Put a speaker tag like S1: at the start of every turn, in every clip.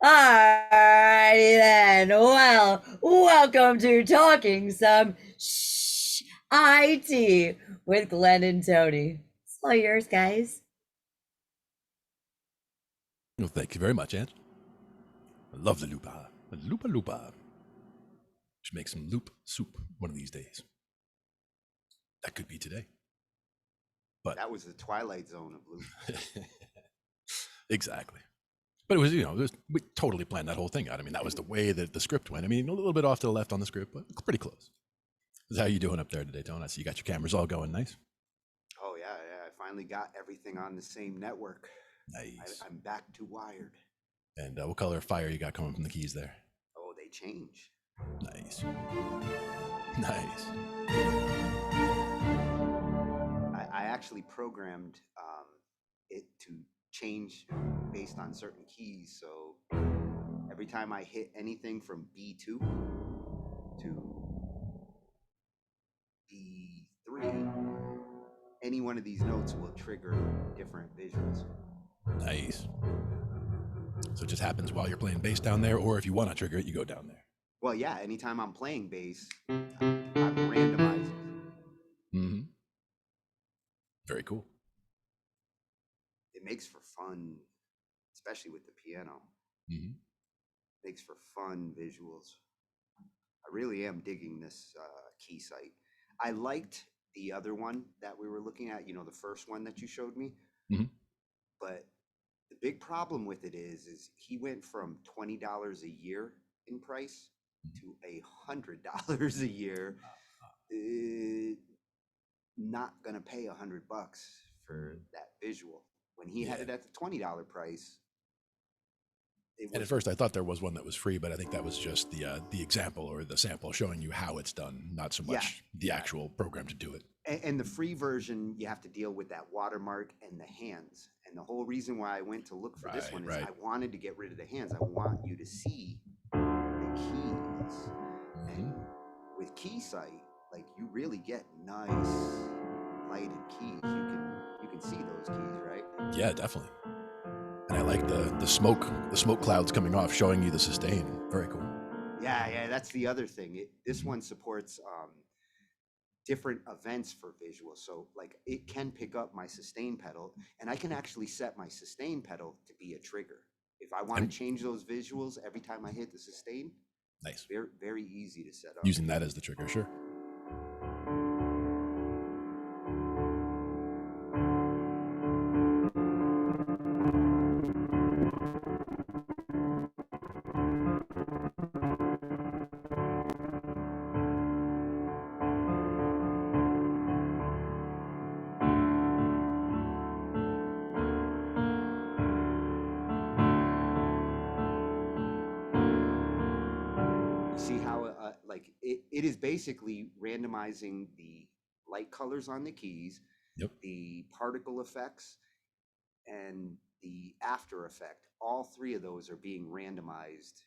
S1: Alrighty then. Well, welcome to Talking Some Shh IT with Glenn and Tony. It's all yours, guys.
S2: Well, thank you very much, Aunt. I love the lupa. Lupa lupa. Should make some loop soup one of these days. That could be today. But
S3: That was the twilight zone of Luke.
S2: exactly. But it was, we totally planned that whole thing out. I mean, that was the way that the script went. I mean, a little bit off to the left on the script, but pretty close. How you doing up there today, Tony? I see you got your cameras all going nice.
S3: Oh yeah. I finally got everything on the same network.
S2: Nice.
S3: I'm back to wired.
S2: And what color of fire you got coming from the keys there?
S3: Oh, they change.
S2: Nice. Nice.
S3: I actually programmed it to change based on certain keys. So every time I hit anything from B2 to B3, any one of these notes will trigger different visuals.
S2: Nice. So it just happens while you're playing bass down there, or if you want to trigger it, you go down there.
S3: Well, yeah, anytime I'm playing bass, I'm randomizing.
S2: Mm-hmm. Very cool.
S3: It makes for fun, especially with the piano.
S2: Mm-hmm.
S3: Makes for fun visuals. I really am digging this key site. I liked the other one that we were looking at, the first one that you showed me.
S2: Mm-hmm.
S3: But the big problem with it is he went from $20 a year in price to $100 a year. Not gonna pay $100 for that visual. When he had it at the $20 price.
S2: And at first I thought there was one that was free, but I think that was just the example or the sample showing you how it's done, not so much the actual program to do it.
S3: And the free version, you have to deal with that watermark and the hands. And the whole reason why I went to look for this one is I wanted to get rid of the hands. I want you to see the keys. And with Keysight, like you really get nice lighted keys. You can see those keys, right?
S2: Yeah, definitely. And I like the smoke clouds coming off, showing you the sustain. Very cool.
S3: Yeah, that's the other thing. This one supports different events for visuals. So like it can pick up my sustain pedal, and I can actually set my sustain pedal to be a trigger. If I want to change those visuals every time I hit the sustain,
S2: nice.
S3: Very, very easy to set up.
S2: Using that as the trigger, sure.
S3: See how like it is basically randomizing the light colors on the keys, the particle effects, and the after effect. All three of those are being randomized.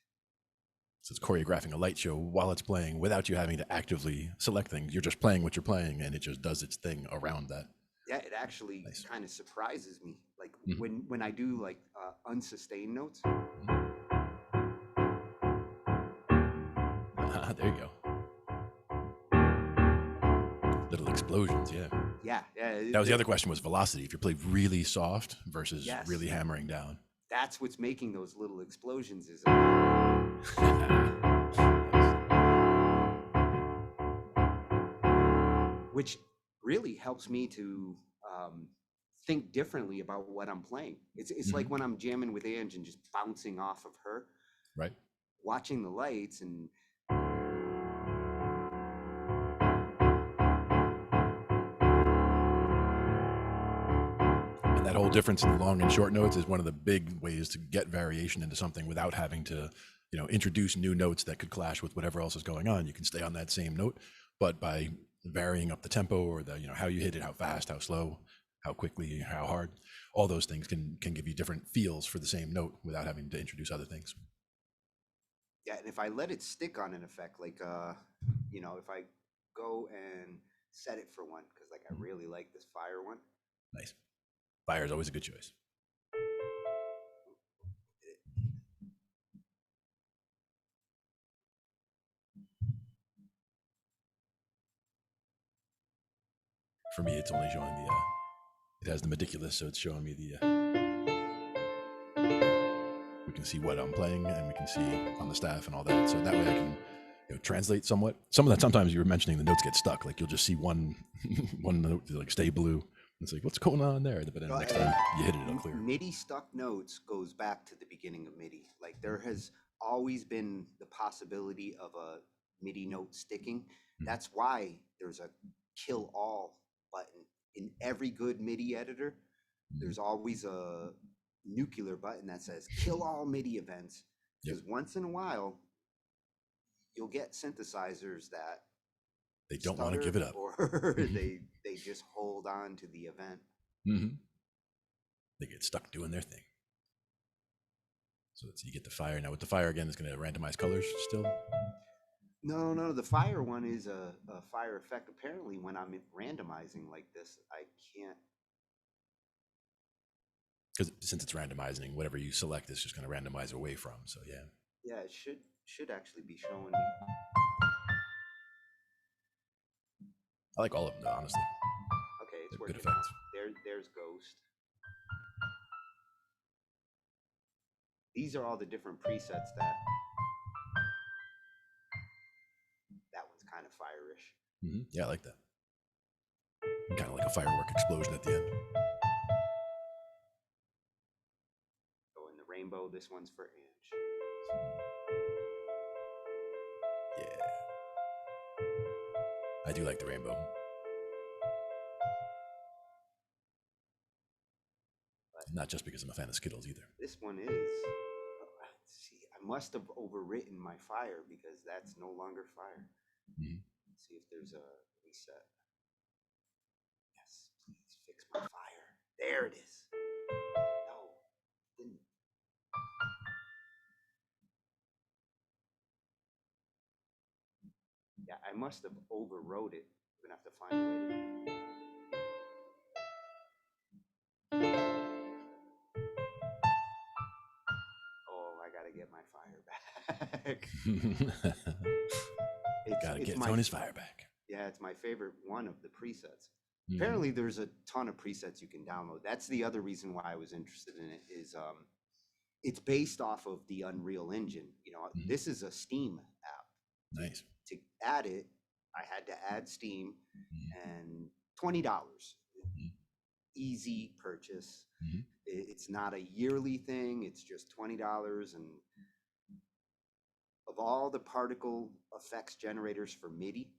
S2: So it's choreographing a light show while it's playing without you having to actively select things. You're just playing what you're playing, and it just does its thing around that.
S3: Yeah, it actually kind of surprises me. Like when I do like unsustained notes.
S2: There you go. Little explosions, yeah.
S3: Yeah.
S2: That was the other question, was velocity. If you play really soft versus really hammering down.
S3: That's what's making those little explosions is which really helps me to think differently about what I'm playing. It's like when I'm jamming with Ange and just bouncing off of her.
S2: Right.
S3: Watching the lights and
S2: that whole difference in long and short notes is one of the big ways to get variation into something without having to, introduce new notes that could clash with whatever else is going on. You can stay on that same note, but by varying up the tempo or the, how you hit it, how fast, how slow, how quickly, how hard, all those things can give you different feels for the same note without having to introduce other things.
S3: Yeah, and if I let it stick on an effect, like if I go and set it for one, because like I really like this fire one.
S2: Nice. Fire is always a good choice. For me, it's only showing the, it has the meticulous, so it's showing me the, we can see what I'm playing and we can see on the staff and all that. So that way I can, translate somewhat. Some of that, sometimes you were mentioning the notes get stuck. Like you'll just see one, one note like stay blue. It's like, what's going on there? But then next time you hit it, it'll clear.
S3: MIDI stuck notes goes back to the beginning of MIDI. Like there has always been the possibility of a MIDI note sticking. That's why there's a kill all button in every good MIDI editor. There's always a nuclear button that says kill all MIDI events. Because once in a while, you'll get synthesizers that
S2: they don't want to give it up,
S3: or they just hold on to the event.
S2: They get stuck doing their thing. So you get the fire. Now with the fire again, it's going to randomize colors still.
S3: No, the fire one is a fire effect. Apparently, when I'm randomizing like this, I can't.
S2: Because since it's randomizing, whatever you select is just going to randomize away from. So yeah.
S3: Yeah, it should actually be showing me.
S2: I like all of them, though, honestly.
S3: Okay, it's working.
S2: Good effects.
S3: There's Ghost. These are all the different presets that one's kind of fire-ish.
S2: Yeah, I like that. Kind of like a firework explosion at the end.
S3: Oh, and the rainbow, this one's for Ange.
S2: Yeah. I do like the rainbow. But not just because I'm a fan of Skittles either.
S3: This one is. See, I must have overwritten my fire because that's no longer fire. Let's see if there's a reset. Yes, please fix my fire. There it is. No, didn't. Yeah, I must have overrode it. We're gonna have to find a way to. Oh, I gotta get my fire back.
S2: Gotta get Tony's fire back.
S3: Yeah, it's my favorite one of the presets. Apparently, there's a ton of presets you can download. That's the other reason why I was interested in it. Is it's based off of the Unreal Engine. This is a Steam app.
S2: Nice.
S3: To add it, I had to add Steam and $20. Easy purchase. It's not a yearly thing. It's just $20. And of all the particle effects generators for MIDI,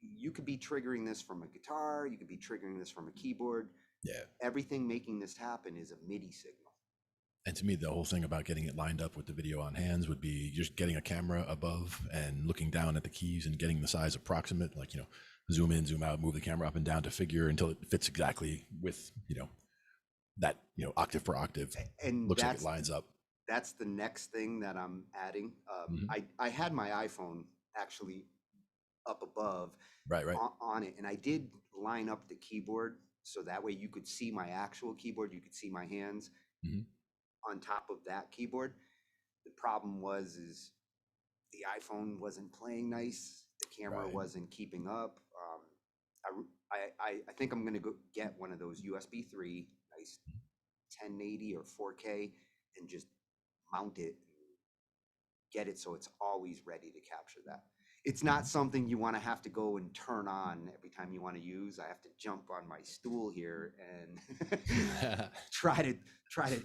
S3: you could be triggering this from a guitar. You could be triggering this from a keyboard.
S2: Yeah.
S3: Everything making this happen is a MIDI signal.
S2: And to me, the whole thing about getting it lined up with the video on hands would be just getting a camera above and looking down at the keys and getting the size approximate, like, zoom in, zoom out, move the camera up and down to figure until it fits exactly with, that, octave per octave. And looks like it lines up.
S3: That's the next thing that I'm adding. I had my iPhone actually up above
S2: right.
S3: on it. And I did line up the keyboard so that way you could see my actual keyboard. You could see my hands. On top of that keyboard. The problem is the iPhone wasn't playing nice. The camera wasn't keeping up. I think I'm gonna go get one of those USB 3, nice 1080 or 4K, and just mount it, and get it so it's always ready to capture that. It's not something you want to have to go and turn on every time you want to use. I have to jump on my stool here and try to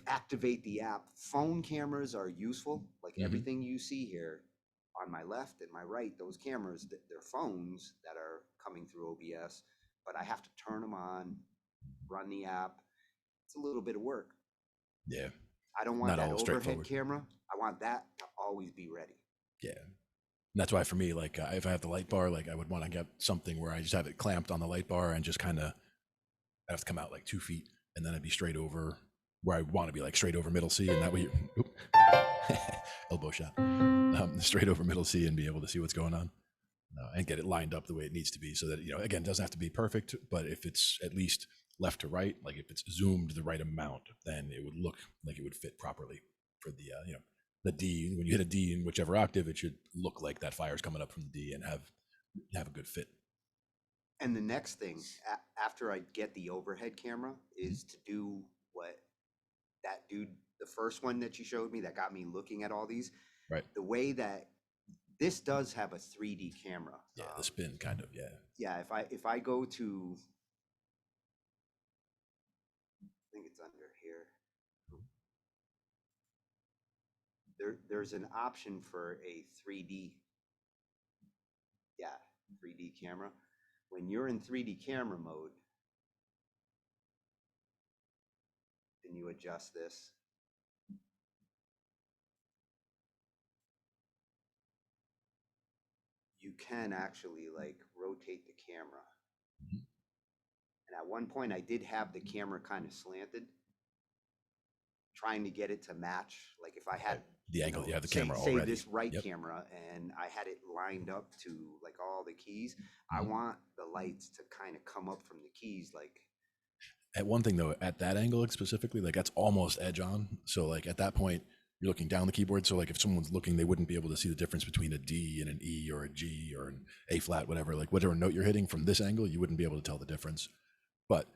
S3: activate the app. Phone cameras are useful. Like everything you see here on my left and my right, those cameras, they're phones that are coming through OBS, but I have to turn them on, run the app. It's a little bit of work.
S2: Yeah.
S3: I don't want that overhead camera. I want that to always be ready.
S2: Yeah. And that's why for me, like if I have the light bar, like I would want to get something where I just have it clamped on the light bar and just kind of have to come out like 2 feet and then I'd be straight over where I want to be, like straight over middle C, and that way elbow shot, straight over middle C and be able to see what's going on and get it lined up the way it needs to be so that, again, it doesn't have to be perfect, but if it's at least left to right, like if it's zoomed the right amount, then it would look like it would fit properly for the, the D. When you hit a D in whichever octave, it should look like that fire's coming up from the D and have a good fit.
S3: And the next thing after I get the overhead camera is to do what that dude, the first one that you showed me that got me looking at all these.
S2: Right.
S3: The way that this does have a 3D camera.
S2: Yeah, the spin kind of, yeah.
S3: Yeah, if I go to, I think it's under here. There's an option for a 3D. Yeah, 3D camera. When you're in 3D camera mode, and you adjust this, you can actually like rotate the camera. And at one point I did have the camera kind of slanted, trying to get it to match. Like if I had
S2: the angle, you have the camera already.
S3: Say this right camera, and I had it lined up to like all the keys. I want the lights to kind of come up from the keys. Like
S2: at one thing though, at that angle specifically, like that's almost edge on. So like at that point, you're looking down the keyboard. So like if someone's looking, they wouldn't be able to see the difference between a D and an E or a G or an A flat, whatever. Like whatever note you're hitting from this angle, you wouldn't be able to tell the difference. But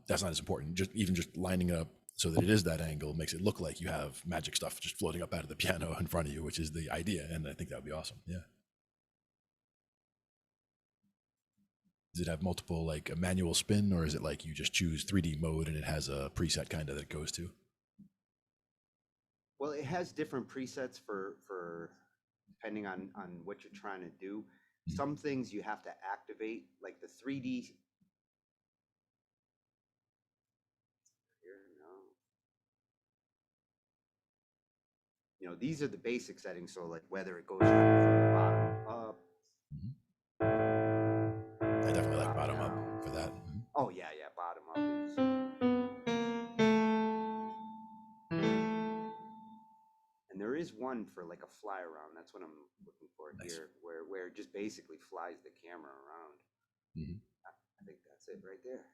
S2: that's not as important. Just lining it up so that it is that angle makes it look like you have magic stuff just floating up out of the piano in front of you, which is the idea. And I think that would be awesome. Yeah. Does it have multiple, like a manual spin, or is it like you just choose 3D mode and it has a preset kind of that it goes to?
S3: Well, it has different presets for depending on what you're trying to do. Some things you have to activate, like the 3D. You know, these are the basic settings. So like whether it goes from the bottom up.
S2: I definitely like bottom up for that.
S3: Oh yeah, bottom up is. And there is one for like a fly around. That's what I'm looking for here, where it just basically flies the camera around. I think that's it right there.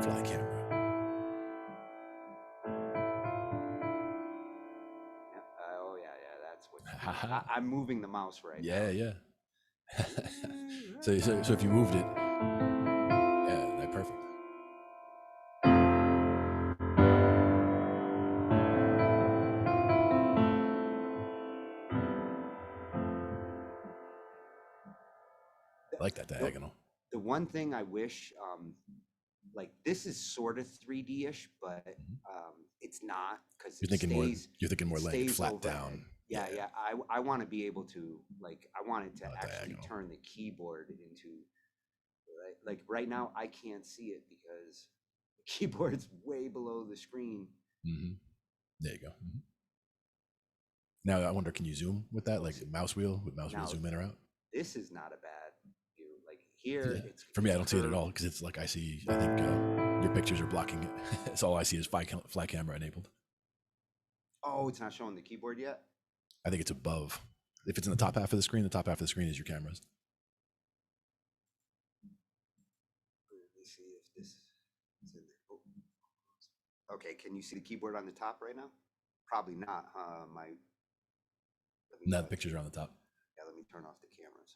S2: Fly camera.
S3: Oh yeah, that's what. I'm moving the mouse right now.
S2: Yeah. So if you moved it, yeah, perfect. I like that diagonal.
S3: The one thing I wish, like this is sort of 3D-ish, but it's not, because
S2: you're thinking more laying flat overhead. Down.
S3: Yeah. I want to be able to, like, I wanted to actually turn the keyboard into, like right now I can't see it because the keyboard's way below the screen.
S2: There you go. Now I wonder, can you zoom with that, like mouse wheel zoom in or out?
S3: This is not a bad view. Like here, it's
S2: for me, I don't see it at all, because it's like I think your pictures are blocking it. It's all I see is fly camera enabled.
S3: Oh, it's not showing the keyboard yet?
S2: I think it's above. If it's in the top half of the screen is your cameras.
S3: Let me see if this is in there. Oh. Okay, can you see the keyboard on the top right now? Probably not, huh?
S2: No, the pictures are on the top.
S3: Yeah, let me turn off the cameras.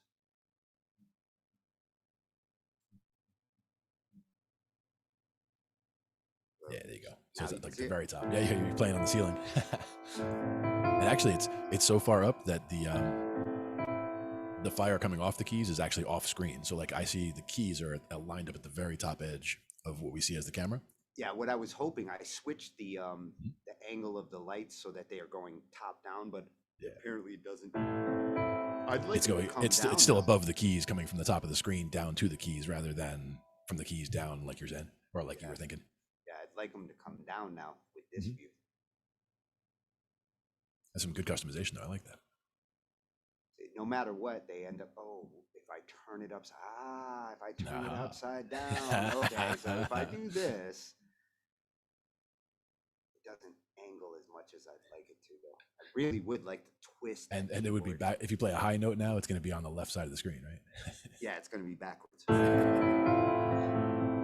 S2: Yeah, there you go. So it's like the very top. Yeah, you're playing on the ceiling. And actually, it's so far up that the fire coming off the keys is actually off screen. So like I see the keys are lined up at the very top edge of what we see as the camera.
S3: Yeah, what I was hoping, I switched the angle of the lights so that they are going top down, but apparently it doesn't.
S2: It's still above the keys, coming from the top of the screen down to the keys rather than from the keys down like you're saying, or like you were thinking.
S3: Yeah, I'd like them to come down now with this view.
S2: That's some good customization though. I like that.
S3: No matter what, they end up, if I turn it upside down. Okay, so if I do this, it doesn't angle as much as I'd like it to, though. I really would like to twist.
S2: And it would be back. If you play a high note now, it's going to be on the left side of the screen, right?
S3: Yeah, it's going to be backwards.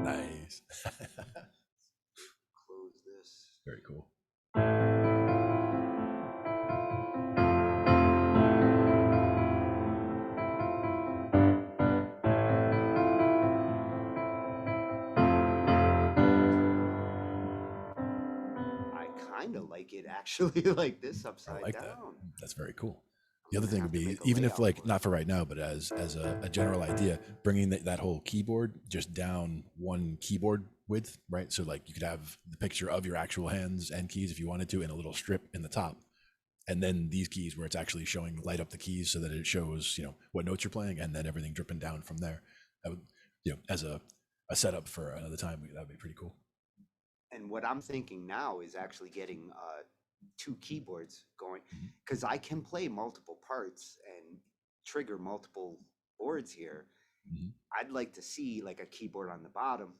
S2: Nice.
S3: Close this.
S2: Very cool.
S3: kind of like it actually, like this upside
S2: like
S3: down.
S2: that. That's very cool.
S3: I'm
S2: The other
S3: gonna
S2: thing
S3: have
S2: would
S3: to
S2: be,
S3: make a
S2: even if
S3: layout
S2: like
S3: for it.
S2: not for right now, but as a general idea, bringing that whole keyboard just down one keyboard width, right? So like you could have the picture of your actual hands and keys if you wanted to in a little strip in the top, and then these keys where it's actually showing, light up the keys so that it shows, you know, what notes you're playing, and then everything dripping down from there. That would, you know, as a setup for another time, that would be pretty cool.
S3: And what I'm thinking now is actually getting 2 keyboards going,
S2: Mhm.
S3: because I can play multiple parts and trigger multiple boards here.
S2: Mhm.
S3: I'd like to see like a keyboard on the bottom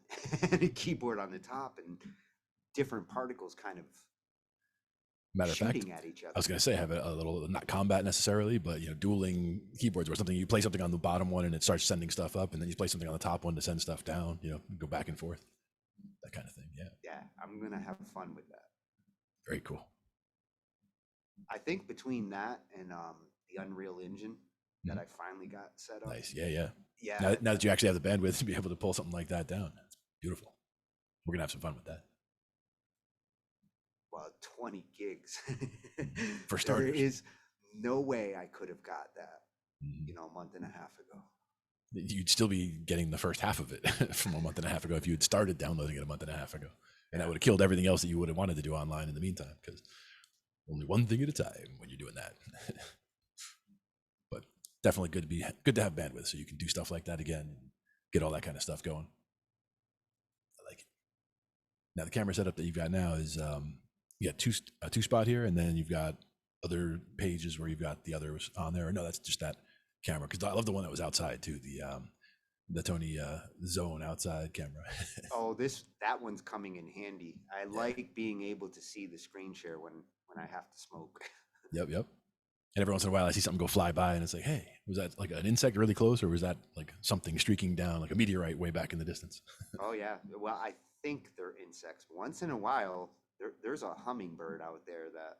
S3: and a keyboard on the top, and different particles kind of
S2: Matter of fact,
S3: shooting at each other.
S2: I was going to say have a little, not combat necessarily, but, you know, dueling keyboards, where something, you play something on the bottom one and it starts sending stuff up, and then you play something on the top one to send stuff down, you know, go back and forth, that kind of thing. Yeah.
S3: Yeah, I'm gonna have fun with that.
S2: Very cool.
S3: I think between that and the Unreal Engine that I finally got set up.
S2: Nice. Yeah.
S3: Yeah.
S2: Now that you actually have the bandwidth to be able to pull something like that down, it's beautiful. We're going to have some fun with that.
S3: Well, 20 gigs.
S2: For starters.
S3: There is no way I could have got that, you know, a month and a half ago.
S2: You'd still be getting the first half of it from a month and a half ago if you had started downloading it a month and a half ago. And that would have killed everything else that you would have wanted to do online in the meantime, because only one thing at a time when you're doing that. But definitely good to have bandwidth so you can do stuff like that again, and get all that kind of stuff going. I like it. Now the camera setup that you've got now is you got a 2-spot here, and then you've got other pages where you've got the others on there. No, that's just that camera, because I love the one that was outside too, the Tony Zone outside camera.
S3: Oh, that one's coming in handy. I like being able to see the screen share when I have to smoke.
S2: Yep. And every once in a while I see something go fly by and it's like, hey, was that like an insect really close, or was that like something streaking down, like a meteorite way back in the distance?
S3: Oh yeah, well, I think they're insects. Once in a while, there's a hummingbird out there that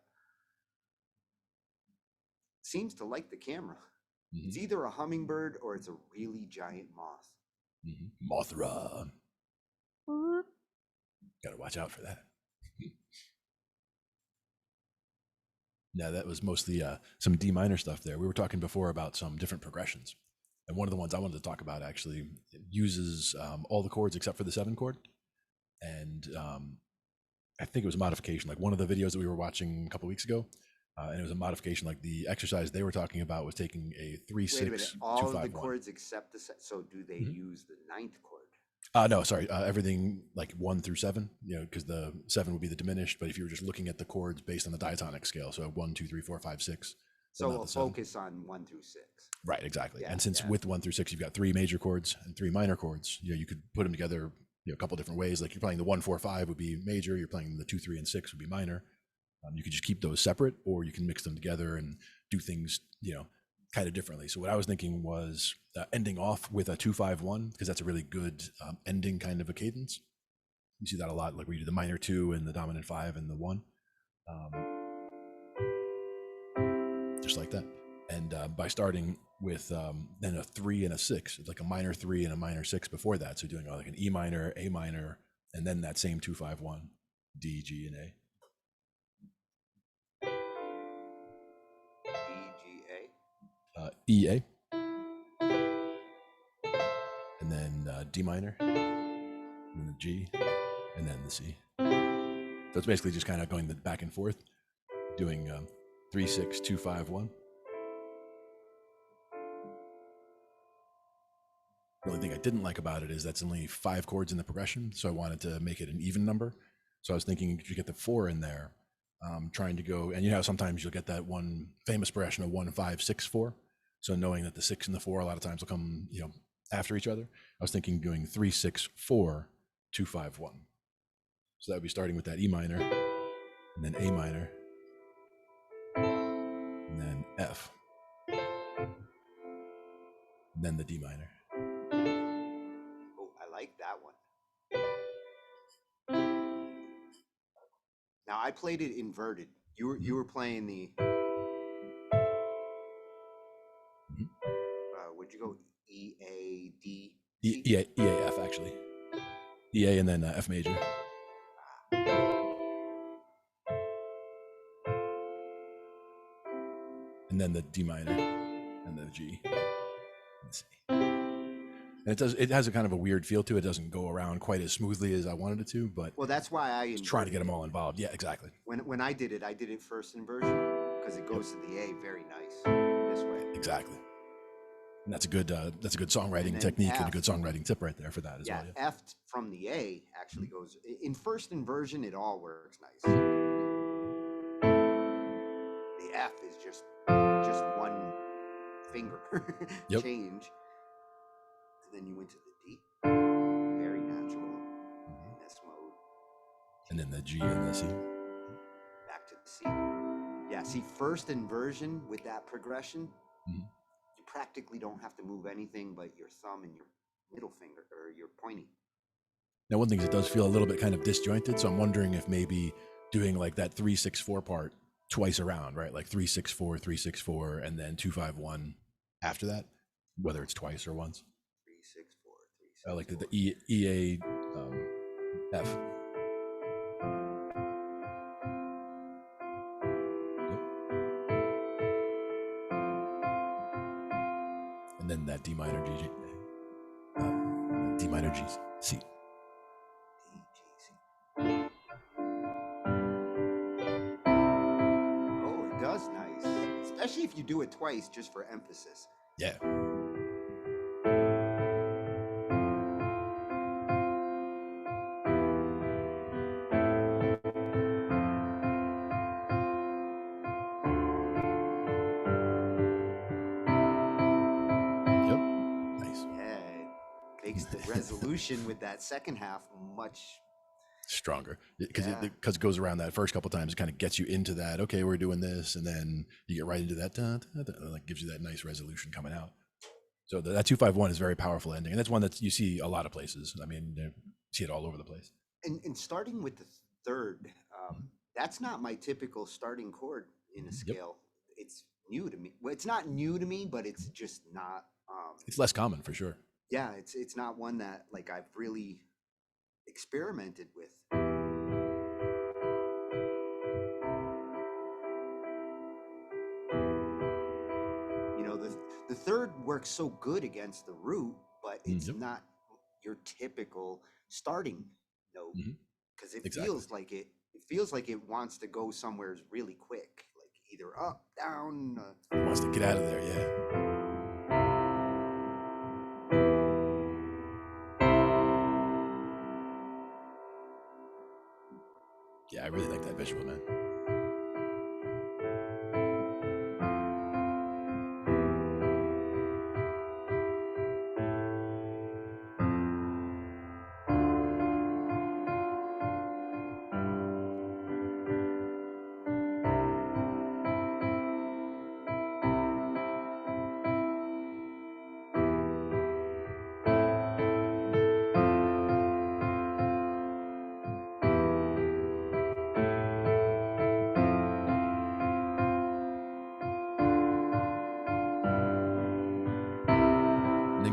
S3: seems to like the camera. It's either a hummingbird or it's a really giant moth.
S2: Mothra. Got to watch out for that. Now that was mostly some D minor stuff there. We were talking before about some different progressions, and one of the ones I wanted to talk about actually uses all the chords except for the 7 chord. And I think it was a modification, like one of the videos that we were watching a couple weeks ago, and it was a modification. Like the exercise they were talking about was taking a 3-6.
S3: Wait a minute, all of the chords except so do they use the 9th chord?
S2: No, sorry. Everything like 1 through 7, you know, because the 7 would be the diminished. But if you were just looking at the chords based on the diatonic scale, so 1, 2, 3, 4, 5, 6.
S3: So we'll focus on 1 through 6.
S2: Right, exactly. Yeah, and since with 1 through 6, you've got 3 major chords and 3 minor chords, you know, you could put them together, you know, a couple different ways. Like you're playing the 1, 4, 5 would be major. You're playing the 2, 3, and 6 would be minor. You could just keep those separate, or you can mix them together and do things, you know, kind of differently. So what I was thinking was ending off with a 2-5-1, because that's a really good ending kind of a cadence. You see that a lot, like where you do the minor 2 and the dominant 5 and the 1, just like that. And by starting with then a 3 and a 6, it's like a minor 3 and a minor 6 before that. So doing like an E minor, A minor, and then that same 2-5-1, D, G, and A. E, A, and then D minor, and then the G, and then the C. So it's basically just kind of going back and forth, doing 3, 6, 2, 5, 1. The only thing I didn't like about it is that's only 5 chords in the progression, so I wanted to make it an even number. So I was thinking if you get the 4 in there, trying to go, and you know, sometimes you'll get that one famous progression of 1, 5, 6, 4. So knowing that the 6 and the 4 a lot of times will come, you know, after each other, I was thinking doing 3, 6, 4, 2, 5, 1. So that would be starting with that E minor, and then A minor, and then F, and then the D minor.
S3: Oh, I like that one. Now I played it inverted. You were playing the. Would you go E A D?
S2: E A F actually. E A and then F major. and then the D minor, and the G, and the C. And it has a kind of a weird feel to it. It doesn't go around quite as smoothly as I wanted it to, but
S3: well, that's why I
S2: trying to get them all involved. Yeah, exactly.
S3: When I did it first inversion because it goes to the A very nice this way.
S2: Exactly. And that's a good songwriting technique and a good songwriting tip right there for that as well. Yeah,
S3: F from the A actually goes in first inversion. It all works nice. The F is just one finger change, and then you went to the D, very natural in this mode,
S2: and then the G and the C.
S3: Back to the C. Yeah, see, first inversion with that progression. You practically don't have to move anything but your thumb and your middle finger or your pointy.
S2: Now, one thing is it does feel a little bit kind of disjointed, so I'm wondering if maybe doing like that 3-6-4 part twice around, right? Like 3-6-4, 3-6-4, and then 2-5-1 after that, whether it's twice or once.
S3: 3-6-4, 3-6-4.
S2: Like the E A F. And then that D minor G, D minor G C.
S3: Oh, it does nice, especially if you do it twice just for emphasis.
S2: Yeah.
S3: Makes the resolution with that second half much
S2: stronger because it goes around that first couple times. It kind of gets you into that. Okay, we're doing this, and then you get right into that. Like gives you that nice resolution coming out. So that 2-5-1 is a very powerful ending, and that's one that you see a lot of places. I mean, you see it all over the place.
S3: And starting with the third, that's not my typical starting chord in a scale. It's new to me. Well, it's not new to me, but it's just not.
S2: It's less common for sure.
S3: Yeah, it's not one that like I've really experimented with. You know, the third works so good against the root, but it's not your typical starting note because it feels like it wants to go somewhere really quick, like either up, down.
S2: It wants to get out of there, yeah. Yeah, I really like that visual, man.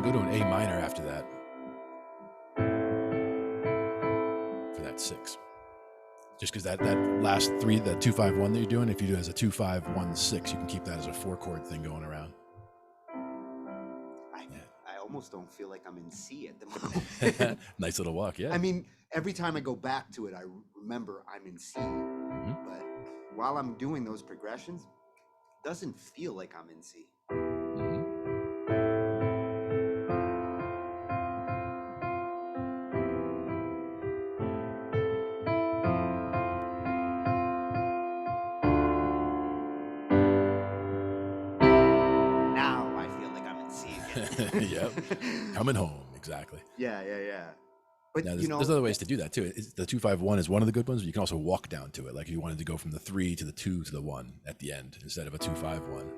S2: Go to an A minor after that for that 6. Just because that last 3, that 2-5-1 that you're doing, if you do it as a 2-5-1-6, you can keep that as a 4-chord thing going around.
S3: I almost don't feel like I'm in C at the moment.
S2: Nice little walk, yeah.
S3: I mean, every time I go back to it, I remember I'm in C. But while I'm doing those progressions, it doesn't feel like I'm in C.
S2: Yep. Coming home, exactly.
S3: Yeah. But
S2: now, there's other ways to do that too. The 2-5-1 is one of the good ones, but you can also walk down to it. Like if you wanted to go from the 3 to the 2 to the 1 at the end instead of a 2-5-1.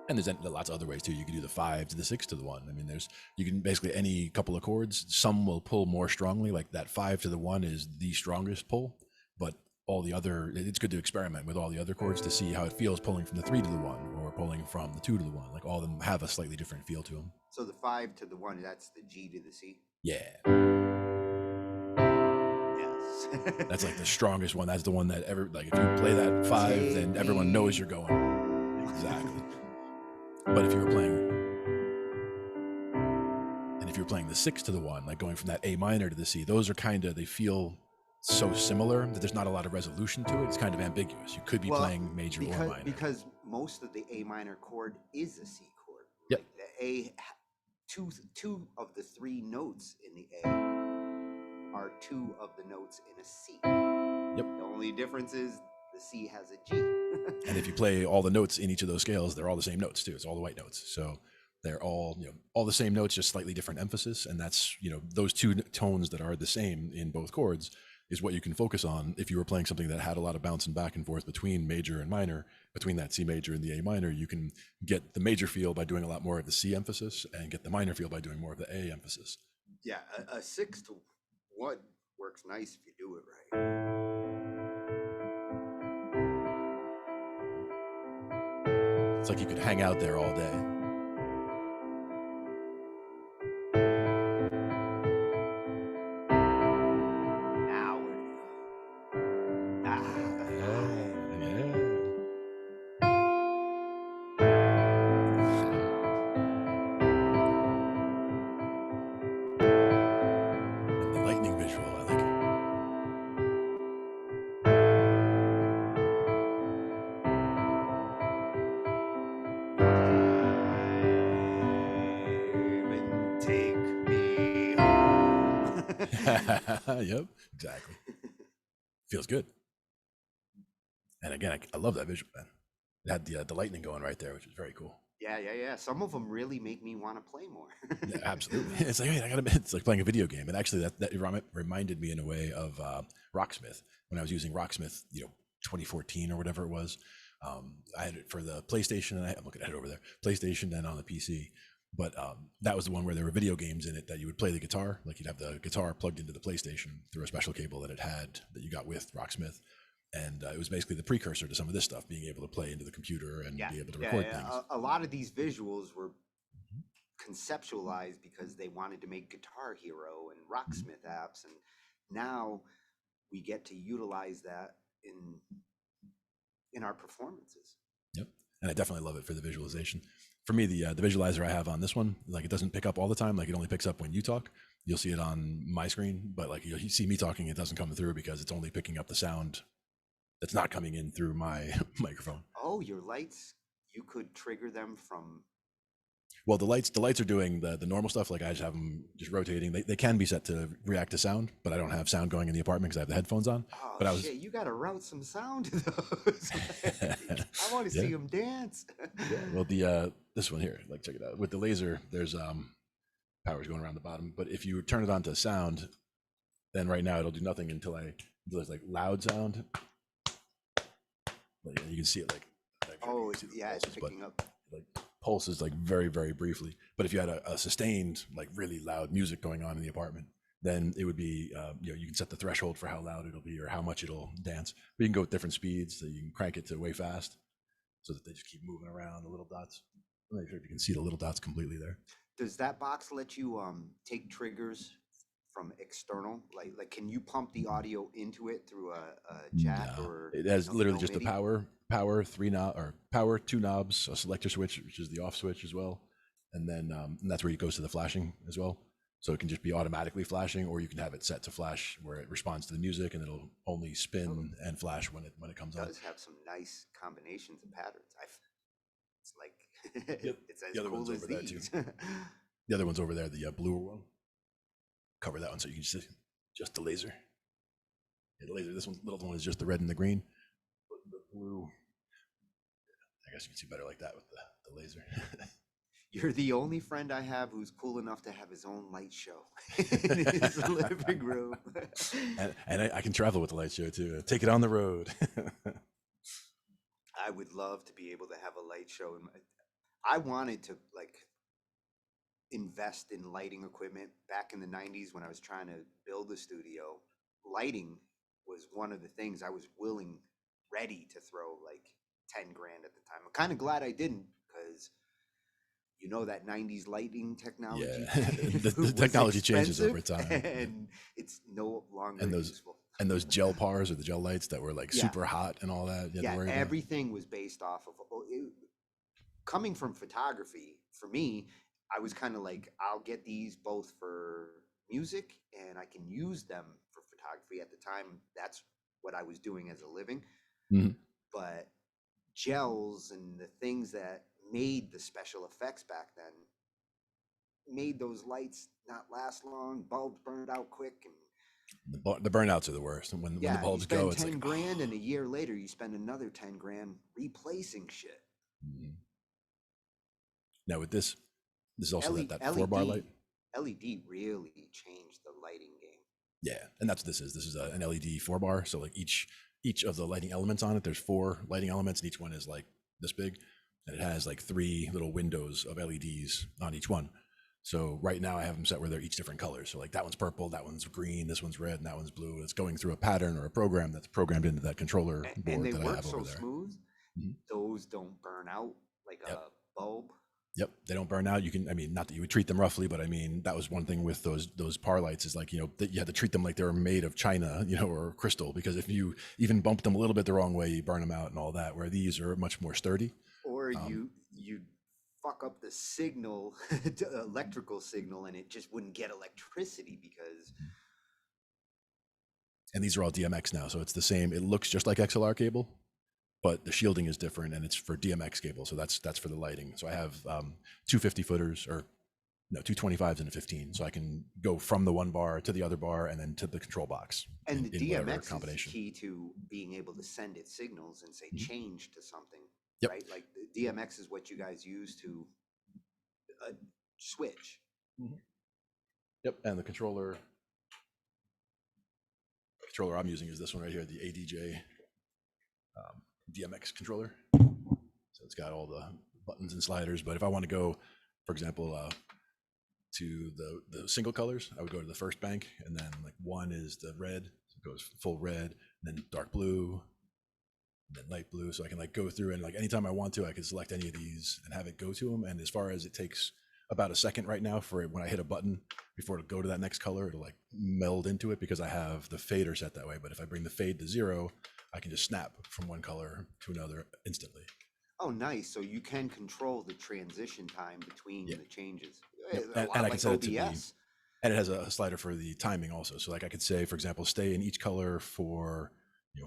S2: And there's lots of other ways too. You can do the 5 to the 6 to the 1. I mean, you can basically any couple of chords. Some will pull more strongly. Like that 5 to the 1 is the strongest pull, but all the other, it's good to experiment with all the other chords to see how it feels pulling from the 3 to the 1 or pulling from the 2 to the 1. Like all of them have a slightly different feel to them.
S3: So the 5 to the 1, that's the G to the C?
S2: Yeah.
S3: Yes.
S2: That's like the strongest one. That's the one that like if you play that 5, then everyone knows you're going. Exactly. But if you were playing the 6 to the 1, like going from that A minor to the C, those are they feel so similar that there's not a lot of resolution to it. It's kind of ambiguous. You could be playing major or minor.
S3: Because most of the A minor chord is a C chord.
S2: Yep.
S3: Like the two of the 3 notes in the A are 2 of the notes in a C.
S2: Yep.
S3: The only difference is the C has a G.
S2: And if you play all the notes in each of those scales, they're all the same notes too. It's all the white notes. So they're all, all the same notes, just slightly different emphasis. And that's, those 2 tones that are the same in both chords is what you can focus on. If you were playing something that had a lot of bouncing back and forth between major and minor, between that C major and the A minor, you can get the major feel by doing a lot more of the C emphasis and get the minor feel by doing more of the A emphasis.
S3: Yeah, a 6 to 1 works nice if you do it right.
S2: It's like you could hang out there all day. Yep, exactly. Feels good. And again, I love that visual, man. It had the lightning going right there, which is very cool.
S3: Yeah. Some of them really make me want to play more.
S2: Yeah, absolutely. It's like, hey, it's like playing a video game. And actually that reminded me in a way of Rocksmith. When I was using Rocksmith, 2014 or whatever it was. I had it for the PlayStation, and I'm looking at it over there, PlayStation and on the PC. But that was the one where there were video games in it that you would play the guitar. Like you'd have the guitar plugged into the PlayStation through a special cable that it had that you got with Rocksmith. And it was basically the precursor to some of this stuff, being able to play into the computer and be able to record things.
S3: A lot of these visuals were conceptualized because they wanted to make Guitar Hero and Rocksmith apps. And now we get to utilize that in our performances.
S2: Yep. And I definitely love it for the visualization. For me, the visualizer I have on this one, like it doesn't pick up all the time. Like it only picks up when you talk. You'll see it on my screen, but like you see me talking, it doesn't come through because it's only picking up the sound that's not coming in through my microphone.
S3: Oh, your lights, you could trigger them from...
S2: Well, the lights are doing the normal stuff. Like I just have them just rotating. They can be set to react to sound, but I don't have sound going in the apartment because I have the headphones on.
S3: Oh,
S2: but
S3: shit, you got to route some sound to those. I want to see them dance.
S2: Yeah. Well, this one here, like check it out. With the laser, there's powers going around the bottom. But if you turn it on to sound, then right now it'll do nothing until there's like loud sound. Like, you can see it like
S3: oh, it's picking up.
S2: Like pulses like very, very briefly. But if you had a sustained, like really loud music going on in the apartment, then it would be, you can set the threshold for how loud it'll be or how much it'll dance. But you can go with different speeds, so you can crank it to way fast so that they just keep moving around the little dots. I'm not sure if you can see the little dots completely there.
S3: Does that box let you take triggers from external? Like can you pump the audio into it through a jack?
S2: No,
S3: or
S2: it has literally just
S3: MIDI?
S2: a power 2 knobs, a selector switch, which is the off switch as well, and then and that's where it goes to the flashing as well. So it can just be automatically flashing, or you can have it set to flash where it responds to the music and it'll only spin and flash when it comes on.
S3: It does have some nice combinations of patterns. It's like it's as
S2: The other
S3: cool
S2: one's
S3: as
S2: over there
S3: these.
S2: too. The other one's over there, the bluer one. Cover that one so you can see just the laser. Yeah, the laser. This little one is just the red and the green. But the blue, I guess you can see better like that with the laser.
S3: You're the only friend I have who's cool enough to have his own light show in his living room.
S2: and I can travel with the light show too. Take it on the road.
S3: I would love to be able to have a light show. I wanted to invest in lighting equipment back in the 90s when I was trying to build a studio. Lighting was one of the things I was ready to throw like 10 grand at the time. I'm kind of glad I didn't, because that 90s lighting technology.
S2: Yeah, the technology changes over time,
S3: and it's no longer useful.
S2: And those gel pars or the gel lights that were like super hot and all that.
S3: Yeah, everything was based off of coming from photography. For me, I was kind of like, I'll get these both for music and I can use them for photography. At the time, that's what I was doing as a living.
S2: Mm-hmm.
S3: But gels and the things that made the special effects back then made those lights not last long. Bulbs burned out quick, and
S2: the burnouts are the worst. And when the bulbs go, it's
S3: 10
S2: like
S3: grand, and a year later you spend another 10 grand replacing shit.
S2: Mm-hmm. Now with this is also that
S3: LED,
S2: 4-bar light.
S3: LED really changed the lighting game.
S2: Yeah, and that's what this is. This is an LED 4-bar. So like each of the lighting elements on it, there's 4 lighting elements, and each one is like this big, and it has like 3 little windows of LEDs on each one. So right now I have them set where they're each different colors. So like that one's purple, that one's green, this one's red, and that one's blue. It's going through a pattern or a program that's programmed into that controller board
S3: and they
S2: that
S3: work
S2: I have
S3: so
S2: over there.
S3: Smooth. Mm-hmm. Those don't burn out like a bulb.
S2: Yep, they don't burn out. You can, I mean, not that you would treat them roughly, but I mean, that was one thing with those par lights is like, you know, that you had to treat them like they were made of china, you know, or crystal, because if you even bump them a little bit the wrong way, you burn them out and all that, where these are much more sturdy.
S3: Or you fuck up the signal, electrical signal, and it just wouldn't get electricity because.
S2: And these are all DMX now, so it's the same. It looks just like XLR cable, but the shielding is different, and it's for DMX cable. So that's for the lighting. So I have 2 50-footers, or no, 2 25s and a 15. So I can go from the one bar to the other bar and then to the control box.
S3: And the DMX is key to being able to send it signals and say change to something, right? Like the DMX is what you guys use to switch.
S2: Yep, and the controller I'm using is this one right here, the ADJ DMX controller. So it's got all the buttons and sliders, but if I want to go, for example, to the single colors, I would go to the first bank, and then like 1 is the red, so it goes full red, and then dark blue, and then light blue. So I can like go through, and like anytime I want to, I can select any of these and have it go to them. And as far as it takes about a second right now for when I hit a button before it'll go to that next color, it'll like meld into it because I have the fader set that way. But if I bring the fade to 0, I can just snap from one color to another instantly.
S3: Oh, nice. So you can control the transition time between the changes.
S2: And I can set it to be, and it has a slider for the timing also. So like I could say, for example, stay in each color for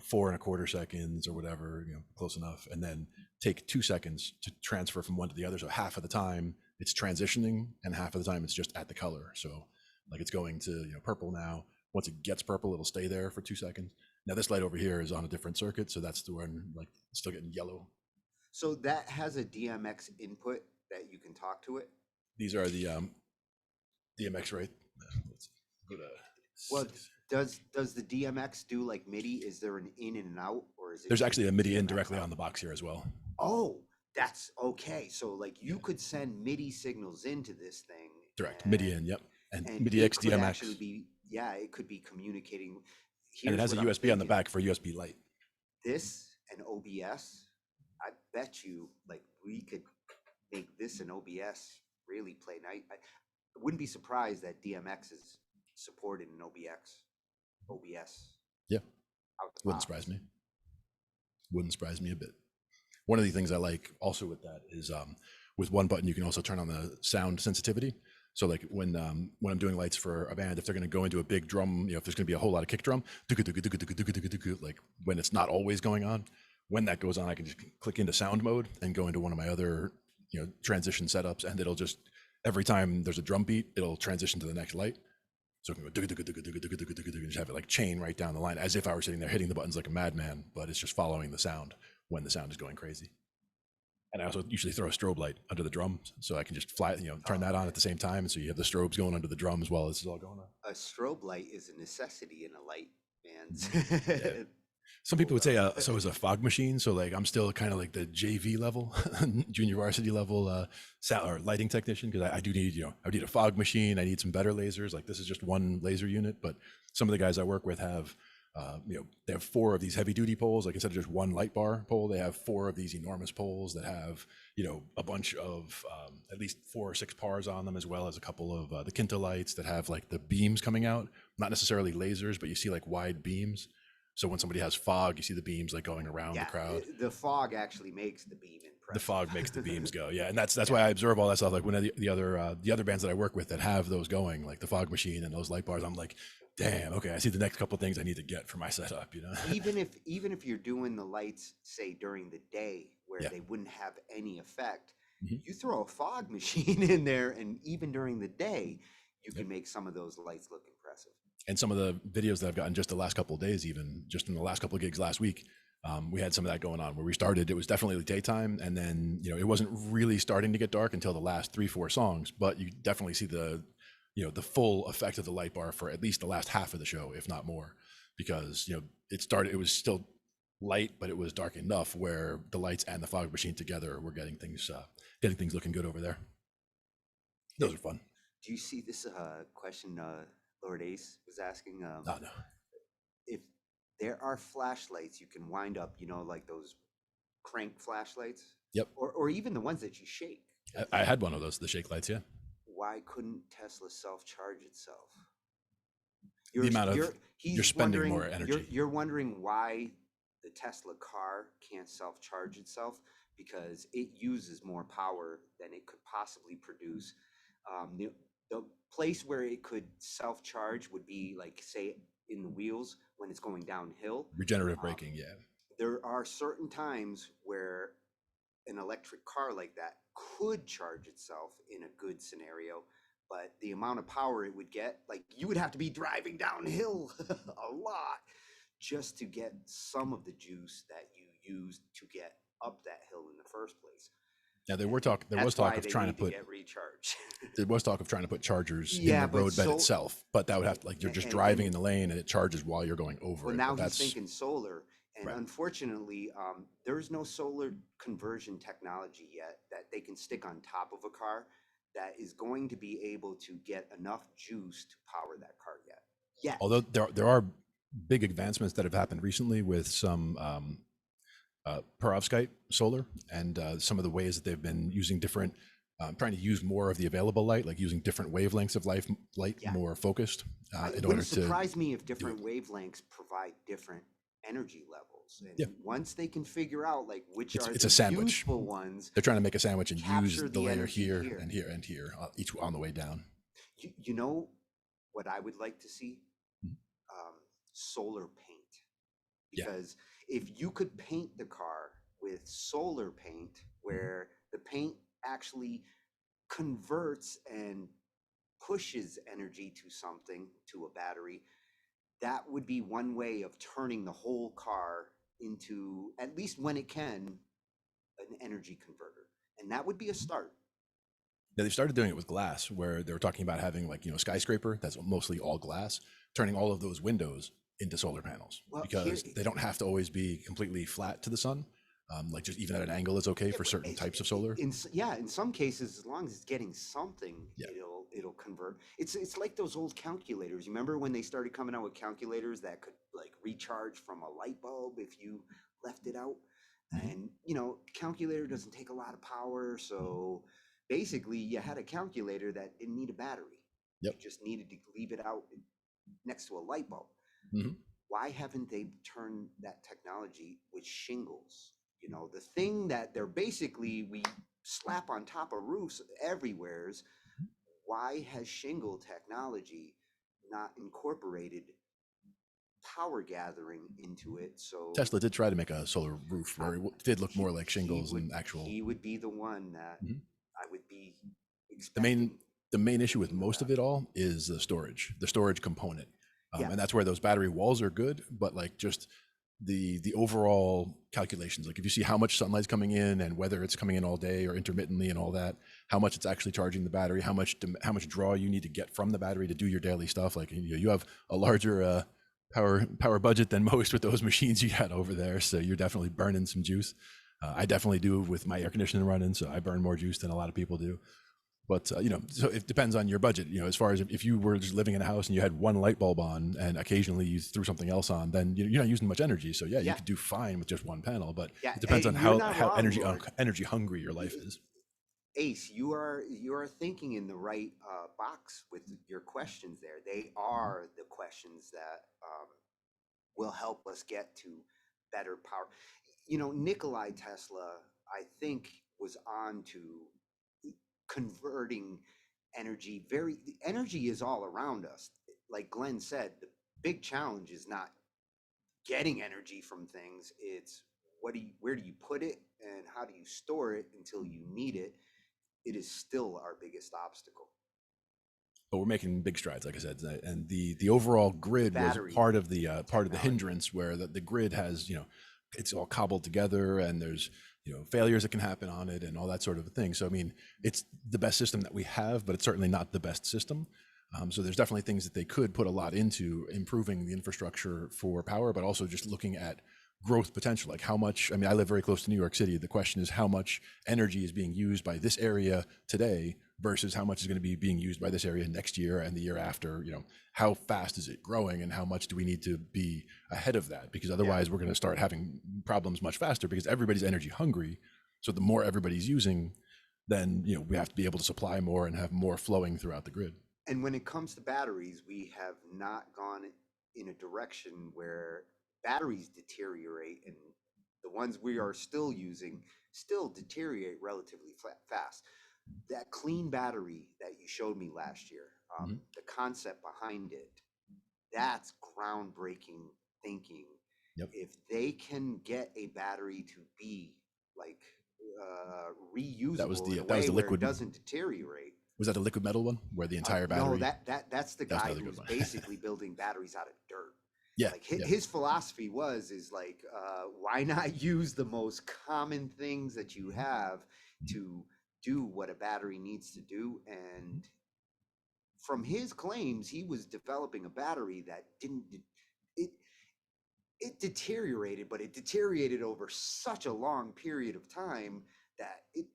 S2: 4 1/4 seconds or whatever, close enough, and then take 2 seconds to transfer from one to the other. So half of the time it's transitioning, and half of the time it's just at the color. So like it's going to purple now. Once it gets purple, it'll stay there for 2 seconds. Now this light over here is on a different circuit, so that's the one like it's still getting yellow.
S3: So that has a DMX input that you can talk to it.
S2: These are the DMX, right? Let's go to.
S3: Well, does the DMX do like MIDI? Is there an in and an out, or is it?
S2: There's actually a MIDI in directly on the box here as well.
S3: Oh, that's okay. So like you could send MIDI signals into this thing.
S2: Direct MIDI in, yep, and MIDI X DMX.
S3: Actually be, it could be communicating.
S2: And it has a USB on the back for USB light.
S3: This and OBS. I bet you, like, we could make this and OBS really play nice. I wouldn't be surprised that DMX is supported in OBS.
S2: Yeah, wouldn't surprise me. Wouldn't surprise me a bit. One of the things I like also with that is with one button you can also turn on the sound sensitivity. So like when I'm doing lights for a band, if they're going to go into a big drum, if there's going to be a whole lot of kick drum, like when it's not always going on. When that goes on, I can just click into sound mode and go into one of my other, transition setups, and it'll just, every time there's a drum beat, it'll transition to the next light. So I can go and just have it like chain right down the line, as if I were sitting there hitting the buttons like a madman, but it's just following the sound when the sound is going crazy. And I also usually throw a strobe light under the drums, so I can just turn that on at the same time, and so you have the strobes going under the drums while this is all going on.
S3: A strobe light is a necessity in a light band.
S2: Yeah. Some people would say so is a fog machine. So like I'm still kind of like the JV level, junior varsity level sound or lighting technician, because I do need I need a fog machine. I need some better lasers. Like this is just one laser unit, but some of the guys I work with have they have 4 of these heavy duty poles. Like instead of just one light bar pole, they have 4 of these enormous poles that have, a bunch of at least 4 or 6 pars on them, as well as a couple of the Kinta lights that have like the beams coming out, not necessarily lasers, but you see like wide beams. So when somebody has fog, you see the beams like going around the crowd.
S3: The fog actually makes the beam impressive.
S2: The fog makes the beams go. Yeah. And that's why I observe all that stuff. Like when the other bands that I work with that have those going, like the fog machine and those light bars, I'm like, damn, okay, I see the next couple of things I need to get for my setup,
S3: Even if you're doing the lights, say during the day where they wouldn't have any effect, you throw a fog machine in there, and even during the day, you can make some of those lights look impressive.
S2: And some of the videos that I've gotten just the last couple of days, even just in the last couple of gigs last week, we had some of that going on where we started. It was definitely daytime, and then it wasn't really starting to get dark until the last 3-4 songs. But you definitely see the full effect of the light bar for at least the last half of the show, if not more, because it was still light, but it was dark enough where the lights and the fog machine together were getting things looking good over there. Those are fun.
S3: Do you see this question Lord Ace was asking?
S2: No.
S3: If there are flashlights you can wind up, like those crank flashlights.
S2: Yep.
S3: Or even the ones that you shake.
S2: I had one of those, the shake lights, yeah.
S3: Why couldn't Tesla self-charge itself?
S2: You're spending more energy.
S3: You're wondering why the Tesla car can't self-charge itself, because it uses more power than it could possibly produce. The place where it could self-charge would be like, say, in the wheels when it's going downhill.
S2: Regenerative braking, yeah.
S3: There are certain times where an electric car like that could charge itself in a good scenario, but the amount of power it would get, like you would have to be driving downhill a lot just to get some of the juice that you used to get up that hill in the first place.
S2: Yeah, there was talk of trying to put
S3: recharge.
S2: There was talk of trying to put chargers in the roadbed itself, but that would have to, like, you're just driving in the lane and it charges while you're going over it.
S3: Well, now he's thinking solar, and unfortunately, there's no solar conversion technology yet that they can stick on top of a car that is going to be able to get enough juice to power that car yet. Yeah.
S2: Although there are big advancements that have happened recently with some perovskite solar and some of the ways that they've been using different, trying to use more of the available light, like using different wavelengths of light more focused.
S3: It wouldn't surprise me if different wavelengths provide different energy levels. And once they can figure out like which are the useful ones,
S2: they're trying to make a sandwich and use the layer here and here and here, each on the way down.
S3: You know what I would like to see? Solar paint. Because if you could paint the car with solar paint, where the paint actually converts and pushes energy to something, to a battery, that would be one way of turning the whole car into, at least when it can, an energy converter. And that would be a start.
S2: Yeah, they started doing it with glass, where they were talking about having, like, skyscraper that's mostly all glass, turning all of those windows into solar panels, because they don't have to always be completely flat to the sun. Like just even at an angle is okay for certain types of solar.
S3: In some cases, as long as it's getting something, it'll convert. It's like those old calculators. You remember when they started coming out with calculators that could like recharge from a light bulb if you left it out? And calculator doesn't take a lot of power, so basically you had a calculator that didn't need a battery. You just needed to leave it out next to a light bulb. Why haven't they turned that technology with shingles? The thing that they're basically, we slap on top of roofs everywheres. Why has shingle technology not incorporated power gathering into it? So
S2: Tesla did try to make a solar roof where it did look more like shingles and actual.
S3: He would be the one that I would be expecting.
S2: The main issue with most of it all is the storage component. And that's where those battery walls are good, but like just the overall calculations, like if you see how much sunlight's coming in and whether it's coming in all day or intermittently and all that, how much it's actually charging the battery, how much draw you need to get from the battery to do your daily stuff. Like you have a larger power budget than most with those machines you got over there, so you're definitely burning some juice. I definitely do with my air conditioning running, so I burn more juice than a lot of people do. But so it depends on your budget. As far as if you were just living in a house and you had one light bulb on, and occasionally you threw something else on, then you're not using much energy. So yeah, you could do fine with just one panel. But it depends on how energy hungry your life is.
S3: Ace, you are thinking in the right box with your questions there. They are the questions that will help us get to better power. Nikolai Tesla, I think, was on to converting energy. The energy is all around us. Like Glenn said, the big challenge is not getting energy from things. It's where do you put it and how do you store it until you need it. It is still our biggest obstacle.
S2: But we're making big strides, like I said, and the overall grid was part of the hindrance, where the grid has, it's all cobbled together, and there's failures that can happen on it and all that sort of thing. So I mean, it's the best system that we have, but it's certainly not the best system. So there's definitely things that they could put a lot into improving the infrastructure for power, but also just looking at growth potential, like how much. I mean, I live very close to New York City. The question is how much energy is being used by this area today versus how much is going to be being used by this area next year and the year after. How fast is it growing, and how much do we need to be ahead of that? Because otherwise we're going to start having problems much faster, because everybody's energy hungry. So the more everybody's using, then we have to be able to supply more and have more flowing throughout the grid.
S3: And when it comes to batteries, we have not gone in a direction where batteries deteriorate, and the ones we are still using still deteriorate relatively fast. That clean battery that you showed me last year, the concept behind it, that's groundbreaking thinking. Yep. If they can get a battery to be like reusable, that was the liquid, where it doesn't deteriorate.
S2: Was that the liquid metal one, where the entire battery?
S3: No, that's the guy who's basically building batteries out of dirt. Yeah, like his philosophy is like, why not use the most common things that you have to do what a battery needs to do? And from his claims, he was developing a battery that it deteriorated, but it deteriorated over such a long period of time that it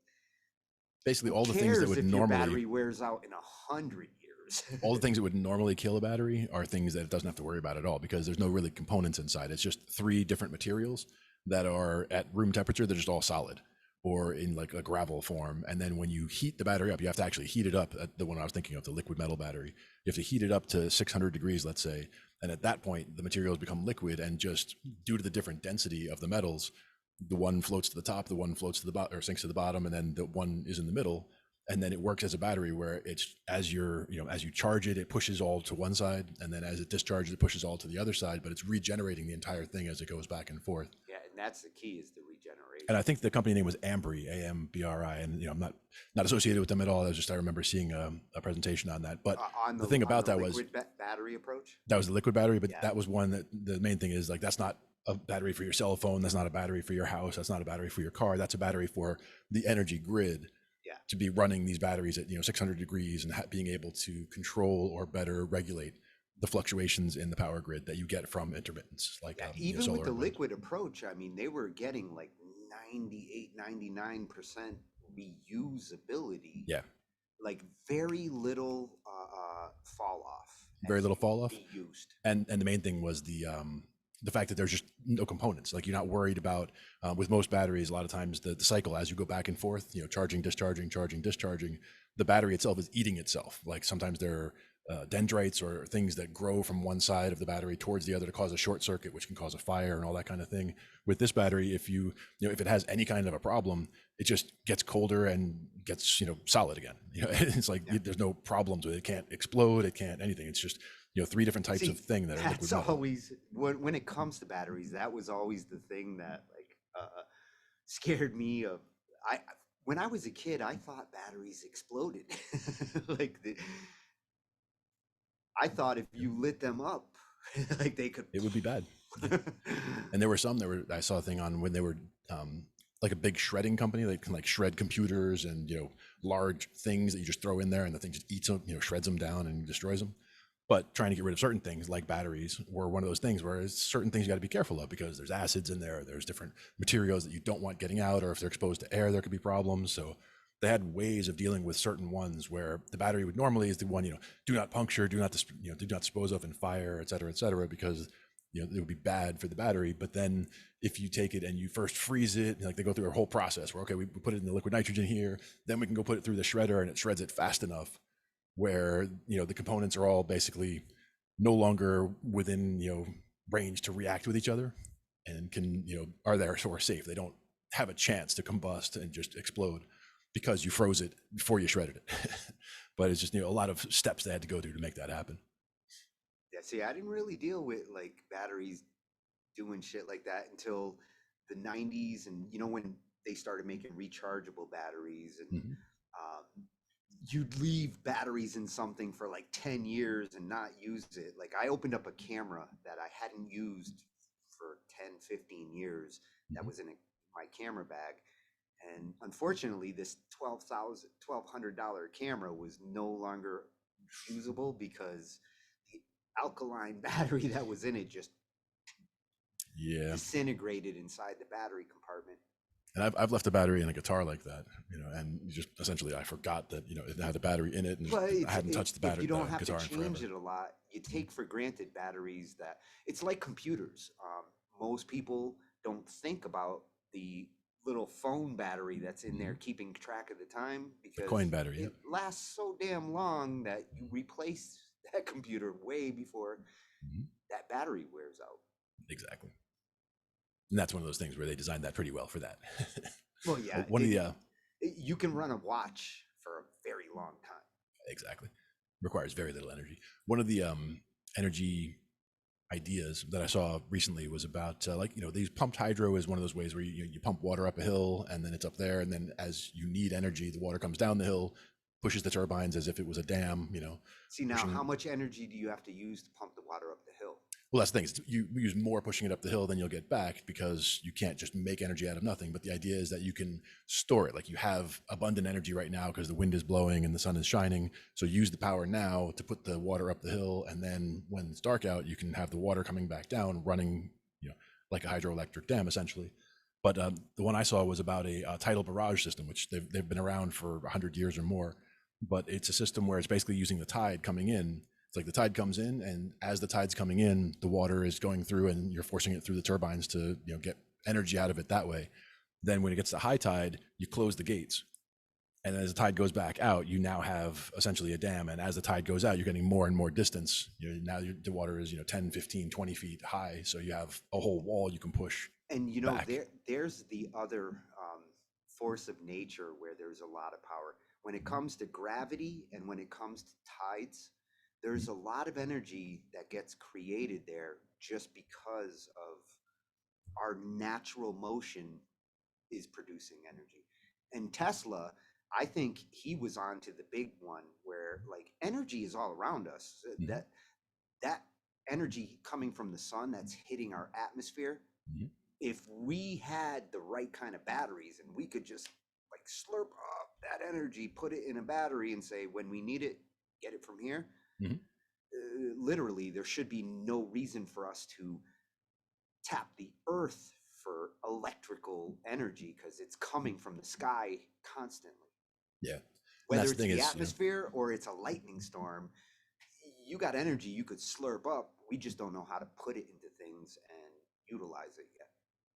S2: basically all the things that would normally,
S3: your battery wears out in 100 years.
S2: All the things that would normally kill a battery are things that it doesn't have to worry about at all, because there's no really components inside. It's just 3 different materials that are at room temperature. They're just all solid, or in like a gravel form. And then when you heat the battery up, you have to actually heat it up. The one I was thinking of, the liquid metal battery, you have to heat it up to 600 degrees, let's say. And at that point, the materials become liquid, and just due to the different density of the metals, the one floats to the top, the one floats to the bottom, or sinks to the bottom, and then the one is in the middle. And then it works as a battery, where it's as you charge it, it pushes all to one side, and then as it discharges, it pushes all to the other side. But it's regenerating the entire thing as it goes back and forth.
S3: Yeah, and that's the key, is the regeneration.
S2: And I think the company name was Ambri, A-M-B-R-I, and I'm not associated with them at all. I remember seeing a presentation on that. But the thing about that was
S3: battery approach.
S2: That was the liquid battery, but that was one that the main thing is, like, that's not a battery for your cell phone. That's not a battery for your house. That's not a battery for your car. That's a battery for the energy grid. To be running these batteries at 600 degrees and being able to control or better regulate the fluctuations in the power grid that you get from intermittence. Like
S3: even with the liquid approach, I mean, they were getting like 99% reusability.
S2: Yeah,
S3: like very little fall off.
S2: Very little fall off. Used. And the main thing was the fact that there's just no components. Like, you're not worried about, with most batteries, a lot of times the cycle, as you go back and forth, charging, discharging, the battery itself is eating itself. Like, sometimes there are dendrites or things that grow from one side of the battery towards the other to cause a short circuit, which can cause a fire and all that kind of thing. With this battery, if if it has any kind of a problem, it just gets colder and gets, solid again. It's like, there's no problems with it. It can't explode. It can't anything. It's just, 3 different types of thing that are liquid metal.
S3: Always, when it comes to batteries, that was always the thing that scared me. When I was a kid, I thought batteries exploded. I thought if you lit them up, like, they could.
S2: It would be bad. And there were some I saw a thing on when they were like a big shredding company. They can like shred computers and large things that you just throw in there, and the thing just eats them, shreds them down and destroys them. But trying to get rid of certain things like batteries were one of those things where certain things you got to be careful of, because there's acids in there, there's different materials that you don't want getting out, or if they're exposed to air, there could be problems. So they had ways of dealing with certain ones where the battery would normally is the one, do not puncture, do not, do not dispose of in fire, et cetera, because it would be bad for the battery. But then if you take it and you first freeze it, like they go through a whole process where, okay, we put it in the liquid nitrogen here, then we can go put it through the shredder and it shreds it fast enough where, the components are all basically no longer within, range to react with each other and can, are there sort of safe. They don't have a chance to combust and just explode because you froze it before you shredded it. But it's just, a lot of steps they had to go through to make that happen.
S3: Yeah, see, I didn't really deal with like batteries doing shit like that until the 90s, and when they started making rechargeable batteries, and you'd leave batteries in something for like 10 years and not use it. Like I opened up a camera that I hadn't used for 10, 15 years that was in my camera bag. And unfortunately, this $1,200 camera was no longer usable because the alkaline battery that was in it just disintegrated inside the battery compartment.
S2: And I've left a battery in a guitar like that, and just essentially I forgot that it had a battery in it, and I hadn't touched the battery.
S3: You don't have
S2: guitar
S3: to change it a lot. You take for granted batteries that it's like computers. Most people don't think about the little phone battery that's in there keeping track of the time, because
S2: the coin battery
S3: it lasts so damn long that you replace that computer way before that battery wears out.
S2: Exactly. And that's one of those things where they designed that pretty well for that.
S3: Well, yeah. You can run a watch for a very long time.
S2: Exactly. Requires very little energy. One of the energy ideas that I saw recently was about these pumped hydro is one of those ways where you pump water up a hill and then it's up there, and then as you need energy, the water comes down the hill, pushes the turbines as if it was a dam.
S3: See, now how much energy do you have to use to pump the water up the hill?
S2: Well, that's the thing. You use more pushing it up the hill than you'll get back, because you can't just make energy out of nothing. But the idea is that you can store it. Like you have abundant energy right now because the wind is blowing and the sun is shining. So use the power now to put the water up the hill. And then when it's dark out, you can have the water coming back down, running, like a hydroelectric dam, essentially. But the one I saw was about a tidal barrage system, which they've been around for 100 years or more. But it's a system where it's basically using the tide coming in. It's like the tide comes in, and as the tide's coming in, the water is going through and you're forcing it through the turbines to get energy out of it that way. Then when it gets to high tide, you close the gates. And as the tide goes back out, you now have essentially a dam. And as the tide goes out, you're getting more and more distance. Now the water is 10, 15, 20 feet high. So you have a whole wall you can push.
S3: And there's the other force of nature where there's a lot of power. When it comes to gravity and when it comes to tides, there's a lot of energy that gets created there just because of our natural motion is producing energy. And Tesla, I think he was on to the big one where like energy is all around us. That energy coming from the sun that's hitting our atmosphere, if we had the right kind of batteries and we could just like slurp up that energy, put it in a battery and say, when we need it, get it from here. Literally, there should be no reason for us to tap the earth for electrical energy because it's coming from the sky constantly.
S2: Yeah.
S3: Whether it's the atmosphere or it's a lightning storm, you got energy you could slurp up. We just don't know how to put it into things and utilize it yet.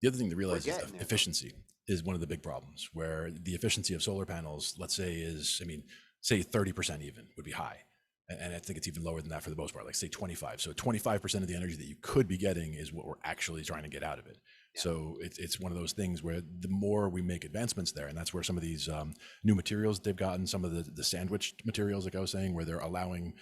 S2: The other thing to realize is efficiency is one of the big problems, where the efficiency of solar panels, let's say say 30% even would be high. And I think it's even lower than that for the most part, like say 25. So 25% of the energy that you could be getting is what we're actually trying to get out of it. Yeah. So it's one of those things where the more we make advancements there, and that's where some of these new materials they've gotten, some of the sandwiched materials, like I was saying, where they're allowing,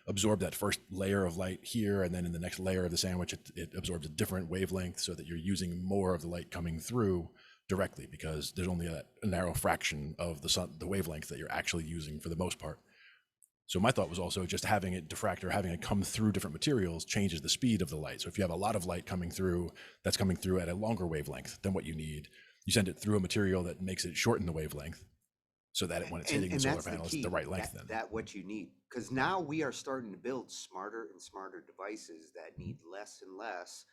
S2: absorb that first layer of light here, and then in the next layer of the sandwich, it absorbs a different wavelength so that you're using more of the light coming through directly, because there's only a narrow fraction of the wavelength that you're actually using for the most part. So my thought was also just having it diffract or having it come through different materials changes the speed of the light. So if you have a lot of light coming through, that's coming through at a longer wavelength than what you need, you send it through a material that makes it shorten the wavelength so that when it's hitting the solar panel, it's the right length.
S3: That's what you need. Because now we are starting to build smarter and smarter devices that need less and less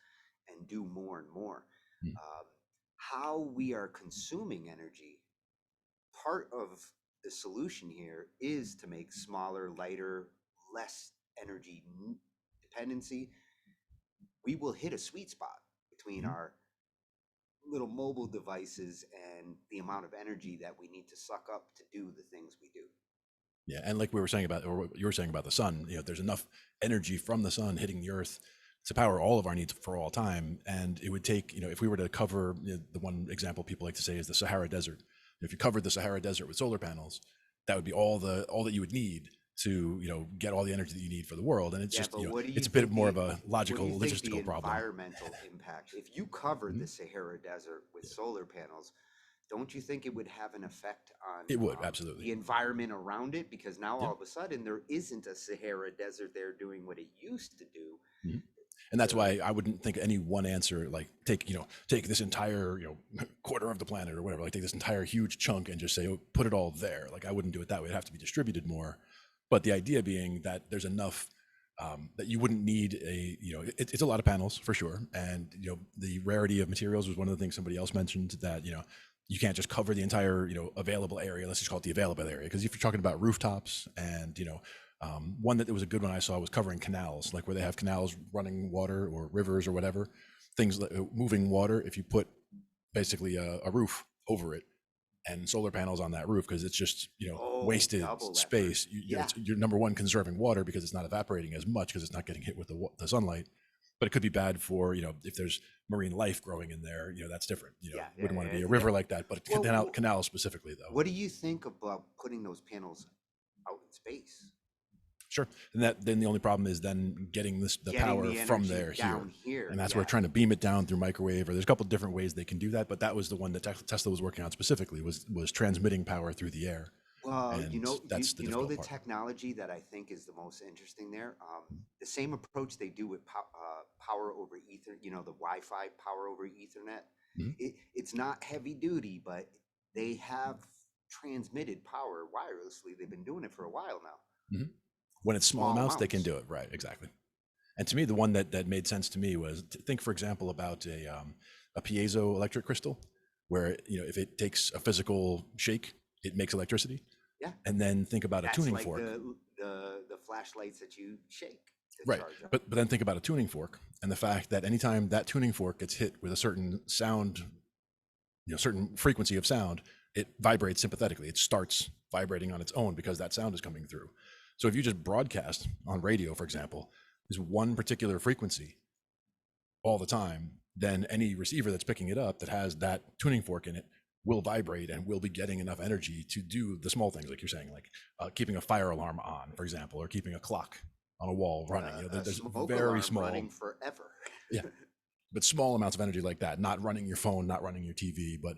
S3: and do more and more. How we are consuming energy part of the solution here is to make smaller, lighter, less energy dependency. We will hit a sweet spot between our little mobile devices and the amount of energy that we need to suck up to do the things we do.
S2: Yeah, and like we were saying about, or what you were saying about the sun, there's enough energy from the sun hitting the earth to power all of our needs for all time. And it would take, if we were to cover, the one example people like to say is the Sahara Desert. If you covered the Sahara Desert with solar panels, that would be all that you would need to, get all the energy that you need for the world. And it's just, it's a bit more of a logical, logistical problem.
S3: Environmental impact. If you covered the Sahara Desert with solar panels, don't you think it would have an effect on
S2: it would absolutely
S3: the environment around it? Because now all of a sudden there isn't a Sahara Desert there doing what it used to do.
S2: And that's why I wouldn't think any one answer, like take this entire, quarter of the planet or whatever, like take this entire huge chunk and just say, oh, put it all there. Like I wouldn't do it that way. It'd have to be distributed more. But the idea being that there's enough that you wouldn't need it's a lot of panels for sure. And, the rarity of materials was one of the things somebody else mentioned, that, you can't just cover the entire, available area. Let's just call it the available area. Because if you're talking about rooftops and, one that was a good one I saw was covering canals, like where they have canals running water or rivers or whatever, things like moving water. If you put basically a roof over it and solar panels on that roof, because it's just, wasted space. You're number one, conserving water because it's not evaporating as much because it's not getting hit with the sunlight. But it could be bad for, if there's marine life growing in there, that's different. Wouldn't want to be a river like that, but canal specifically though.
S3: What do you think about putting those panels out in space?
S2: Sure. And then the only problem is then getting the power from there here. And that's where trying to beam it down through microwave, or there's a couple of different ways they can do that. But that was the one that Tesla was working on specifically, was transmitting power through the air.
S3: Well, that's the technology that I think is the most interesting there. The same approach they do with power over ether, the Wi-Fi power over Ethernet. It's not heavy duty, but they have transmitted power wirelessly. They've been doing it for a while now.
S2: When it's small amounts, they can do it. Right, exactly. And to me, the one that made sense to me was to think, for example, about a piezoelectric crystal, where, if it takes a physical shake, it makes electricity.
S3: Yeah.
S2: And then think about a tuning fork.
S3: The flashlights that you shake.
S2: Right. But then think about a tuning fork and the fact that anytime that tuning fork gets hit with a certain sound, certain frequency of sound, it vibrates sympathetically. It starts vibrating on its own because that sound is coming through. So if you just broadcast on radio, for example, is one particular frequency all the time, then any receiver that's picking it up that has that tuning fork in it will vibrate and will be getting enough energy to do the small things like you're saying, like keeping a fire alarm on, for example, or keeping a clock on a wall running. There's very small,
S3: running forever.
S2: Yeah, but small amounts of energy like that, not running your phone, not running your TV, but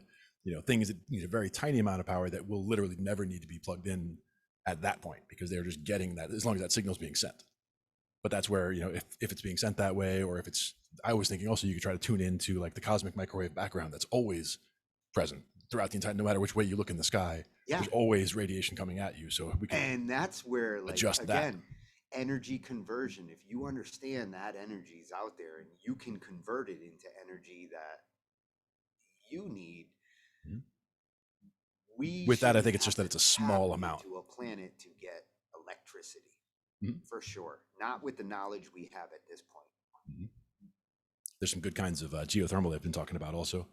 S2: things that need a very tiny amount of power that will literally never need to be plugged in at that point, because they're just getting that as long as that signal is being sent. But that's where, if it's being sent that way, or if it's, I was thinking also you could try to tune into like the cosmic microwave background that's always present throughout the entire, no matter which way you look in the sky, there's always radiation coming at you. So we can,
S3: and that's where, like,
S2: adjust
S3: again, energy conversion. If you understand that energy is out there and you can convert it into energy that you need,
S2: with that, I think it's just that it's a small amount
S3: to a planet to get electricity, for sure. Not with the knowledge we have at this point.
S2: There's some good kinds of geothermal they've been talking about also.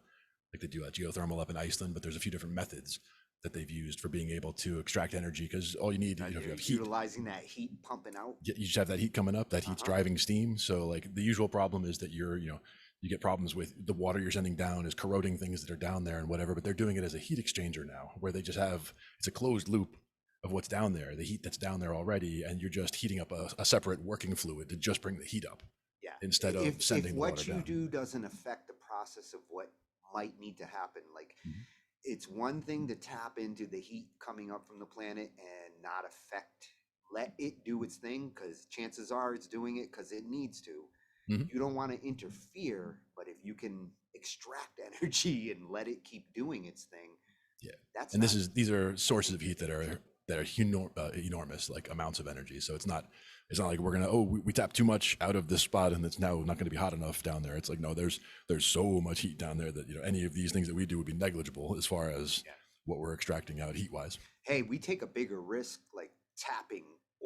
S2: Like they do geothermal up in Iceland, but there's a few different methods that they've used for being able to extract energy, because all you need, if you have heat,
S3: utilizing that heat pumping out.
S2: You just have that heat coming up, that heat's driving steam. So like the usual problem is that you get problems with the water you're sending down is corroding things that are down there and whatever, but they're doing it as a heat exchanger now, where they just have, it's a closed loop of what's down there, the heat that's down there already, and you're just heating up a separate working fluid to just bring the heat up.
S3: Yeah.
S2: Instead of sending the water down.
S3: What you do doesn't affect the process of what might need to happen. Like, it's one thing to tap into the heat coming up from the planet and not let it do its thing, because chances are it's doing it because it needs to. You don't want to interfere, but if you can extract energy and let it keep doing its thing, these are sources of heat that are enormous, like amounts of energy. So it's not like we're gonna we tap too much out of this spot and it's now not going to be hot enough down there. It's like, no, there's so much heat down there that any of these things that we do would be negligible as far as
S2: what we're extracting out heat wise.
S3: Hey, we take a bigger risk like tapping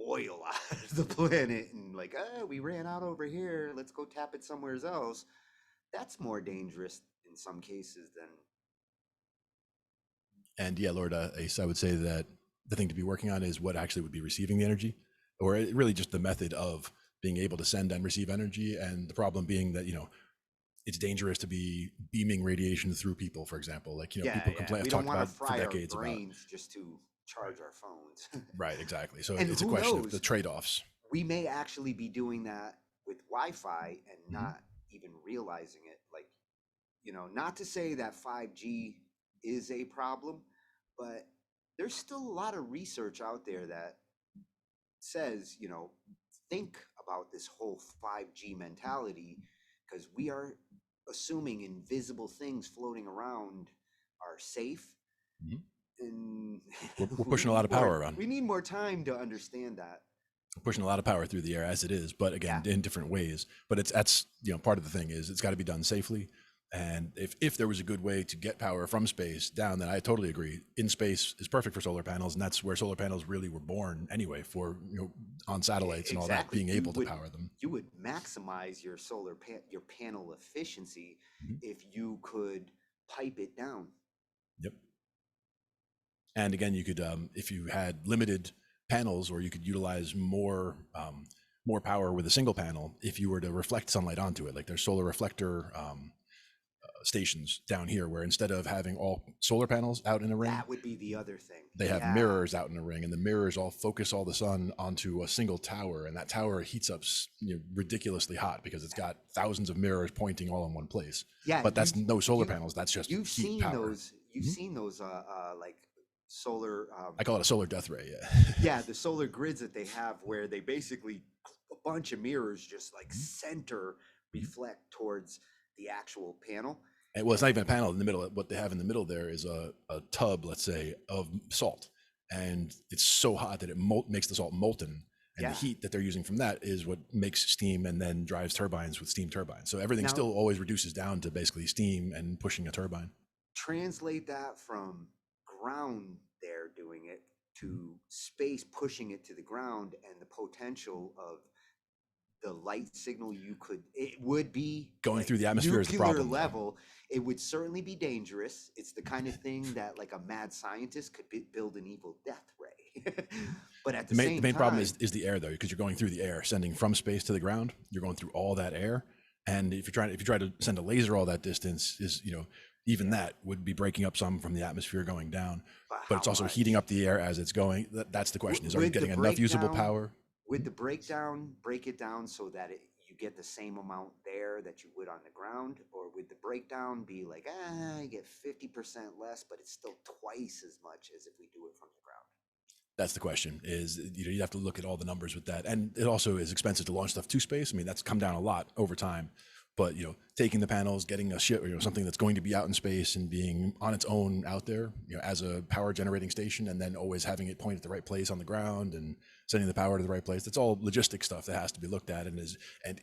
S3: oil out of the planet and like, we ran out over here, let's go tap it somewhere else. That's more dangerous in some cases than.
S2: And yeah, Lord Ace, I would say that the thing to be working on is what actually would be receiving the energy, or really just the method of being able to send and receive energy. And the problem being that, it's dangerous to be beaming radiation through people, for example. Like, people complain,
S3: we
S2: I've
S3: don't
S2: talked
S3: want to
S2: about for
S3: fry our
S2: decades about.
S3: brains just to charge our phones.
S2: Right, exactly. So
S3: And
S2: it's a
S3: who
S2: question of
S3: knows?
S2: the trade-offs.
S3: We may actually be doing that with Wi-Fi and
S2: Mhm.
S3: not even realizing it. Like, not to say that 5G is a problem, but there's still a lot of research out there that says, think about this whole 5G mentality, because we are assuming invisible things floating around are safe.
S2: Mhm.
S3: And
S2: We're pushing a lot of power around.
S3: We need more time to understand that.
S2: We're pushing a lot of power through the air as it is, but again, in different ways. But that's part of the thing is it's got to be done safely. And if there was a good way to get power from space down, then I totally agree. In space is perfect for solar panels, and that's where solar panels really were born anyway, for on satellites and all that, being able to power them.
S3: You would maximize your your panel efficiency if you could pipe it down.
S2: Yep. And again, you could, if you had limited panels, or you could utilize more power with a single panel, if you were to reflect sunlight onto it. Like there's solar reflector stations down here, where instead of having all solar panels out in a ring,
S3: that would be the other thing.
S2: They have mirrors out in a ring, and the mirrors all focus all the sun onto a single tower, and that tower heats up ridiculously hot because it's got thousands of mirrors pointing all in one place.
S3: Yeah,
S2: but that's no solar panels. That's just
S3: you've
S2: heat
S3: seen
S2: power.
S3: those. You've seen those like solar.
S2: I call it a solar death ray. Yeah.
S3: Yeah, the solar grids that they have, where they basically a bunch of mirrors just like center reflect towards the actual panel.
S2: And, well, it's not even a panel in the middle. What they have in the middle there is a tub, let's say, of salt, and it's so hot that it makes the salt molten. And the heat that they're using from that is what makes steam and then drives turbines with steam turbines. So everything still always reduces down to basically steam and pushing a turbine.
S3: Translate that from ground, they're doing it, to space, pushing it to the ground, and the potential of the light signal it would be
S2: going through the atmosphere is the problem
S3: level. It would certainly be dangerous. It's the kind of thing that like a mad scientist could build an evil death ray. But at the
S2: main problem is the air, though, because you're going through the air, sending from space to the ground. You're going through all that air, and if you try to send a laser all that distance, even that would be breaking up some from the atmosphere going down. But it's also heating up the air as it's going. That's the question: are you getting enough usable power?
S3: With the break it down so that you get the same amount there that you would on the ground, or with the breakdown be like, you get 50% less, but it's still twice as much as if we do it from the ground.
S2: That's the question. Is you have to look at all the numbers with that, and it also is expensive to launch stuff to space. I mean, that's come down a lot over time. But taking the panels, getting a ship, something that's going to be out in space and being on its own out there, as a power generating station, and then always having it point at the right place on the ground and sending the power to the right place. That's all logistic stuff that has to be looked at, and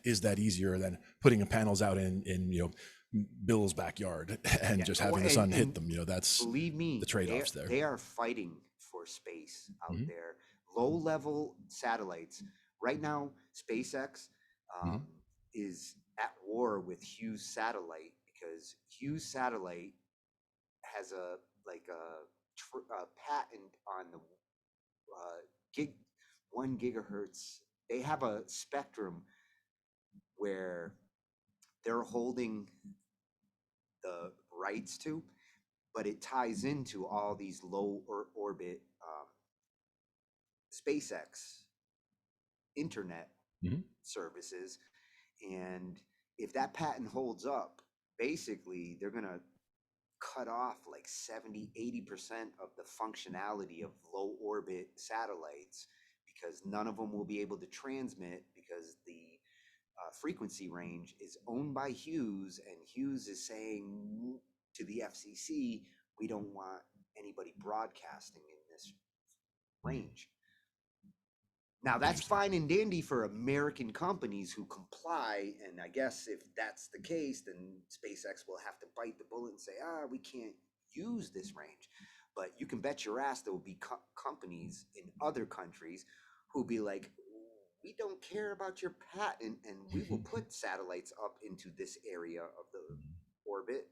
S2: is that easier than putting the panels out in Bill's backyard and just having the sun hit them? That's,
S3: believe me,
S2: the trade-offs there.
S3: They are fighting for space out there. Low-level satellites right now. SpaceX is at war with Hughes Satellite, because Hughes Satellite has a patent on the 1 gigahertz. They have a spectrum where they're holding the rights to, but it ties into all these low orbit SpaceX internet services. And if that patent holds up, basically they're going to cut off like 70-80% of the functionality of low orbit satellites, because none of them will be able to transmit, because the frequency range is owned by Hughes, and Hughes is saying to the FCC, we don't want anybody broadcasting in this range. Now, that's fine and dandy for American companies who comply, and I guess if that's the case, then SpaceX will have to bite the bullet and say, we can't use this range. But you can bet your ass there will be companies in other countries who'll be like, we don't care about your patent, and we will put satellites up into this area of the orbit,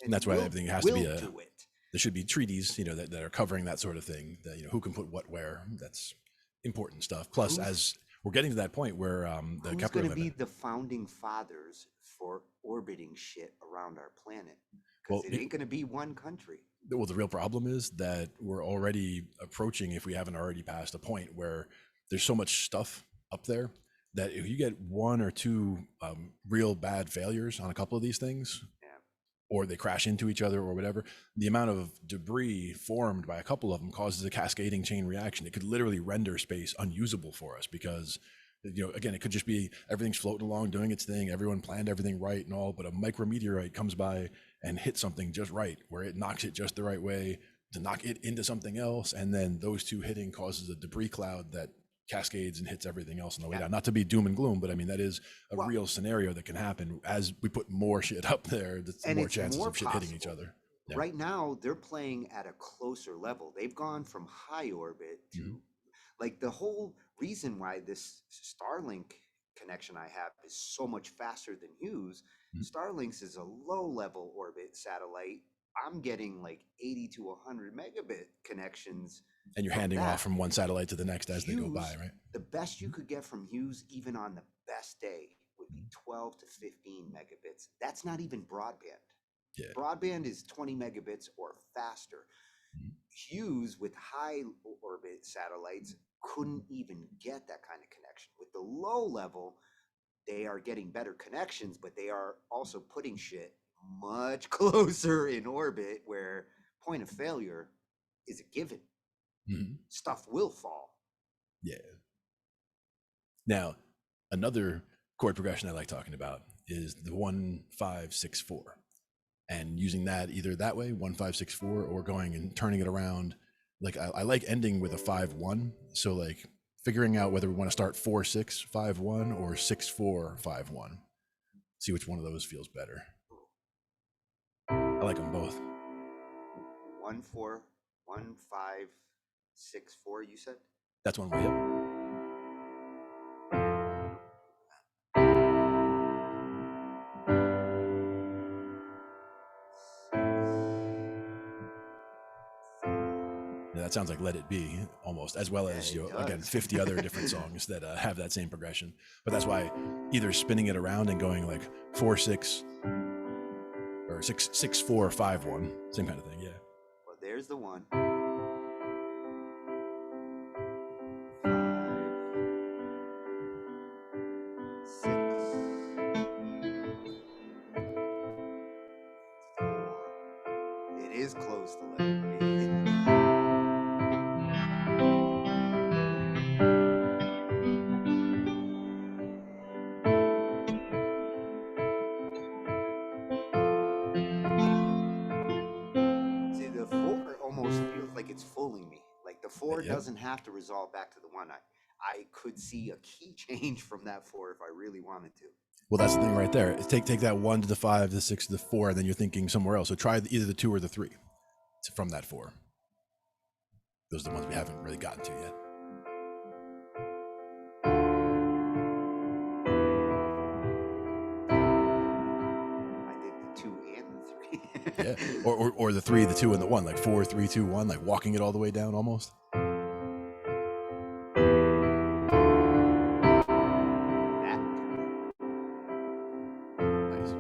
S2: and that's why everything has to be
S3: do it.
S2: There should be treaties, that are covering that sort of thing. That who can put what where. That's important stuff. Plus, as we're getting to that point where the
S3: who's
S2: Kepler
S3: going to
S2: limit,
S3: be the founding fathers for orbiting shit around our planet? Because it ain't going to be one country.
S2: Well, the real problem is that we're already approaching, if we haven't already passed a point where there's so much stuff up there that if you get one or two real bad failures on a couple of these things, or they crash into each other or whatever, the amount of debris formed by a couple of them causes a cascading chain reaction. It could literally render space unusable for us because, again, it could just be everything's floating along, doing its thing. Everyone planned everything right and all, but a micrometeorite comes by and hits something just right, where it knocks it just the right way to knock it into something else. And then those two hitting causes a debris cloud that cascades and hits everything else on the way down. Not to be doom and gloom, but I mean, that is a real scenario that can happen as we put more shit up there. That's more chances of shit hitting each other.
S3: Yeah. Right now, they're playing at a closer level. They've gone from high orbit to like the whole reason why this Starlink connection I have is so much faster than Hughes. Starlink's is a low level orbit satellite. I'm getting like 80 to 100 megabit connections.
S2: And you're handing off from one satellite to the next as they go by, right?
S3: The best you could get from Hughes, even on the best day, would be 12 to 15 megabits. That's not even broadband. Yeah. Broadband is 20 megabits or faster. Hughes, with high orbit satellites, couldn't even get that kind of connection. With the low level, they are getting better connections, but they are also putting shit much closer in orbit where point of failure is a given. Stuff will fall.
S2: Yeah. Now, another chord progression I like talking about is the 1-5-6-4, and using that either that way, 1-5-6-4, or going and turning it around. Like I like ending with a 5-1. So like figuring out whether we want to start 4-6-5-1 or 6-4-5-1. See which one of those feels better. I like them both.
S3: 1-4, 1-5-6-4. You said
S2: that's one way up. That sounds like Let It Be almost, as well as again 50 other different songs that have that same progression. But that's why either spinning it around and going like 4-6 or 6-4-5-1, same kind of thing. Yeah.
S3: Well, there's the one. 5, 6. It is close to Let It Be. The 4 almost feels like it's fooling me. Like the 4 doesn't have to resolve back to the 1. I could see a key change from that 4 if I really wanted to.
S2: Well, that's the thing right there. Take that 1 to the 5, the 6 to the 4, and then you're thinking somewhere else. So try either the 2 or the 3 from that 4. Those are the ones we haven't really gotten to yet. Yeah, or the 3, the 2, and the 1, like 4, 3, 2, 1, like walking it all the way down almost. Nice.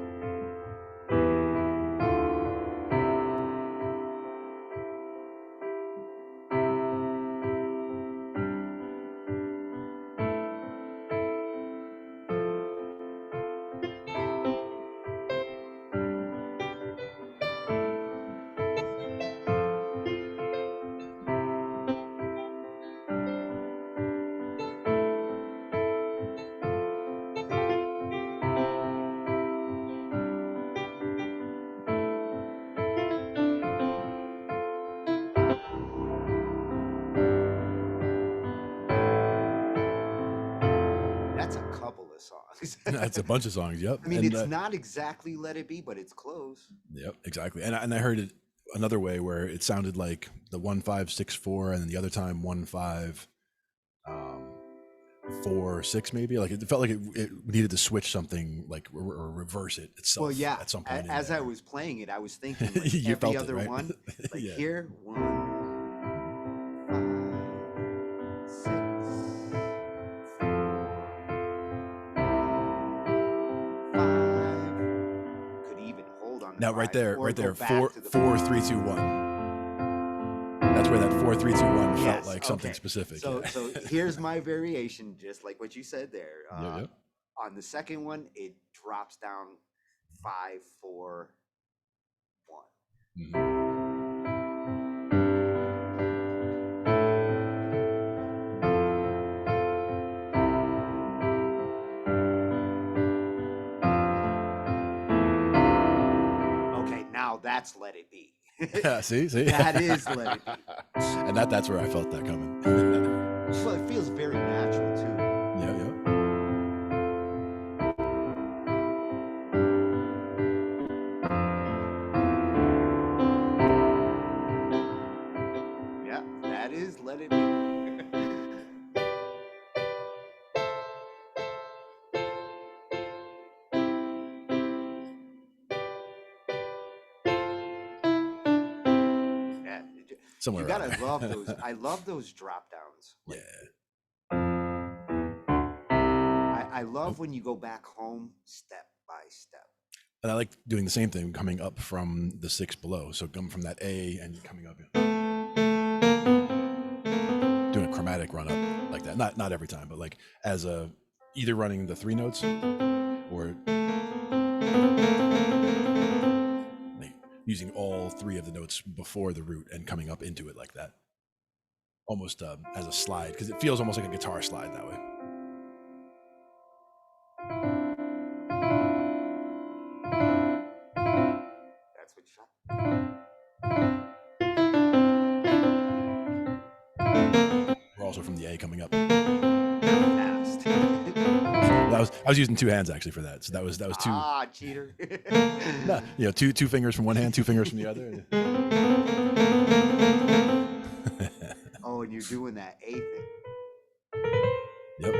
S3: That's a couple of songs.
S2: That's a bunch of songs. Yep.
S3: I mean, it's not exactly Let It Be, but it's close.
S2: Yep, exactly. And I heard it another way where it sounded like the 1-5-6-4, and then the other time 1-5-4-6, maybe. Like it felt like it needed to switch something, like or reverse it itself.
S3: Well, yeah.
S2: At some point
S3: As I was playing it, I was thinking like
S2: you
S3: every
S2: felt
S3: other
S2: it, right?
S3: one, like
S2: Yeah.
S3: here 1-5-6-4-1-5. Could even hold on the
S2: Now
S3: 5,
S2: right there,
S3: or go back
S2: 4,
S3: to the
S2: 4, 3, 2, 1. That's where that 4-3-2-1
S3: Yes,
S2: felt like something
S3: okay.
S2: specific.
S3: So,
S2: yeah.
S3: so here's my variation, just like what you said there.
S2: Yep.
S3: On the second one, it drops down 5-4-1.
S2: Mhm.
S3: Okay, now that's Let It Be.
S2: see,
S3: That is Let It Be.
S2: And that's where I felt that coming.
S3: Well, it feels very natural too.
S2: Yeah.
S3: Yeah, that is Let It Be. Yeah,
S2: Somewhere
S3: you
S2: around
S3: gotta
S2: there.
S3: love those. I love those drop downs. Like, I love when you go back home step by step.
S2: And I like doing the same thing, coming up from the 6 below. So coming from that A and coming up, doing a chromatic run up like that. Not every time, but like as a either running the 3 notes or like using all 3 of the notes before the root and coming up into it like that, almost as a slide, because it feels almost like a guitar slide that way.
S3: That's what you
S2: We're also from the A coming up.
S3: fast.
S2: Well, I was using 2 hands actually for that. So that was 2.
S3: Ah, cheater.
S2: No, 2 fingers from one hand, 2 fingers from the other.
S3: Oh, and you're doing that A thing.
S2: Yep.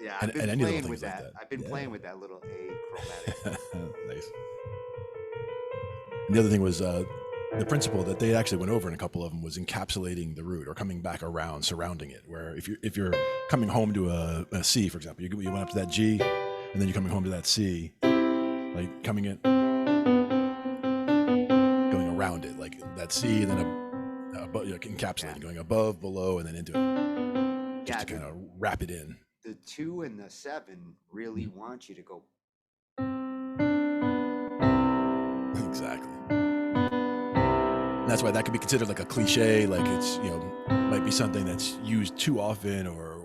S3: Yeah,
S2: And
S3: I've been
S2: any little
S3: playing
S2: things
S3: with
S2: like
S3: that.
S2: that.
S3: I've been playing with that little A chromatic.
S2: Nice. And the other thing was the principle that they actually went over in a couple of them was encapsulating the root or coming back around, surrounding it. Where if you're coming home to a C, for example, you went up to that G, and then you're coming home to that C, like coming in, going around it, like that C, and then encapsulating, going above, below, and then into it, just to kind of wrap it in.
S3: The 2 and the 7 really want you to go.
S2: Exactly. And that's why that could be considered like a cliche, like it's, might be something that's used too often or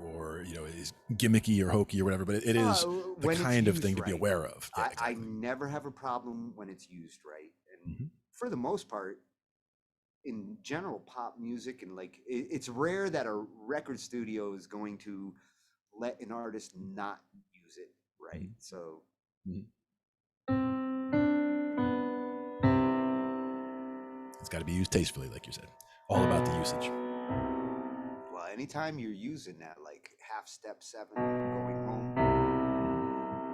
S2: is gimmicky or hokey or whatever, but it is the kind of thing to be aware of. Yeah, exactly.
S3: I never have a problem when it's used right. And for the most part, in general pop music, and like it's rare that a record studio is going to let an artist not use it right. So
S2: it's got to be used tastefully, like you said. All about the usage.
S3: Well, anytime you're using that like half step 7 going home,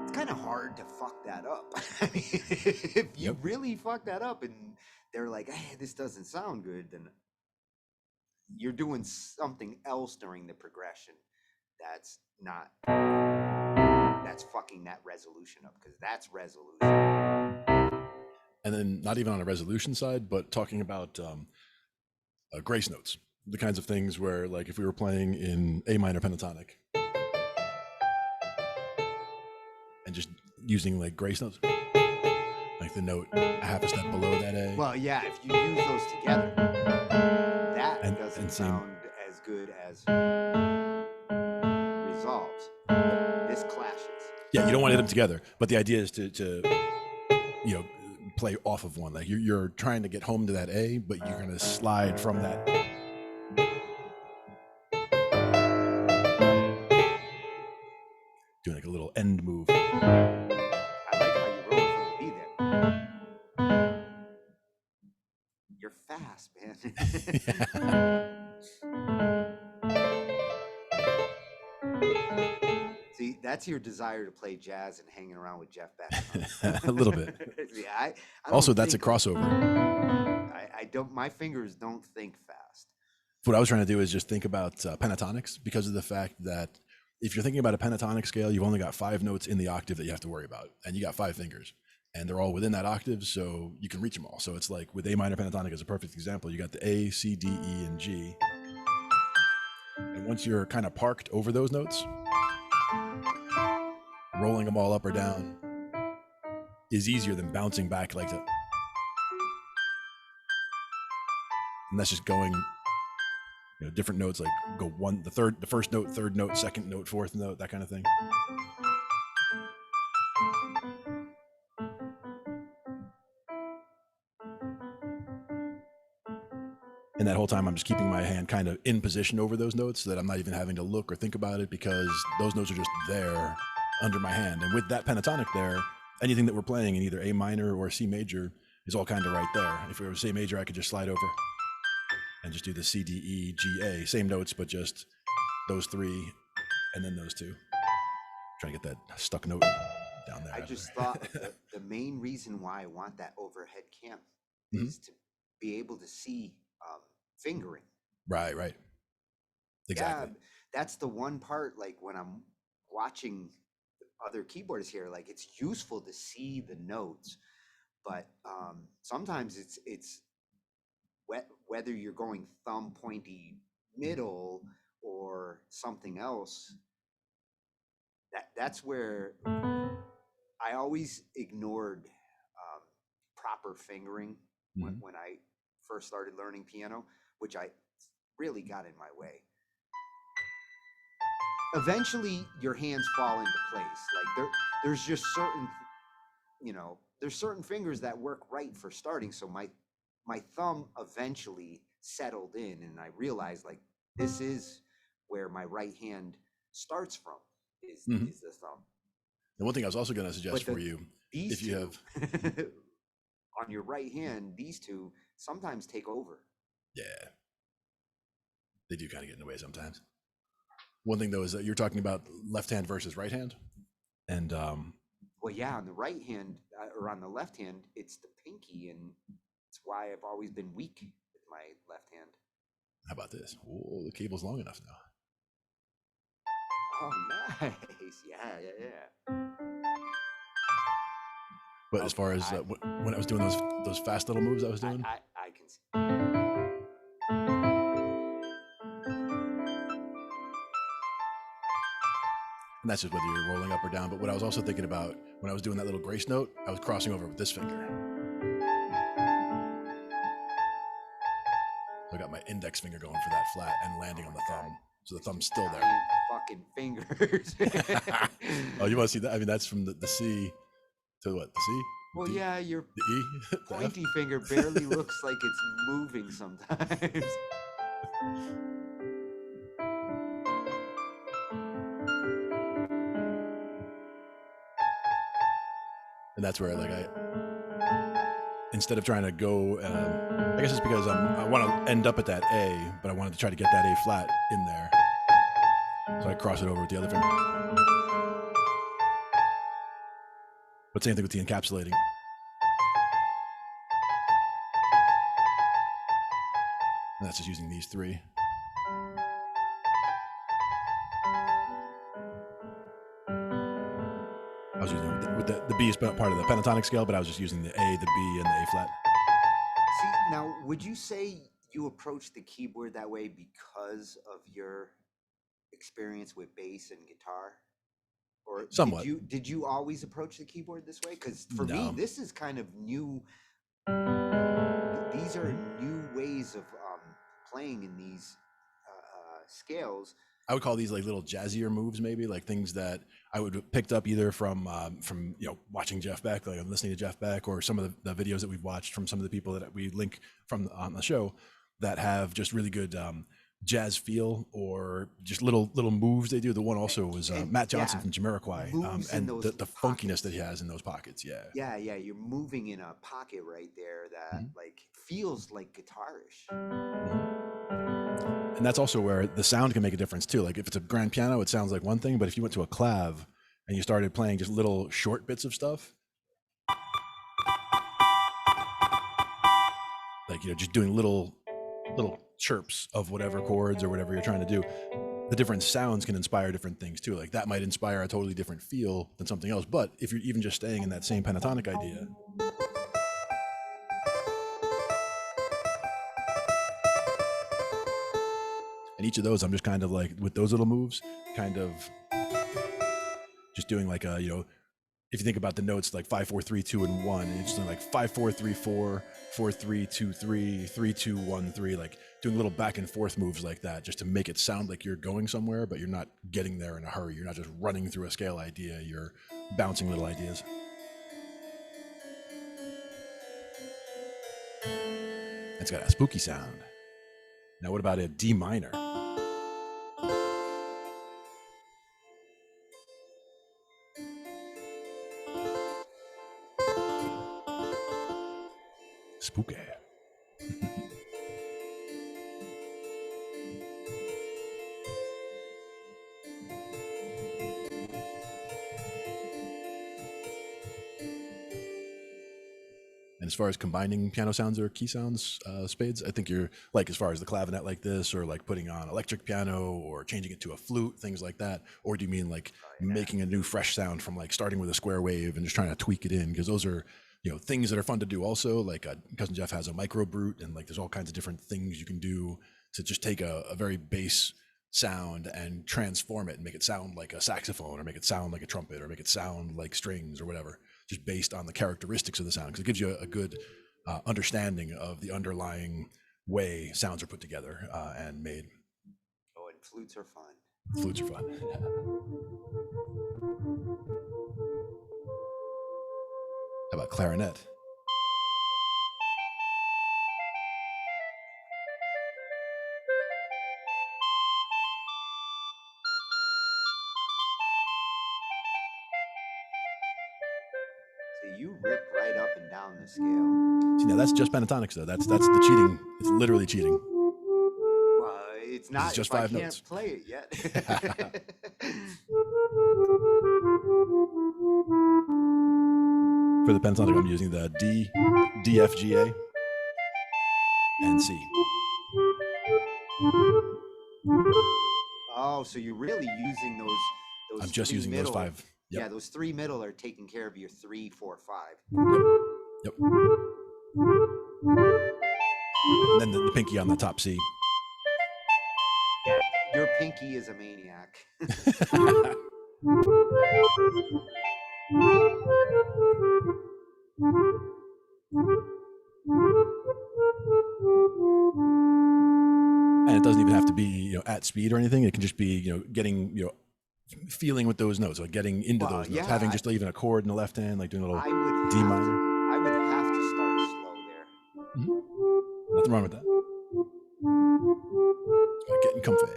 S3: it's kind of hard to fuck that up. I mean, if you really fuck that up and they're like, hey, this doesn't sound good, then you're doing something else during the progression that's fucking that resolution up, because that's resolution.
S2: And then not even on a resolution side, but talking about grace notes, the kinds of things where, like, if we were playing in A minor pentatonic and just using like grace notes, like the note a half a step below that A.
S3: Well, yeah, if you use those together, that doesn't sound as good as resolves. This clashes.
S2: Yeah, you don't want to hit them together, but the idea is to play off of one. Like you're trying to get home to that A, but you're going to slide from that. Doing like a little end move.
S3: I like how you're rolling from the B there. fast, man. See, that's your desire to play jazz and hanging around with Jeff Beck. Huh?
S2: A little bit.
S3: Yeah, I don't
S2: Also, that's a
S3: think like-
S2: crossover.
S3: I don't. My fingers don't think fast.
S2: What I was trying to do is just think about pentatonics, because of the fact that if you're thinking about a pentatonic scale, you've only got 5 notes in the octave that you have to worry about, and you got 5 fingers, and they're all within that octave, so you can reach them all. So it's like with A minor pentatonic as a perfect example, you got the A, C, D, E, and G. And once you're kind of parked over those notes, rolling them all up or down is easier than bouncing back like that. And that's just going, different notes, like go one, the first note, third note, second note, fourth note, that kind of thing. And that whole time I'm just keeping my hand kind of in position over those notes so that I'm not even having to look or think about it, because those notes are just there under my hand. And with that pentatonic there, anything that we're playing in either A minor or C major is all kind of right there. If it was C major, I could just slide over and just do the C, D, E, G, A, same notes, but just those 3 and then those 2. Trying to get that stuck note down there.
S3: I just thought the main reason why I want that overhead cam is to be able to see fingering.
S2: Right. Exactly.
S3: Yeah, that's the one part, like when I'm watching other keyboardists here, like it's useful to see the notes, but sometimes it's whether you're going thumb pointy middle or something else, that's where I always ignored proper fingering when I first started learning piano, which I really got in my way. Eventually your hands fall into place. Like there's just certain, there's certain fingers that work right for starting. So my thumb eventually settled in, and I realized like this is where my right hand starts from, is the thumb.
S2: And one thing I was also going to suggest for you, if you have
S3: on your right hand, these two sometimes take over.
S2: Yeah, they do kind of get in the way sometimes. One thing though is that you're talking about left hand versus right hand, and
S3: well, yeah, on the right hand or on the left hand, it's the pinky, and it's why I've always been weak with my left hand.
S2: How about this? Oh, the cable's long enough now.
S3: Oh, nice. Yeah.
S2: But as far as when I was doing those fast little moves I was doing,
S3: I can see.
S2: and that's just whether you're rolling up or down. But what I was also thinking about when I was doing that little grace note, I was crossing over with this finger. So I got my index finger going for that flat and landing on the thumb. So the thumb's still there.
S3: Fucking fingers.
S2: Oh, you want to see that? I mean, that's from the C to what? The C?
S3: Well,
S2: D,
S3: yeah, your
S2: the E? The
S3: pointy
S2: F?
S3: finger barely looks like it's moving sometimes.
S2: And that's where like instead of trying to go, I guess it's because I want to end up at that A, but I wanted to try to get that A flat in there. So I cross it over with the other finger. But same thing with the encapsulating. And that's just using these 3. I was using with the B is part of the pentatonic scale, but I was just using the A, the B, and the A flat.
S3: See, now, would you say you approach the keyboard that way because of your experience with bass and guitar? Or
S2: somewhat.
S3: Did you always approach the keyboard this way? Because for me, this is kind of new. These are new ways of playing in these scales.
S2: I would call these like little jazzier moves, maybe like things that I would have picked up either from watching Jeff Beck, like listening to Jeff Beck, or some of the videos that we've watched from some of the people that we link from on the show that have just really good jazz feel or just little moves they do. The one also was Matt Johnson from Jamiroquai, and the funkiness that he has in those pockets.
S3: Yeah, you're moving in a pocket right there that like feels like guitarish.
S2: And that's also where the sound can make a difference too. Like if it's a grand piano, it sounds like one thing, but if you went to a clav and you started playing just little short bits of stuff, like, you know, just doing little chirps of whatever chords or whatever you're trying to do, the different sounds can inspire different things too. Like that might inspire a totally different feel than something else. But if you're even just staying in that same pentatonic idea, and each of those, I'm just kind of like with those little moves, kind of just doing like a, you know, if you think about the notes like 5 4 3 2 and 1, and you're just doing like 5 4 3 4 4 3 2 3 3 2 1 3, like doing little back and forth moves like that, just to make it sound like you're going somewhere, but you're not getting there in a hurry. You're not just running through a scale idea. You're bouncing little ideas. It's got a spooky sound. Now, what about a D minor? Spooky. And as far as combining piano sounds or key sounds, Spades, I think you're like, as far as the clavinet like this, or like putting on electric piano or changing it to a flute, things like that? Or do you mean like making a new fresh sound from like starting with a square wave and just trying to tweak it in? Because those are, you know, things that are fun to do also. Like Cousin Jeff has a micro brute, and like there's all kinds of different things you can do to just take a very bass sound and transform it and make it sound like a saxophone, or make it sound like a trumpet, or make it sound like strings or whatever, just based on the characteristics of the sound, because it gives you a good understanding of the underlying way sounds are put together and made.
S3: Oh, and flutes are fun.
S2: Flutes are fun. How about clarinet?
S3: So you rip right up and down the scale.
S2: See, now that's just pentatonics though. That's the cheating. It's literally cheating.
S3: It's not.
S2: It's just
S3: if
S2: 5
S3: I can't
S2: notes.
S3: play it yet.
S2: For the pentatonic, I'm using the D, F, G, A, and C.
S3: Oh, so you're really using those
S2: I'm just using
S3: middle,
S2: those 5. Yep.
S3: Yeah, those 3 middle are taking care of your 3, 4, 5.
S2: Yep. And then the pinky on the top C.
S3: Yeah, your pinky is a maniac.
S2: And it doesn't even have to be, you know, at speed or anything. It can just be, you know, getting, you know, feeling with those notes, like getting into those notes, having just even a chord in the left hand, like doing a little D minor.
S3: I would have to start slow there.
S2: Nothing wrong with that. Getting comfy.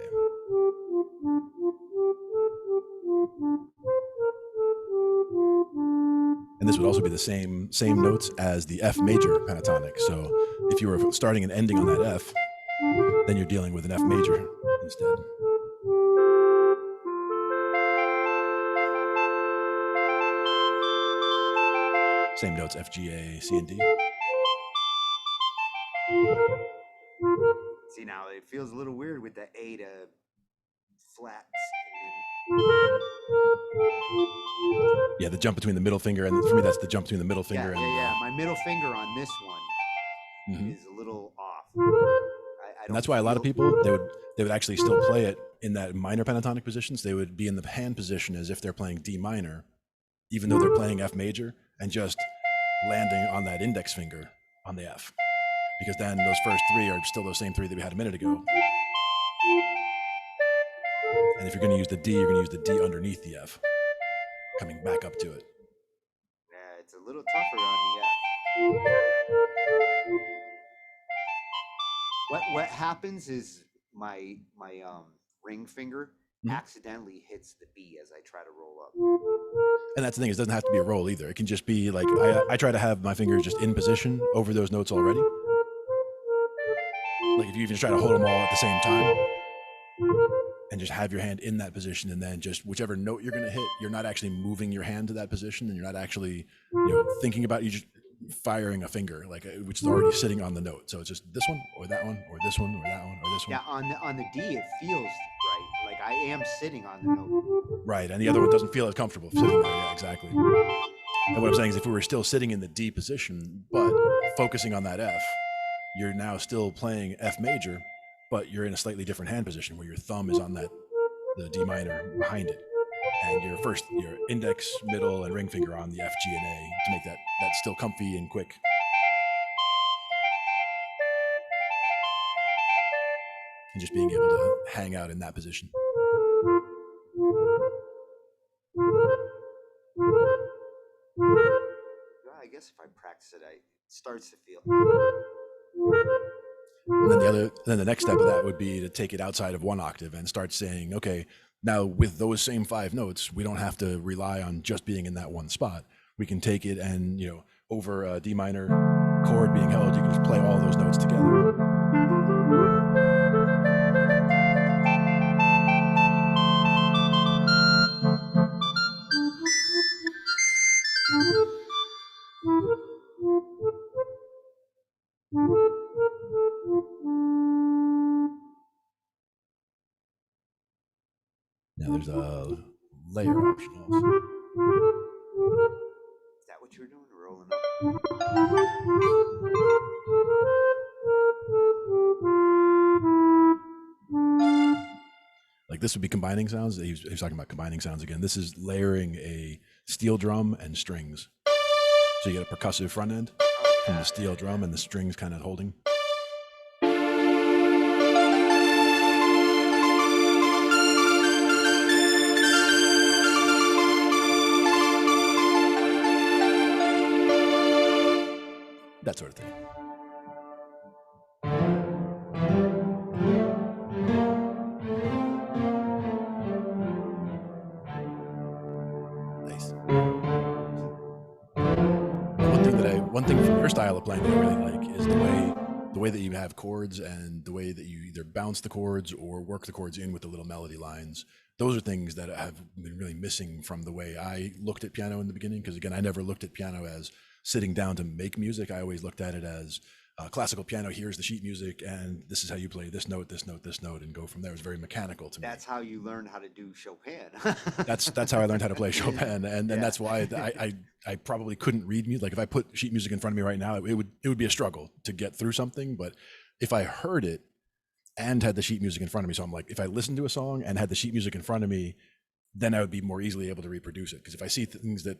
S2: And this would also be the same notes as the F major pentatonic. So if you were starting and ending on that F, then you're dealing with an F major instead. Same notes, F, G, A, C, and D.
S3: See, now it feels a little weird with the A to flats.
S2: Yeah, the jump between the middle finger, and for me, that's the jump between the middle finger and
S3: my middle finger on this one is a little off.
S2: And that's why a lot of people, they would actually still play it in that minor pentatonic positions. They would be in the hand position as if they're playing D minor, even though they're playing F major, and just landing on that index finger on the F, because then those first 3 are still those same 3 that we had a minute ago. And if you're going to use the D, you're going to use the D underneath the F, coming back up to it.
S3: Yeah, it's a little tougher on the F. What happens is my ring finger accidentally hits the B as I try to roll up.
S2: And that's the thing, it doesn't have to be a roll either. It can just be like, I try to have my fingers just in position over those notes already. Like if you even try to hold them all at the same time and just have your hand in that position, and then just whichever note you're going to hit, you're not actually moving your hand to that position, and you're not actually, thinking about it, you're just firing a finger, like which is already sitting on the note. So it's just this one or that one or this one or that one or this one.
S3: Yeah, on the D it feels right. Like I am sitting on the note.
S2: Right, and the other one doesn't feel as comfortable sitting there. Yeah, exactly. And what I'm saying is, if we were still sitting in the D position but focusing on that F, you're now still playing F major, but you're in a slightly different hand position where your thumb is on the D minor behind it, and your index, middle, and ring finger on the F, G, and A to make that still comfy and quick. And just being able to hang out in that position.
S3: I guess if I practice it, it starts to feel.
S2: And then the next step of that would be to take it outside of one octave and start saying, okay, now with those same 5 notes, we don't have to rely on just being in that one spot. We can take it and, over a D minor chord being held, you can just play all those notes together. Now there's a layer option also.
S3: Is that what you're doing? Rolling up?
S2: Like this would be combining sounds. He was talking about combining sounds again. This is layering a steel drum and strings. So you get a percussive front end and the steel drum and the strings kind of holding. That sort of thing. Nice. One thing from your style of playing that I really like is the way that you have chords and the way that you either bounce the chords or work the chords in with the little melody lines. Those are things that have been really missing from the way I looked at piano in the beginning. Because again, I never looked at piano as sitting down to make music. I always looked at it as classical piano. Here's the sheet music, and this is how you play this note, this note, this note, and go from there. It was very mechanical to me.
S3: That's how you learned how to do Chopin.
S2: That's how I learned how to play Chopin, and that's why I probably couldn't read music. Like if I put sheet music in front of me right now, it would be a struggle to get through something. But if I heard it and had the sheet music in front of me, so I'm like, if I listened to a song and had the sheet music in front of me, then I would be more easily able to reproduce it. Because if I see things that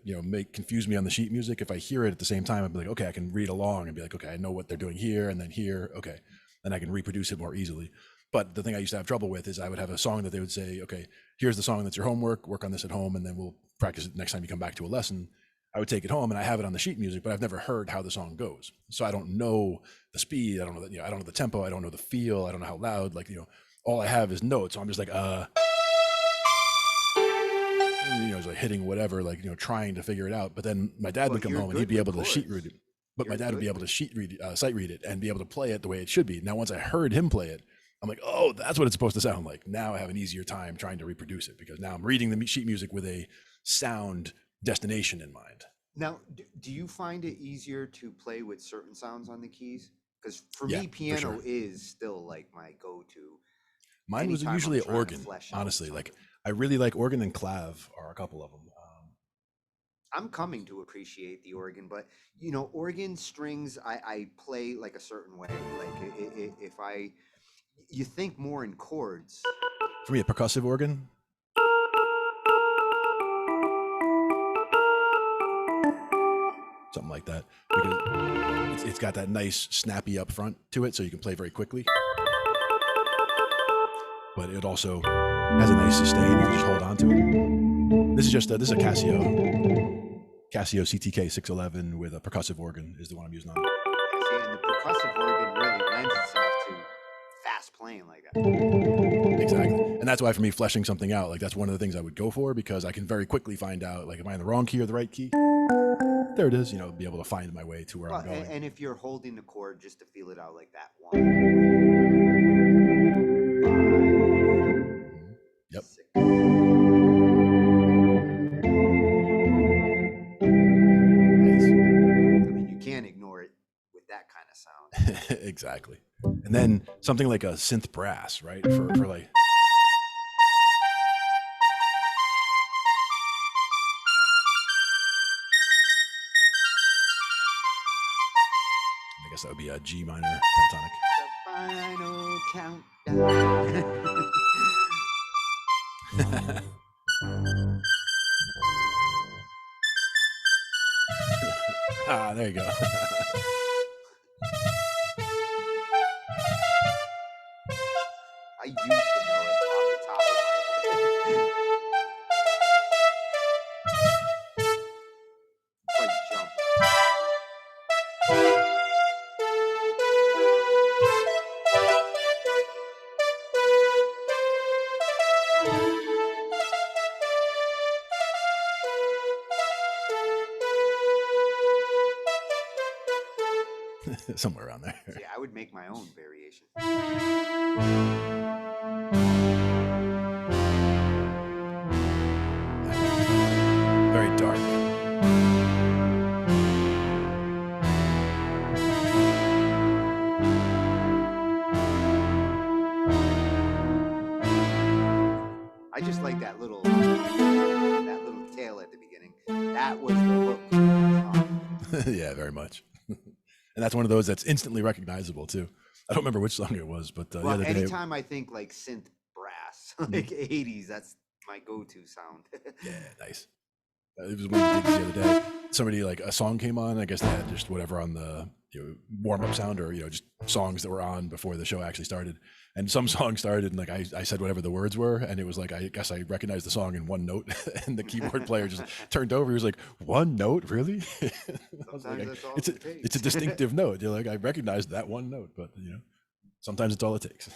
S2: confuse me on the sheet music, if I hear it at the same time, I'd be like, okay, I can read along and be like, okay, I know what they're doing here and then here, okay, then I can reproduce it more easily. But the thing I used to have trouble with is I would have a song that they would say, okay, here's the song that's your homework, work on this at home, and then we'll practice it next time you come back to a lesson. I would take it home and I have it on the sheet music, but I've never heard how the song goes. So I don't know the speed, I don't know I don't know the tempo, I don't know the feel, I don't know how loud, all I have is notes. So I'm just like, it's like hitting whatever, trying to figure it out. But then my dad would come home and he'd be able to sheet read it. But my dad would be able to sight read it and be able to play it the way it should be. Now, once I heard him play it, I'm like, oh, that's what it's supposed to sound like. Now I have an easier time trying to reproduce it because now I'm reading the sheet music with a sound destination in mind.
S3: Now, do you find it easier to play with certain sounds on the keys? Because for me, piano is still like my go-to.
S2: Mine was usually organ, honestly. Like I really like organ, and clav are a couple of them.
S3: I'm coming to appreciate the organ, but organ strings, I play like a certain way. Like you think more in chords.
S2: For me, a percussive organ. Something like that. Because it's got that nice snappy up front to it, so you can play very quickly. But it also has a nice sustain. You can just hold on to it. This is a Casio CTK 611 with a percussive organ is the one I'm using on it.
S3: Yeah, and the percussive organ really lends itself to fast playing like that.
S2: Exactly. And that's why for me, fleshing something out, like that's one of the things I would go for, because I can very quickly find out, like, am I in the wrong key or the right key? There it is, you know, be able to find my way to where I'm going.
S3: And if you're holding the chord, just to feel it out like that. 1, 5,
S2: Yep.
S3: 6.
S2: Nice.
S3: I mean, you can't ignore it with that kind of sound.
S2: Exactly. And then something like a synth brass, right? For like. I guess that would be a G minor pentatonic.
S3: The final countdown.
S2: There you go.
S3: I used to know it off the top of my head. It's like jump.
S2: Somewhere around there.
S3: See, I would make my own variation.
S2: Very dark.
S3: I just like that little tail at the beginning. That was the hook.
S2: Yeah, very much. And that's one of those that's instantly recognizable too. I don't remember which song it was, but
S3: well, anytime I think like synth brass, like 80s, that's my go-to sound.
S2: Yeah, nice. It was one of the things the other day. Somebody, like, a song came on. I guess they had just whatever on the warm-up sound, or just songs that were on before the show actually started. And some song started, and like I said whatever the words were, and it was like, I guess I recognized the song in one note, and the keyboard player just turned over. He was like, "One note, really?" I was like, it's a distinctive note. You're like, I recognized that one note, but sometimes it's all it takes.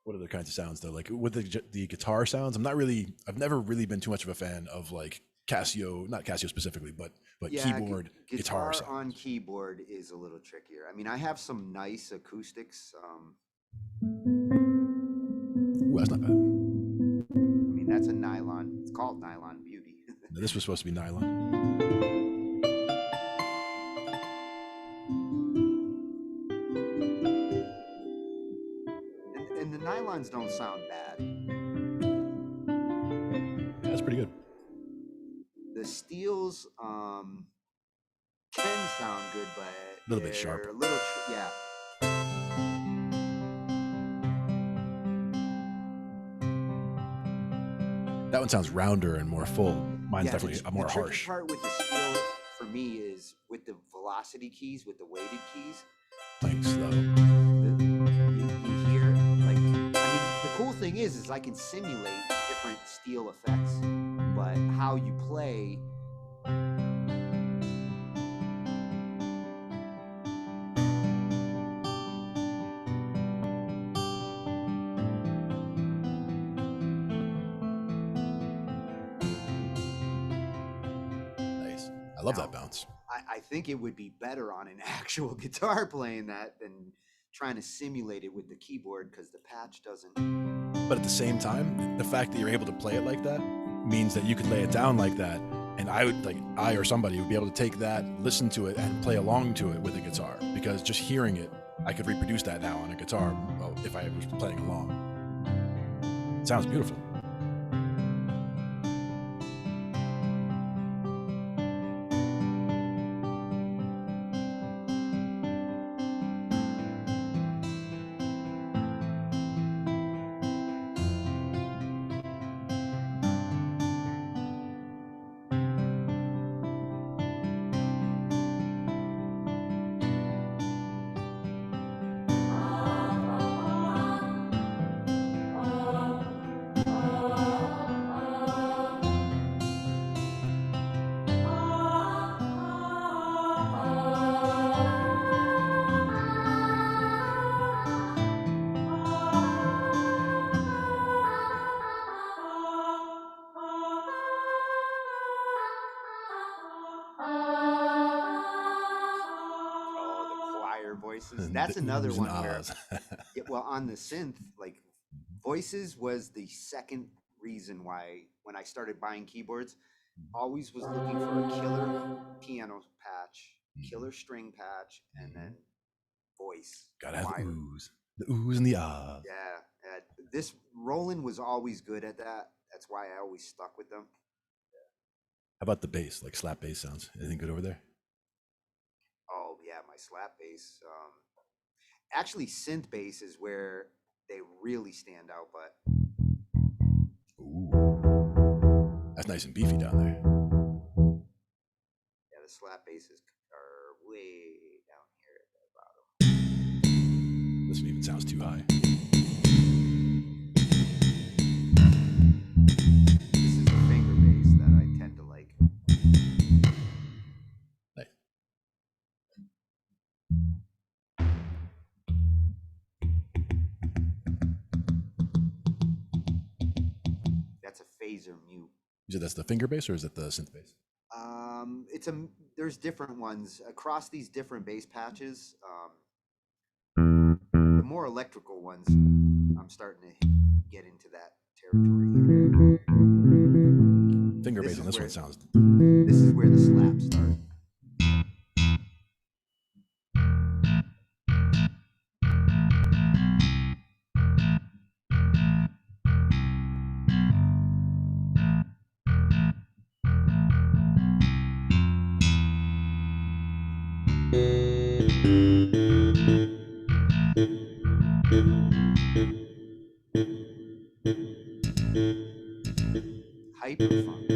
S2: What other kinds of sounds though? Like with the guitar sounds, I've never really been too much of a fan of like Casio, not Casio specifically, but
S3: yeah,
S2: keyboard guitar sounds.
S3: On keyboard is a little trickier. I mean, I have some nice acoustics.
S2: Ooh, that's not bad.
S3: I mean, that's a nylon. It's called Nylon Beauty.
S2: No, this was supposed to be nylon.
S3: And the nylons don't sound bad.
S2: Yeah, that's pretty good.
S3: The steels can sound good, but
S2: a little bit sharp.
S3: A little, yeah.
S2: That one sounds rounder and more full. Mine's definitely more harsh.
S3: The part with the steel for me is with the velocity keys, with the weighted keys.
S2: Playing slow.
S3: You hear, like, I mean, the cool thing is I can simulate different steel effects, but how you play.
S2: Nice. I love that bounce.
S3: I think it would be better on an actual guitar playing that than trying to simulate it with the keyboard, because the patch doesn't.
S2: But at the same time, the fact that you're able to play it like that means that you could lay it down like that, and I or somebody would be able to take that, listen to it, and play along to it with a guitar, because just hearing it, I could reproduce that now on a guitar if I was playing along. It sounds beautiful.
S3: voices. That's another one where, well, on the synth, like voices was the second reason why when I started buying keyboards, always was looking for a killer piano patch, killer string patch, and then voice.
S2: Gotta have oohs. The oohs and the ahs.
S3: Yeah. This Roland was always good at that. That's why I always stuck with them.
S2: How about the bass, like slap bass sounds? Anything good over there?
S3: Oh yeah, my slap bass. Actually, synth bass is where they really stand out. But
S2: ooh, that's nice and beefy down there.
S3: Yeah, the slap basses are way down here at the bottom.
S2: This one even sounds too high.
S3: This is the finger bass that I tend to like.
S2: Nice.
S3: That's a phaser mute.
S2: You said that's the finger bass, or is it the synth bass?
S3: There's different ones across these different bass patches. The more electrical ones, I'm starting to get into that territory.
S2: Finger bass on this one sounds.
S3: This is where the slaps start. Hyperfunk.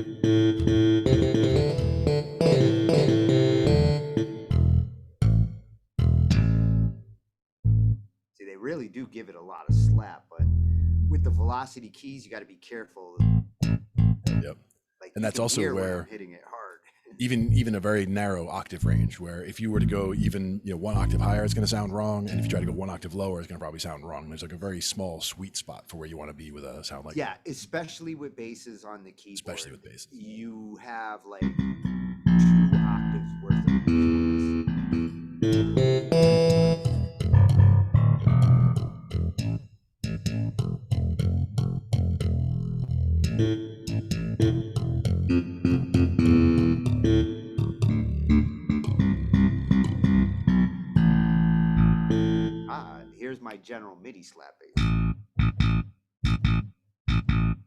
S3: See, they really do give it a lot of slap, but with the velocity keys, you got to be careful.
S2: Yep.
S3: Like,
S2: and that's also where
S3: I'm hitting it hard.
S2: even a very narrow octave range, where if you were to go even 1 octave higher, it's going to sound wrong, and if you try to go 1 octave lower, it's going to probably sound wrong. There's like a very small sweet spot for where you want to be with a sound like that.
S3: Especially with basses on the keyboard.
S2: Especially with basses,
S3: you have like 2 octaves worth of here's my general MIDI slap bass.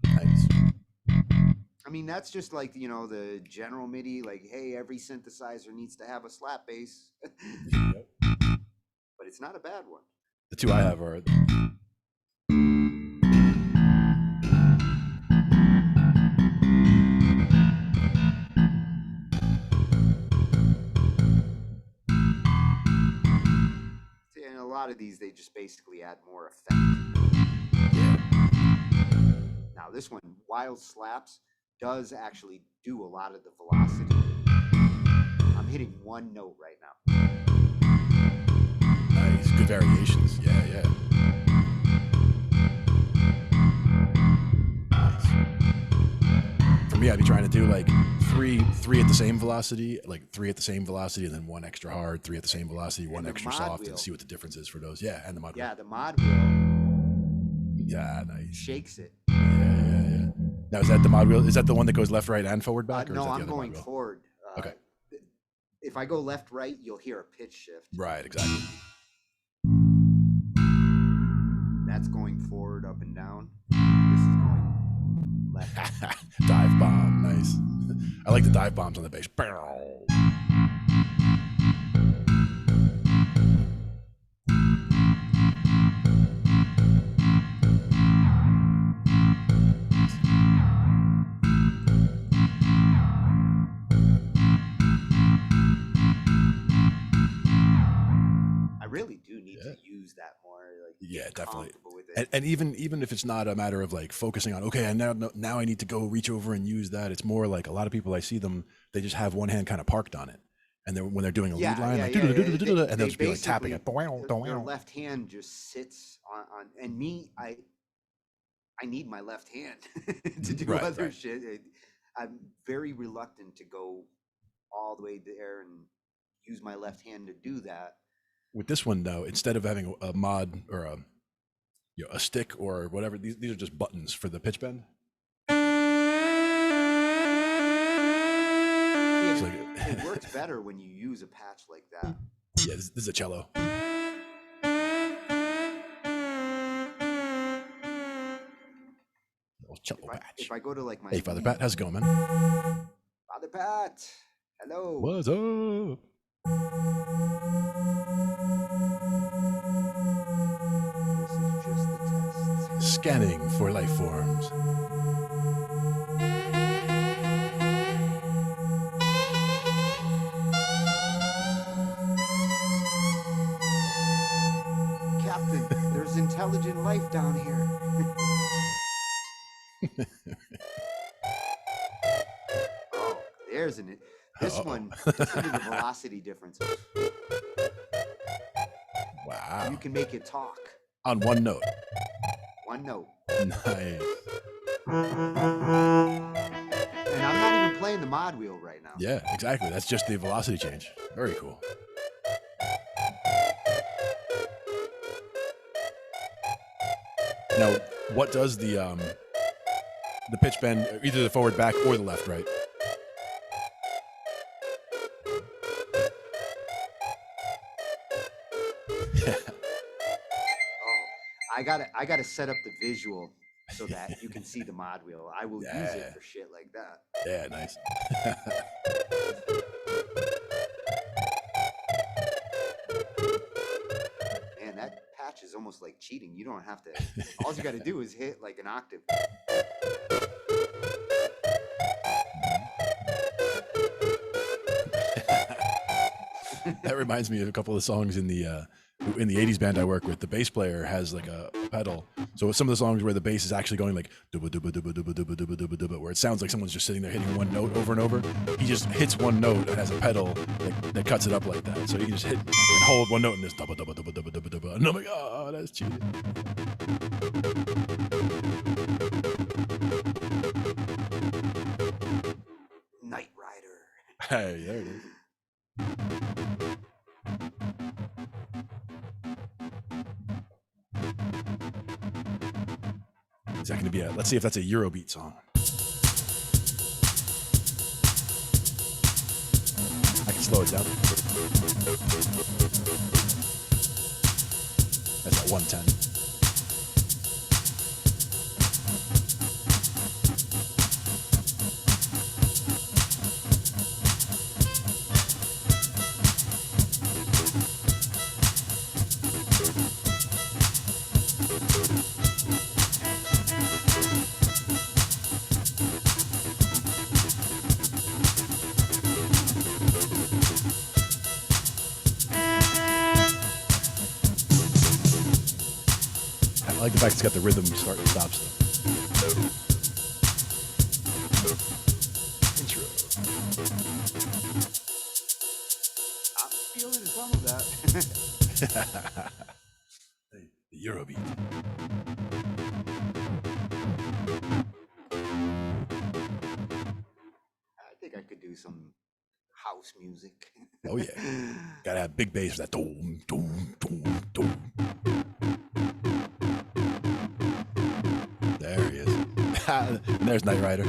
S2: Nice.
S3: I mean, that's just like, the general MIDI, like, hey, every synthesizer needs to have a slap bass.
S2: Yep.
S3: But it's not a bad one.
S2: The 2 I have are.
S3: And a lot of these, they just basically add more effect. Now, this one, Wild Slaps, does actually do a lot of the velocity. I'm hitting 1 note right now.
S2: Nice, good variations. Yeah. Nice. For me, I'd be trying to do like three at the same velocity, and then 1 extra hard, 3 at the same velocity, 1 extra soft, and see what the difference is for those. Yeah, and the mod wheel.
S3: Yeah, the mod wheel.
S2: Yeah, nice.
S3: Shakes it.
S2: Yeah. Now, is that the mod wheel? Is that the one that goes left, right, and forward, back?
S3: No, I'm going forward.
S2: Okay.
S3: If I go left, right, you'll hear a pitch shift.
S2: Right, exactly.
S3: That's going forward, up and down. This is going left.
S2: Dive bomb, nice. I like the dive bombs on the bass.
S3: I really do need to use that more. Like,
S2: definitely.
S3: With it.
S2: And even if it's not a matter of like focusing on, okay, and now I need to go reach over and use that. It's more like a lot of people, I see them, they just have one hand kind of parked on it, and then when they're doing a lead line, and they'll just be like tapping it.
S3: Their left hand just sits on and me, I need my left hand to do other shit. I'm very reluctant to go all the way there and use my left hand to do that.
S2: With this one though, instead of having a mod or a stick or whatever, these are just buttons for the pitch bend.
S3: It works better when you use a patch like that.
S2: Yeah, this is a cello. Cello patch.
S3: If I go to like my
S2: Hey, Father Pat, how's it going, man?
S3: Father Pat, hello.
S2: What's up?
S3: This is just the test.
S2: Scanning for life forms.
S3: Captain, there's intelligent life down here. Oh, there's an this one. Listen to the velocity difference.
S2: Wow.
S3: You can make it talk
S2: on one note.
S3: One note.
S2: Nice.
S3: And I'm not even playing the mod wheel right now.
S2: Yeah, exactly. That's just the velocity change. Very cool. Now, what does the pitch bend, either the forward, back, or the left, right?
S3: I gotta set up the visual so that you can see the mod wheel. I will use it for shit like that.
S2: Yeah, nice.
S3: Man, that patch is almost like cheating. You don't have to. All you got to do is hit like an octave.
S2: That reminds me of a couple of songs in the 80s band I work with. The bass player has like a pedal. So some of the songs where the bass is actually going like dubba dubba dubba dubba dubba dubba dubba dubba, where it sounds like someone's just sitting there hitting one note over and over. He just hits one note and has a pedal that cuts it up like that. So you can just hit and hold one note and just dubba dubba dubba dubba dubba dubba. And I'm like, oh, that's cheating.
S3: Knight Rider.
S2: Hey, there it is. Is that going to be let's see if that's a Eurobeat song. I can slow it down. That's at 110. I like the fact it's got the rhythm start and stop stuff. Intro.
S3: I'm feeling some of that.
S2: The Eurobeat.
S3: I think I could do some house music.
S2: Oh yeah. Gotta have big bass for that. Doom, doom, doom, doom. There he is. And there's Knight Rider.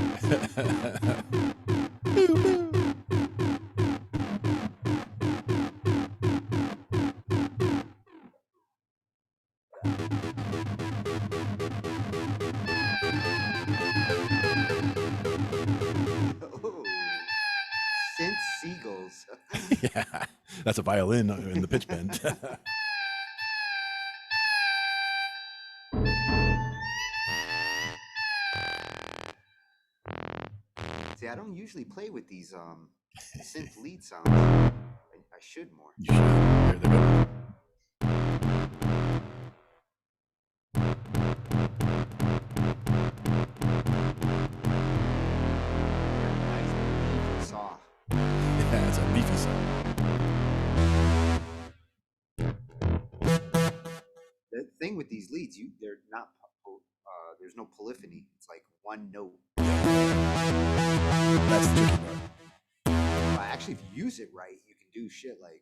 S3: Synth seagulls.
S2: Yeah, that's a violin in the pitch bend.
S3: See, I don't usually play with these synth lead sounds. I should more.
S2: You should. Here they go.
S3: Nice saw.
S2: Yeah, it's a beefy sound.
S3: The thing with these leads, they're not. There's no polyphony. It's like one note.
S2: That's the tricky part.
S3: Actually, if you use it right, you can do shit like.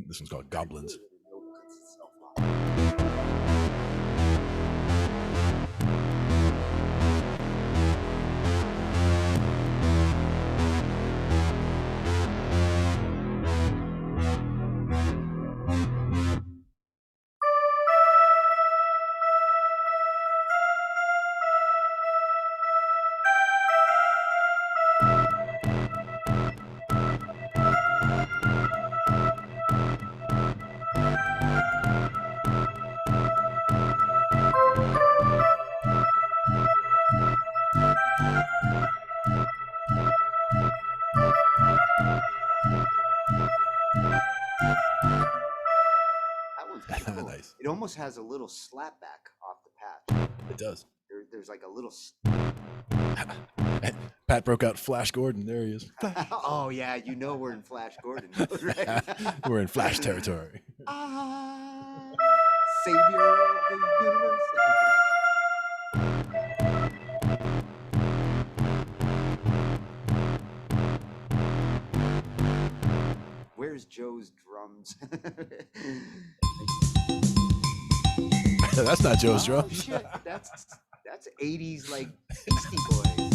S2: This one's called Goblins.
S3: Cool.
S2: Nice.
S3: It almost has a little slapback off the patch.
S2: It does.
S3: There's like a little.
S2: Pat broke out Flash Gordon. There he is.
S3: Oh yeah, you know we're in Flash Gordon, right?
S2: We're in Flash territory.
S3: Savior of the universe. Where's Joe's drums?
S2: That's not Joe's drums.
S3: Shit, that's 80s like Beastie Boys.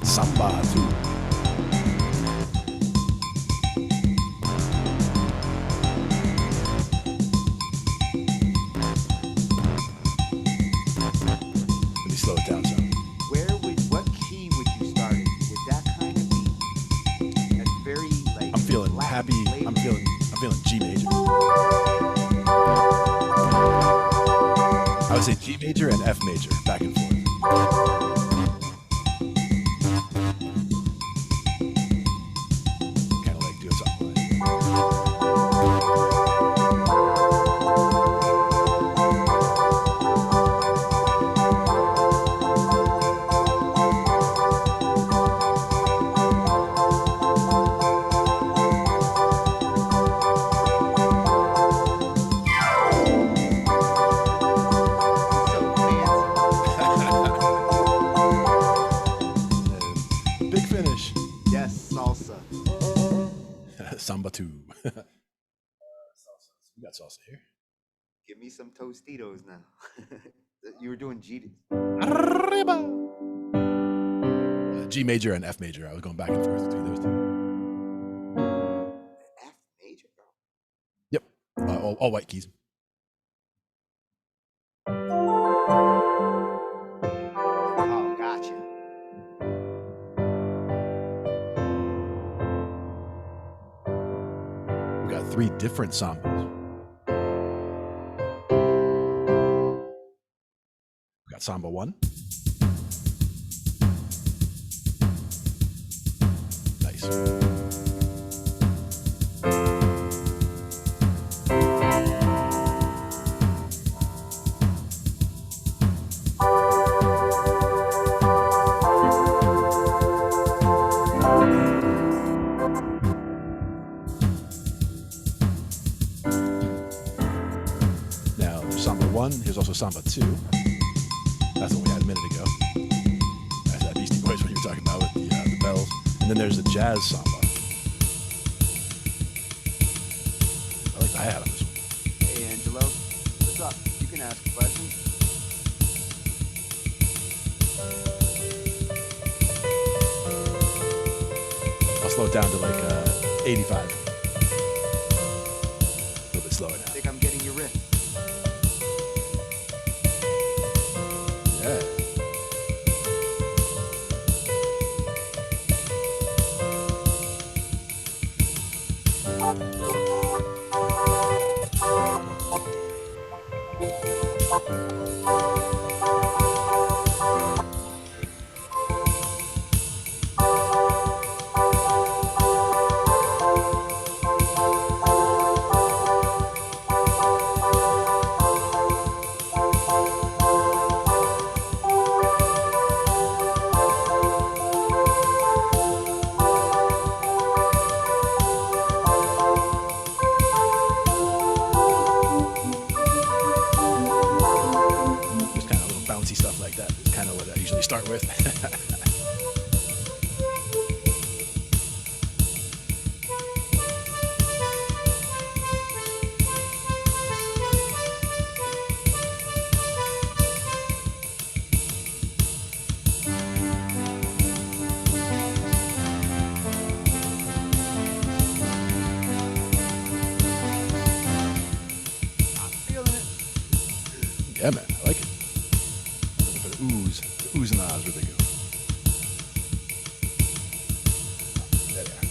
S2: Samba too. Let me slow it down some.
S3: What key would you start in with that kind of beat? That's very like.
S2: I'm feeling
S3: Latin
S2: happy.
S3: flavor.
S2: I'm feeling G major. I would say G major and F major, back and forth. Kind of like doing something like. Big finish.
S3: Yes, salsa.
S2: Samba two. We got salsa here.
S3: Give me some Tostitos now. You were doing G.
S2: Arriba. G major and F major. I was going back and forth between those two.
S3: F major, bro.
S2: Yep. All white keys.
S3: Oh, gotcha.
S2: We got 3 different sambas. We got samba 1. Nice. Now there's samba 1. Here's also samba 2. That's what we had a minute ago. That's that Beastie Boys what you were talking about with the bells. And then there's the jazz samba. I like the hi-hat on this one.
S3: Hey, Angelo. What's up? You can ask questions.
S2: I'll slow it down to like 85. A little bit slower
S3: I
S2: now.
S3: think I'm getting your riff.
S2: Yeah. what I usually start with. Yeah, man, I like it. Looking for the oohs, the oohs and ahs where they go. There they are.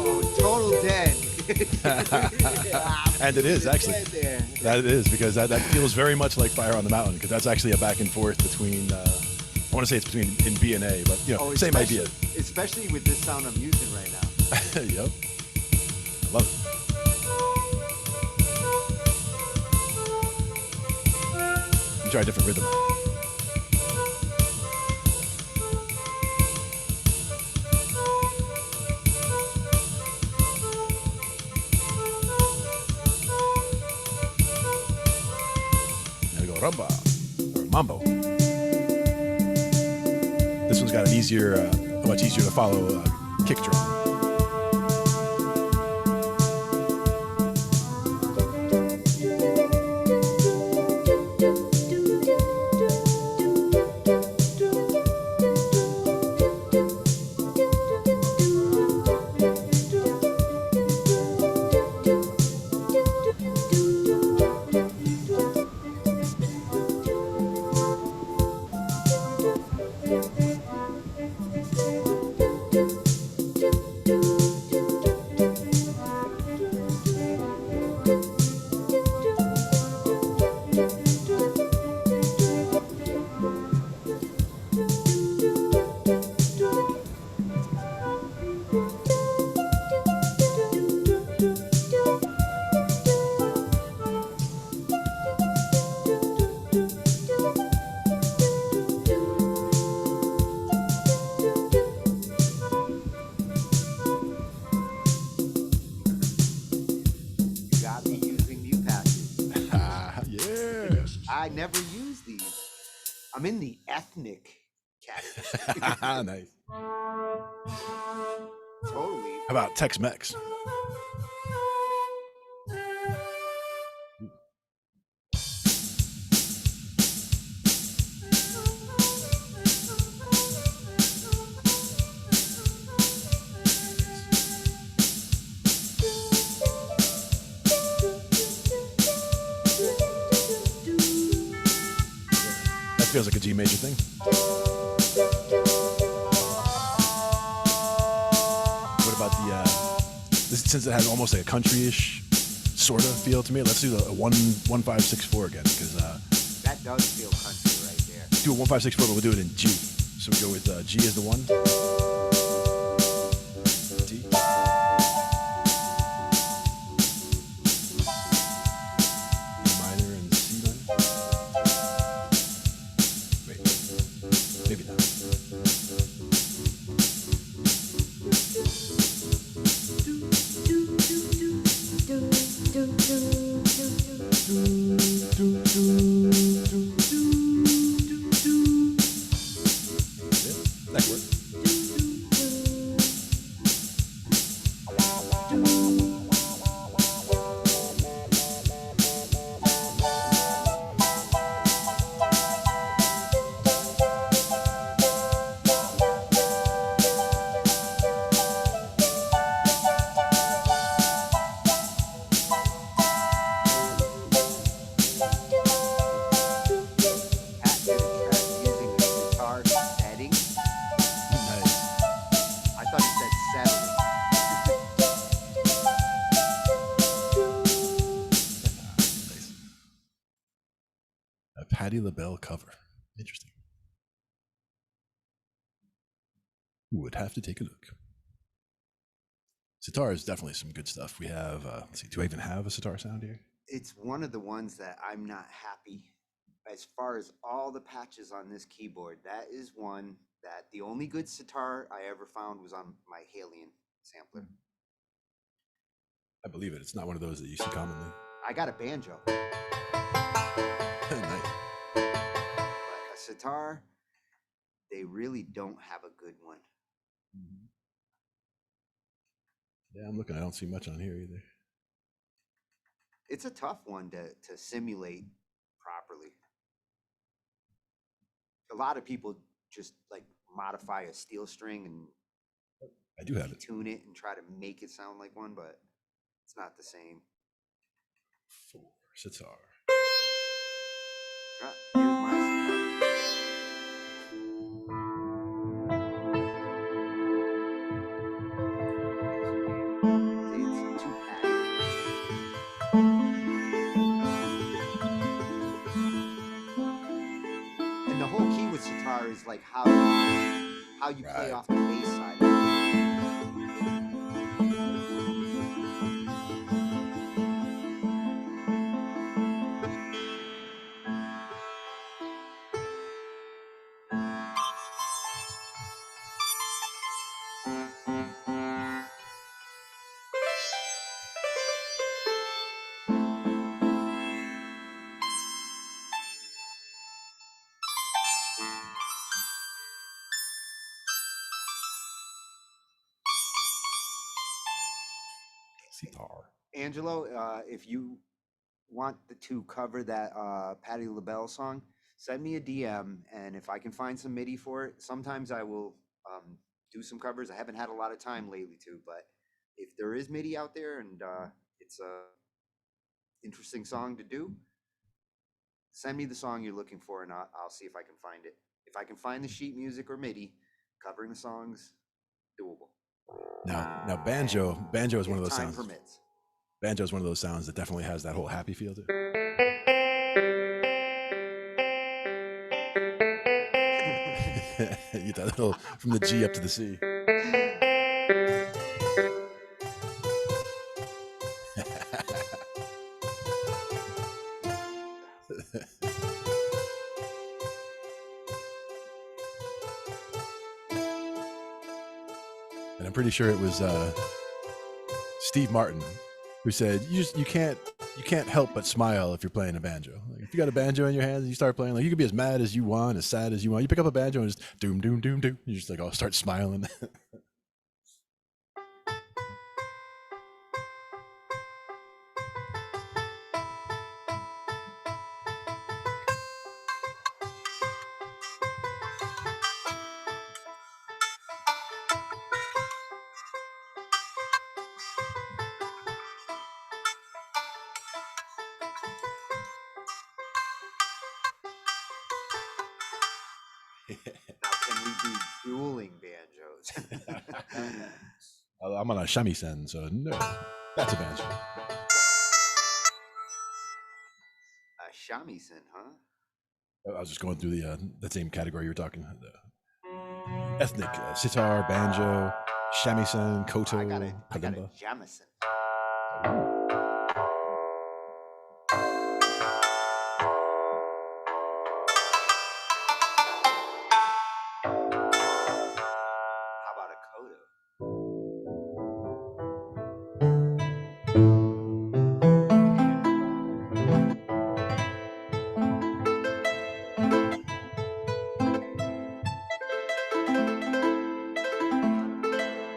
S3: Oh, total dead.
S2: And it is actually. That it is, because that feels very much like Fire on the Mountain, because that's actually a back and forth between. I want to say it's between in B and A, but you know, same idea.
S3: Especially with this sound I'm using right now.
S2: Yep, I love it. Let me try a different rhythm. There we go, rumba or mambo. This one's got an easier, much easier to follow kick drum.
S3: I never use these. I'm in the ethnic category.
S2: Nice.
S3: Totally.
S2: How about Tex-Mex? That feels like a G major thing. What about the this, since it has almost like a country-ish sort of feel to me? Let's do the 1-5-6-4 again, because
S3: that does feel country right there.
S2: Do a 1-5-6-4, but we'll do it in G. So we go with G as the 1. D. Minor and C minor. Wait, maybe not. That could work. Patti LaBelle cover. Interesting. Would have to take a look. Sitar is definitely some good stuff. We have, let's see, do I even have a sitar sound here?
S3: It's one of the ones that I'm not happy. As far as all the patches on this keyboard, that is one that the only good sitar I ever found was on my Halion sampler.
S2: I believe it. It's not one of those that you see commonly.
S3: I got a banjo.
S2: Nice.
S3: But a sitar, they really don't have a good one.
S2: Yeah, I'm looking. I don't see much on here either.
S3: It's a tough one to simulate properly. A lot of people just like modify a steel string and
S2: I do have it.
S3: Tune it and try to make it sound like one, but it's not the same.
S2: 4 sitar.
S3: Here's my sitar. It's too padded. And the whole key with sitar is like how you play off the bass side.
S2: Sitar.
S3: Angelo, if you want to cover that Patti LaBelle song, send me a DM, and if I can find some MIDI for it, sometimes I will do some covers. I haven't had a lot of time lately too, but if there is MIDI out there and it's a interesting song to do, send me the song you're looking for, and I'll see if I can find it. If I can find the sheet music or MIDI, covering the songs, doable.
S2: Now banjo is one of those
S3: time
S2: sounds.
S3: Permits.
S2: Banjo is one of those sounds that definitely has that whole happy feel to it. You that little from the G up to the C. And I'm pretty sure it was Steve Martin who said you can't help but smile if you're playing a banjo. Like, if you got a banjo in your hands and you start playing, like you can be as mad as you want, as sad as you want. You pick up a banjo and just doom doom doom doom. You just like start smiling.
S3: Now, can we do dueling banjos?
S2: I'm on a shamisen, so no, that's a banjo.
S3: A shamisen, huh?
S2: I was just going through the same category you were talking. The ethnic sitar, banjo, shamisen, koto,
S3: I got a
S2: kalimba.
S3: jamison. How about a koto?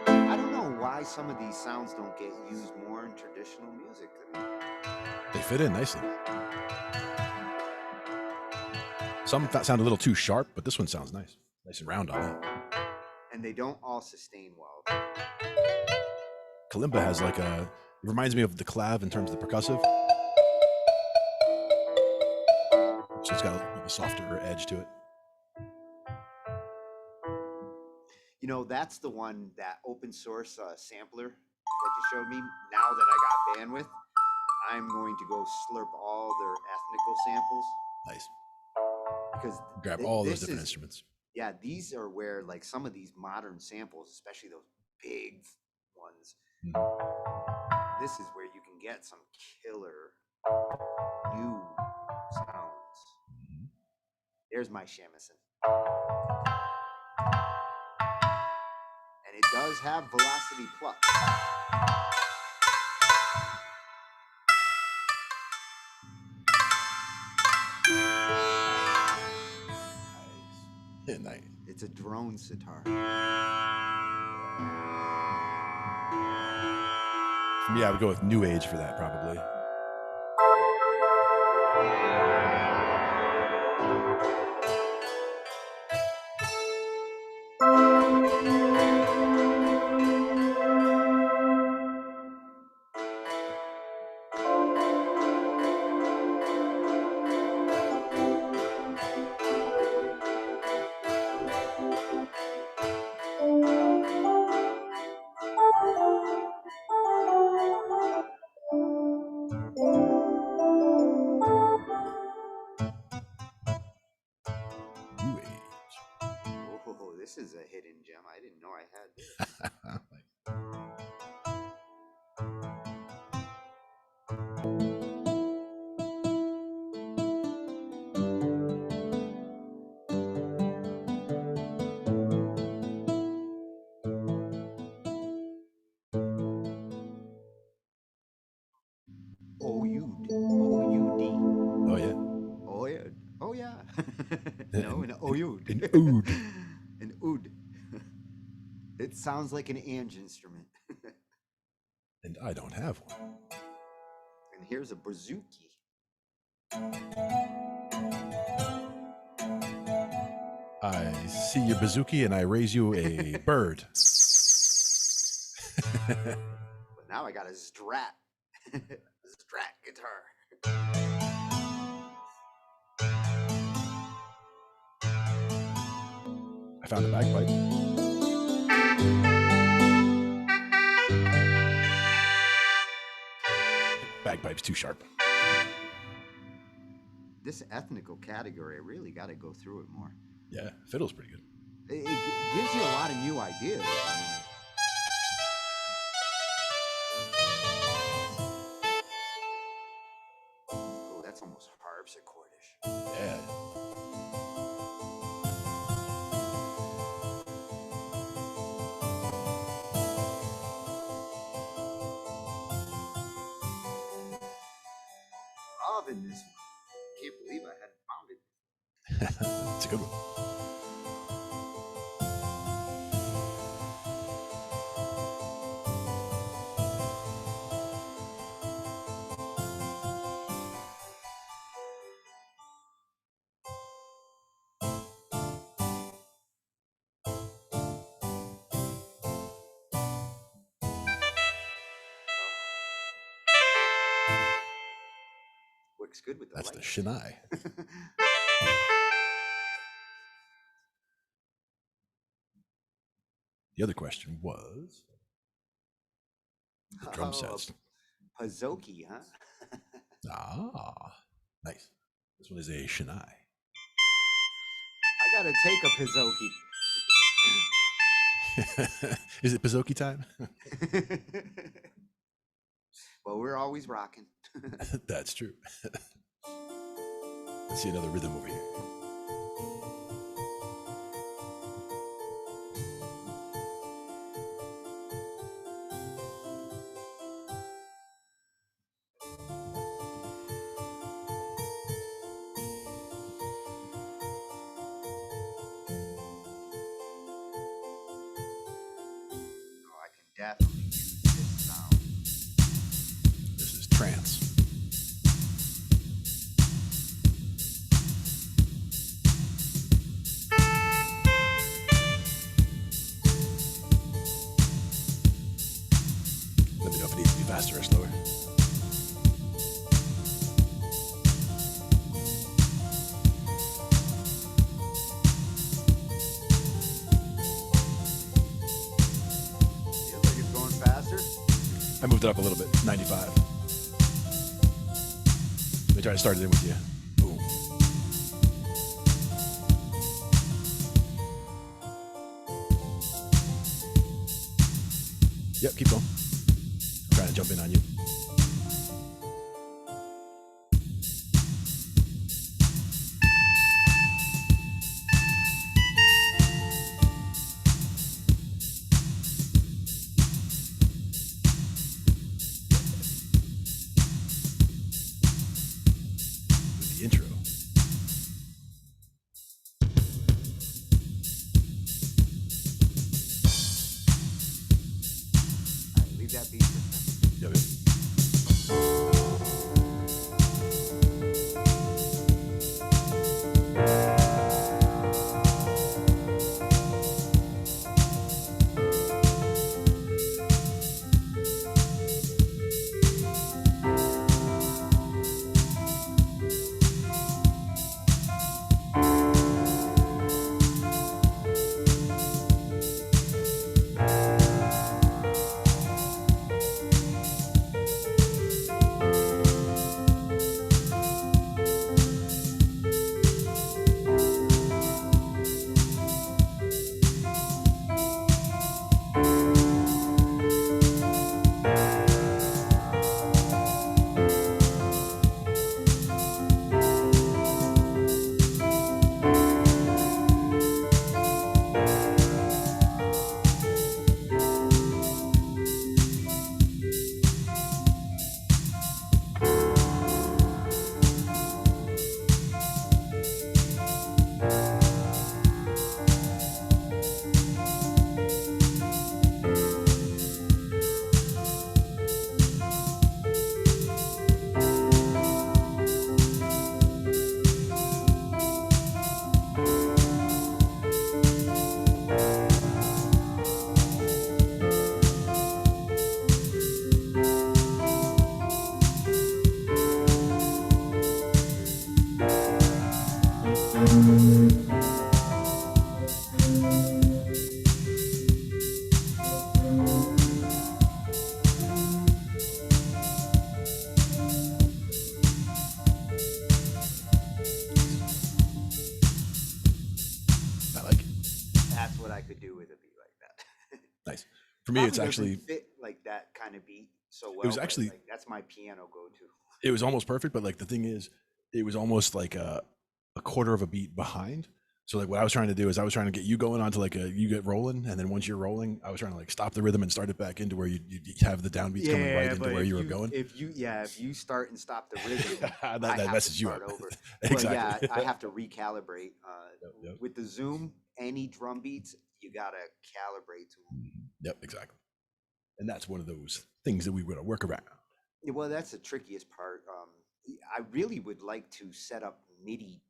S3: I don't know why some of these sounds don't get used more in traditional music. I mean,
S2: They fit in nicely. Some sound a little too sharp, but this one sounds nice. Nice and round on it.
S3: and they don't all sustain well.
S2: Kalimba has like it reminds me of the clav in terms of the percussive. So it's got a softer edge to it.
S3: You know, that's the one, that open source sampler that you showed me. Now that I got bandwidth, I'm going to go slurp all their ethnical samples.
S2: Nice.
S3: because
S2: grab all those different instruments.
S3: Yeah, these are where like some of these modern samples, especially those big ones, this is where you can get some killer new sounds. There's my shamisen. And it does have velocity plus.
S2: Yeah, nice.
S3: It's a drone sitar.
S2: For me, I would go with New Age for that, probably. New Age.
S3: Oh, this is a hidden gem. I didn't know I had this. O-U-D. O-U-D.
S2: Oh, yeah.
S3: Oh, yeah. Oh, yeah. No, an O-U-D.
S2: An oud.
S3: An oud. It sounds like an Ange instrument.
S2: And I don't have one.
S3: And here's a bouzouki.
S2: I see your bouzouki and I raise you a bird.
S3: But now I got a Strat. Strat guitar.
S2: I found a bagpipe. Bagpipe's too sharp.
S3: This ethnical category, I really got to go through it more.
S2: Yeah, fiddle's pretty good.
S3: It gives you a lot of new ideas. Oh, that's almost harpsichordish.
S2: Yeah.
S3: Loving this one. Can't believe I hadn't found it.
S2: It's a good one.
S3: Works good with the
S2: That's
S3: light.
S2: the Shinai. The other question was the drum sets.
S3: Pazoki, huh?
S2: Ah, nice. This one is a Shinai.
S3: I gotta take a Pazoki.
S2: Is it Pazoki time?
S3: Well, we're always rocking.
S2: That's true. Let's see another rhythm over here.
S3: Definitely use this sound.
S2: This is trance. Let me know if it needs to be faster or slower. I moved it up a little bit, 95. Let me try to start it in with you. Boom. Yep, keep going. I'm trying to jump in on you. With the intro.
S3: All right, leave that beat for a second.
S2: Yep, yep. I like it.
S3: That's what I could do with a beat like that.
S2: Nice. For me,
S3: Probably
S2: it's
S3: doesn't
S2: actually,
S3: fit like that kind of beat so well.
S2: it was
S3: but,
S2: actually,
S3: like, that's my piano go-to.
S2: it was almost perfect, but like the thing is, it was almost like a quarter of a beat behind. So like what I was trying to do is I was trying to get you going onto like you get rolling, and then once you're rolling, I was trying to like stop the rhythm and start it back into where you have the downbeats coming right into where you were going.
S3: If you start and stop the rhythm,
S2: that messes you up.
S3: over.
S2: Exactly.
S3: But yeah, I have to recalibrate.
S2: Yep.
S3: With the Zoom, any drum beats, you gotta calibrate to them.
S2: Yep, exactly. And that's one of those things that we would work around.
S3: Yeah, well, that's the trickiest part. I really would like to set up MIDI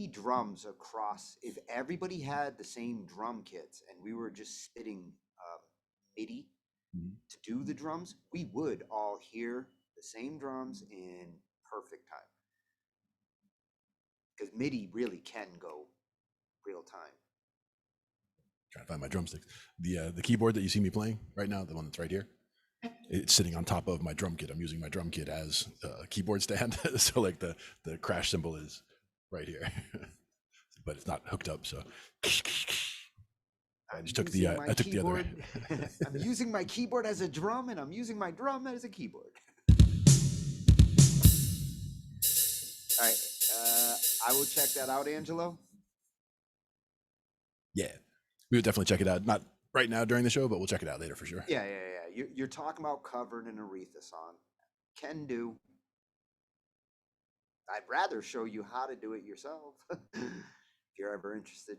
S3: drums across. If everybody had the same drum kits and we were just spitting MIDI to do the drums, we would all hear the same drums in perfect time. Because MIDI really can go real time.
S2: Trying to find my drumsticks. The keyboard that you see me playing right now, the one that's right here, it's sitting on top of my drum kit. I'm using my drum kit as a keyboard stand. So like the crash symbol is right here, but it's not hooked up. So I just took the I took
S3: keyboard.
S2: the other.
S3: I'm using my keyboard as a drum, and I'm using my drum as a keyboard. All right, I will check that out, Angelo.
S2: Yeah, we would definitely check it out. Not right now during the show, but we'll check it out later for sure.
S3: Yeah. You're talking about covering an Aretha song. Can do. I'd rather show you how to do it yourself if you're ever interested.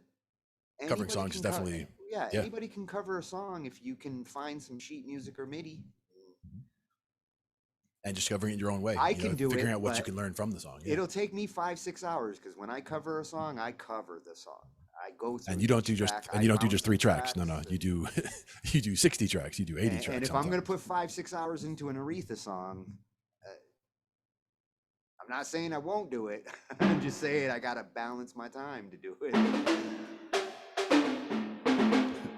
S2: Covering songs is definitely
S3: anybody can cover a song if you can find some sheet music or MIDI.
S2: And just covering it your own way.
S3: I can do it.
S2: Figuring out what you can learn from the song. Yeah.
S3: It'll take me 5-6 hours because when I cover a song, I cover the song. I go through.
S2: And you don't do just 3 tracks. No, you do you do 60 tracks. You do 80 tracks.
S3: And if I'm going to put 5-6 hours into an Aretha song, I'm not saying I won't do it. I'm just saying I got to balance my time to do it.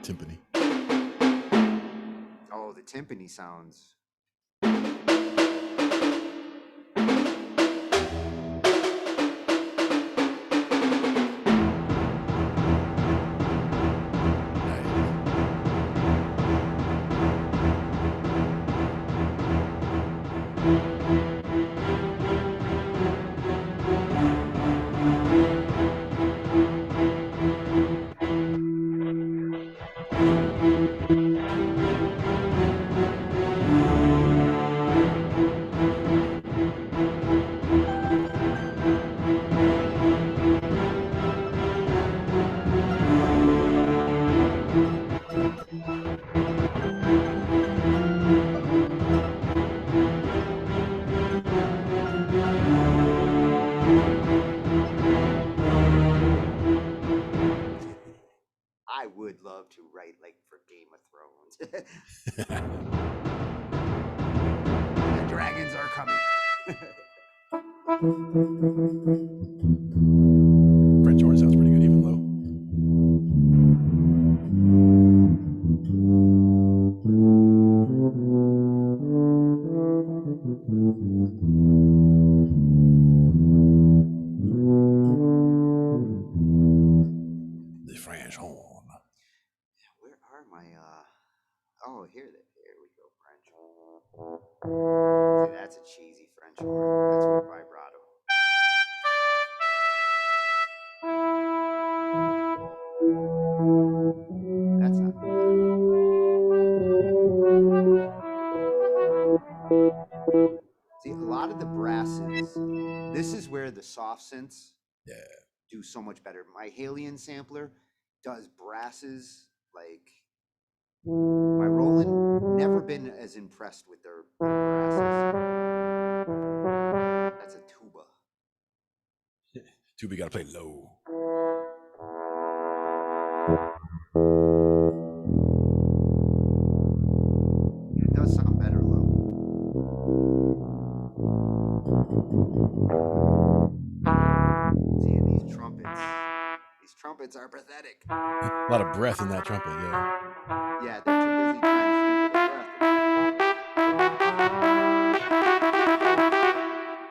S2: Timpani.
S3: Oh, the timpani sounds. love to write like for Game of Thrones. The dragons are coming.
S2: French horn sounds pretty good, even low. The French horn.
S3: Where are my oh, here we go, French. See, that's a cheesy French horn. That's with vibrato. That's not See, a lot of the brasses, this is where the soft synths do so much better. My Halion sampler does brasses like my Roland, never been as impressed with their brasses. That's a tuba.
S2: Tuba, you gotta play low.
S3: It does sound better low. See, these trumpets are pathetic.
S2: A lot of breath in that trumpet, yeah.
S3: Yeah, they're too busy trying to sample the breath.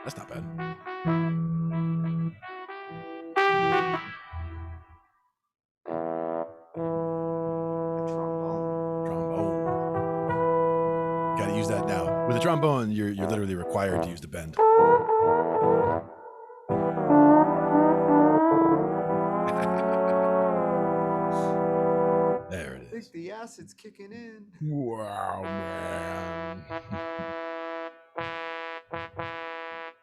S2: That's not bad. Trombone. Gotta use that now. With a trombone, you're literally required to use the bend. There it is.
S3: I think the acid's kicking in.
S2: Wow, man.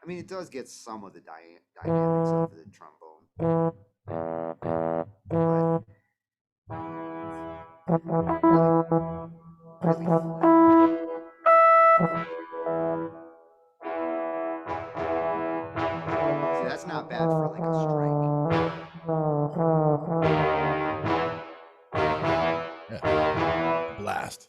S3: I mean, it does get some of the dynamics of the trombone. But really flat. See, that's not bad for like a strike.
S2: Yeah. Blast.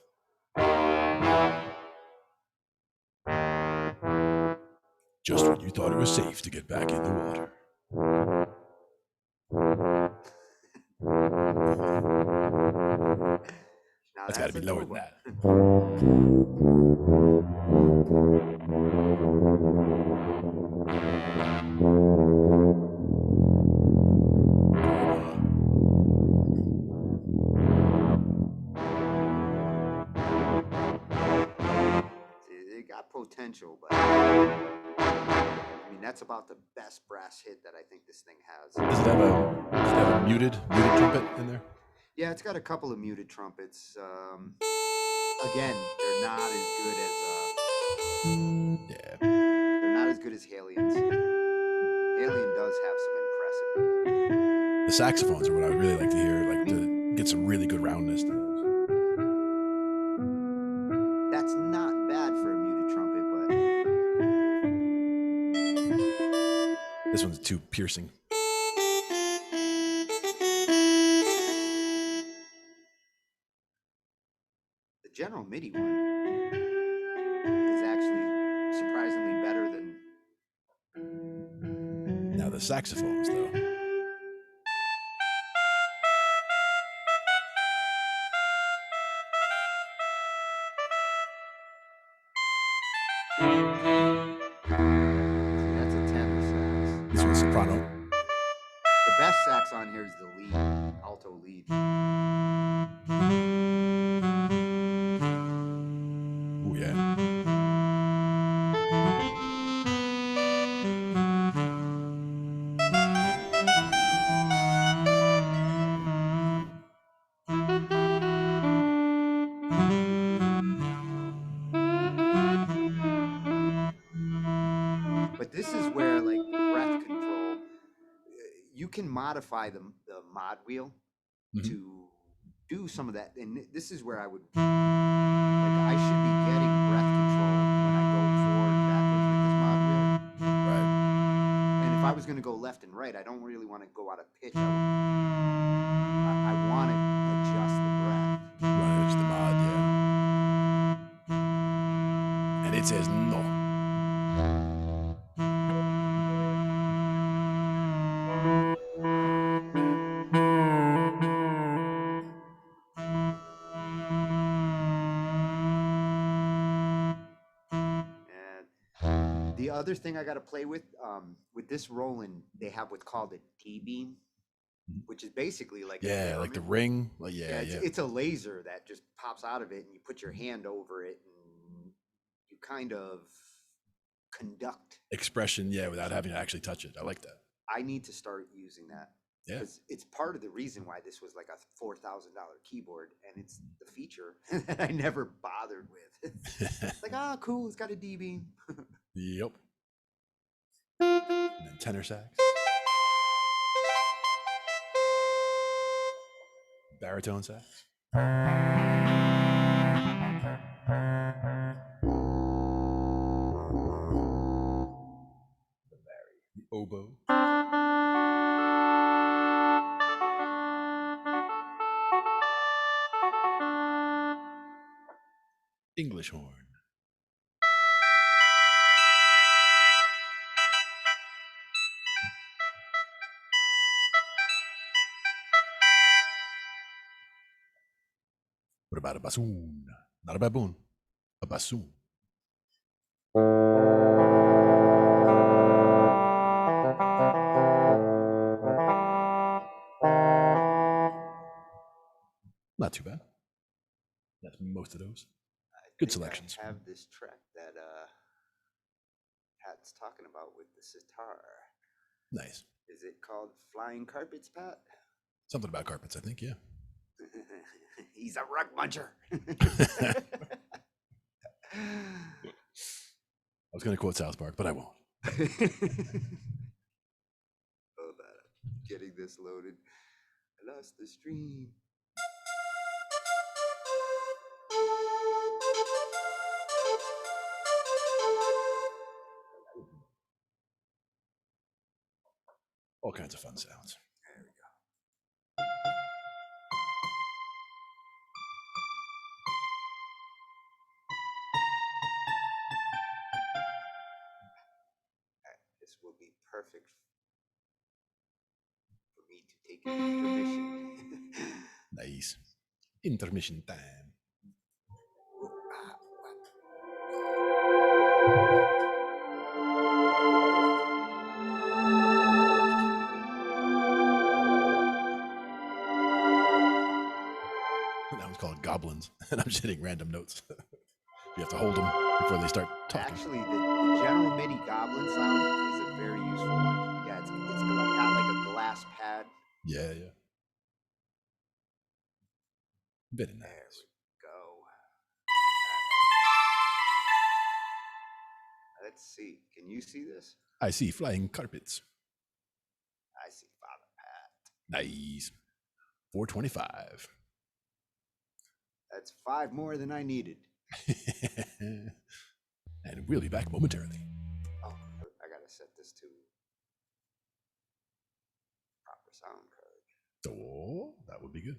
S2: Just when you thought it was safe to get back in the water.
S3: Now
S2: that's gotta be lower than that.
S3: It got potential, but I mean that's about the best brass hit that I think this thing has.
S2: Does it have a muted trumpet in there?
S3: Yeah, it's got a couple of muted trumpets. Again, they're not as good as they're not as good as Halion's. Halion does have some impressive.
S2: The saxophones are what I would really like to hear, like to get some really good roundness to those.
S3: That's not bad for a muted trumpet, but
S2: this one's too piercing.
S3: The General MIDI one is actually surprisingly better than.
S2: Now the saxophones, though.
S3: That's a tenor sax.
S2: This one's soprano.
S3: The best sax on here is the lead, alto lead.
S2: Oh yeah.
S3: But this is where like breath control, you can modify the mod wheel to do some of that, and this is where I would like I should be getting breath control when I go forward backwards with this mod wheel.
S2: Right.
S3: And if I was going to go left and right, I don't really want to go out of pitch. I want to adjust the
S2: it says no.
S3: The other thing I got to play with this Roland, they have what's called a D-beam, which is basically like
S2: like the ring. Like,
S3: it's a laser that just pops out of it, and you put your hand over it, and you kind of conduct
S2: expression, without having to actually touch it. I like that.
S3: I need to start using that.
S2: Yeah,
S3: because it's part of the reason why this was like a $4,000 keyboard, and it's the feature that I never bothered with. It's like, cool, it's got a D-beam.
S2: Yep. And then tenor sax, baritone sax, the oboe, English horn, what about a bassoon? Not a baboon, a bassoon. Not too bad. That's most of those. Good selections.
S3: I have this track that Pat's talking about with the sitar.
S2: Nice.
S3: Is it called Flying Carpets, Pat?
S2: Something about carpets, I think, yeah.
S3: He's a rug muncher.
S2: I was going to quote South Park, but I won't.
S3: Getting this loaded. I lost the stream.
S2: All kinds of fun sounds.
S3: There we go. This will be perfect for me to take an intermission.
S2: Nice. Intermission time. That one's called Goblins, and I'm just hitting random notes. You have to hold them before they start talking.
S3: Actually, the general MIDI goblin sound is a very useful one. Yeah, it's got like a glass pad.
S2: Yeah. Very nice.
S3: There we go. Let's see. Can you see this?
S2: I see flying carpets.
S3: I see Father Pat.
S2: Nice. 425.
S3: That's 5 more than I needed.
S2: And we'll be back momentarily.
S3: Oh, I gotta set this to proper sound card.
S2: Oh, that would be good.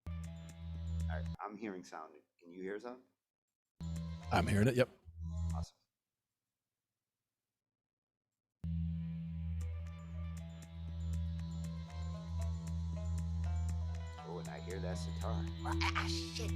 S3: All right, I'm hearing sound. Can you hear sound?
S2: I'm hearing it. Yep.
S3: Awesome. Oh, and I hear that sitar. Ah, shit.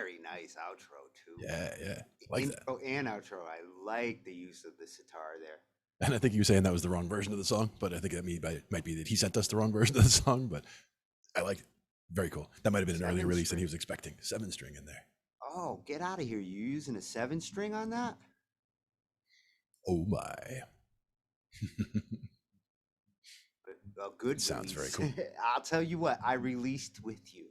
S3: very nice outro too.
S2: Yeah, like that.
S3: Intro and outro. I like the use of the sitar there.
S2: And I think you were saying that was the wrong version of the song, but I think that might be that he sent us the wrong version of the song, but I like it. Very cool. That might have been an earlier release than he was expecting. 7-string in there.
S3: Oh, get out of here. You using a 7-string on that?
S2: Oh my.
S3: A good
S2: Sounds
S3: release.
S2: very cool.
S3: I'll tell you what, I released with you.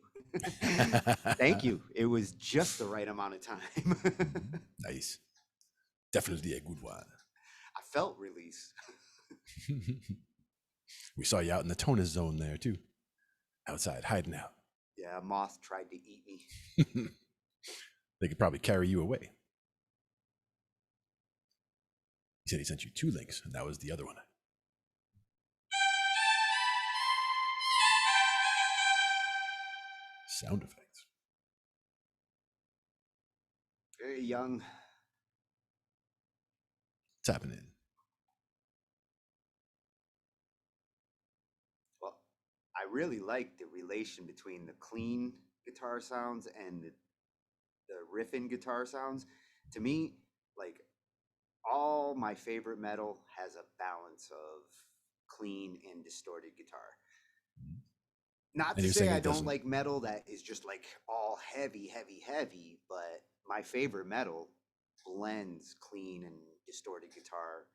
S3: Thank you. It was just the right amount of time.
S2: Nice. Definitely a good one.
S3: I felt release.
S2: We saw you out in the tonus zone there too. Outside, hiding out.
S3: Yeah, a moth tried to eat me.
S2: They could probably carry you away. He said he sent you 2 links, and that was the other one. Sound effects.
S3: Very young.
S2: What's happening?
S3: Well, I really like the relation between the clean guitar sounds and the riffing guitar sounds. To me, like, all my favorite metal has a balance of clean and distorted guitar. Not to say I don't like metal that is just like all heavy, but my favorite metal blends clean and distorted guitar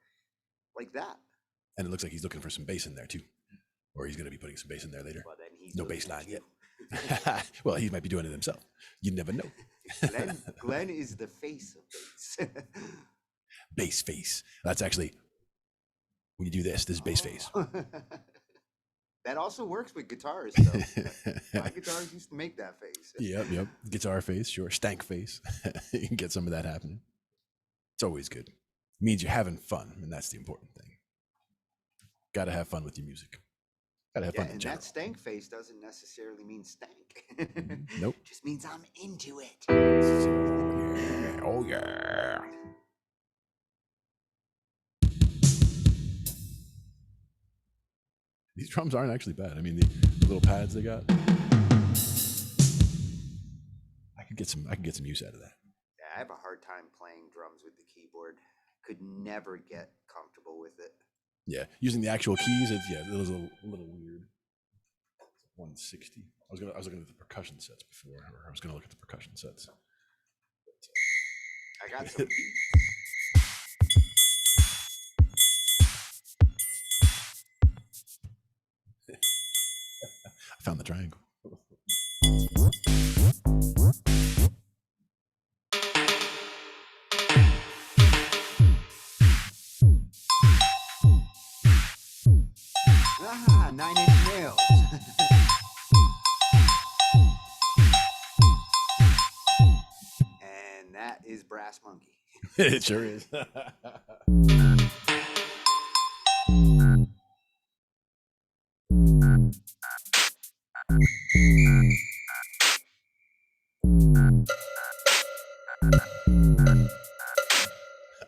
S3: like that.
S2: And it looks like he's looking for some bass in there too. Or he's going to be putting some bass in there later.
S3: Well, then he's
S2: no bass line yet. Well, he might be doing it himself. You never know.
S3: Glenn is the face of bass.
S2: Bass face. That's actually, when you do this is bass face.
S3: That also works with guitars, though. My guitars used to make that face.
S2: Yep. Guitar face, sure. Stank face. You can get some of that happening. It's always good. It means you're having fun, and that's the important thing. Got to have fun with your music. Got to have fun in general.
S3: That stank face doesn't necessarily mean stank.
S2: Nope.
S3: Just means I'm into it.
S2: Oh, yeah. These drums aren't actually bad. I mean, the little pads they got. I could get some use out of that.
S3: Yeah, I have a hard time playing drums with the keyboard. Could never get comfortable with it.
S2: Yeah, using the actual keys, it was a little weird. 160. I was looking at the percussion sets before, or I was gonna look at the percussion sets.
S3: I got some beats.
S2: I found the triangle.
S3: Ah, 9 Inch Nails. And that is Brass Monkey.
S2: It sure is.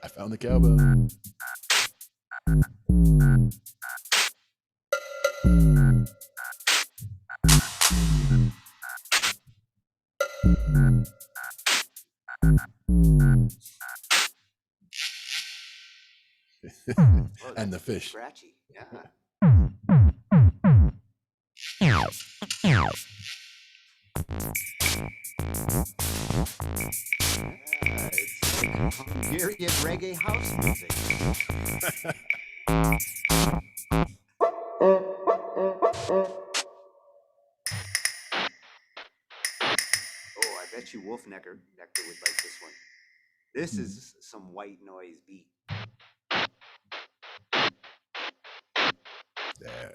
S2: I found the cowbell. And the fish.
S3: Scratchy. Yeah. It's Hungarian reggae house music. Oh, I bet you Wolf Nectar would like this one. This is some white noise beat.
S2: Yeah.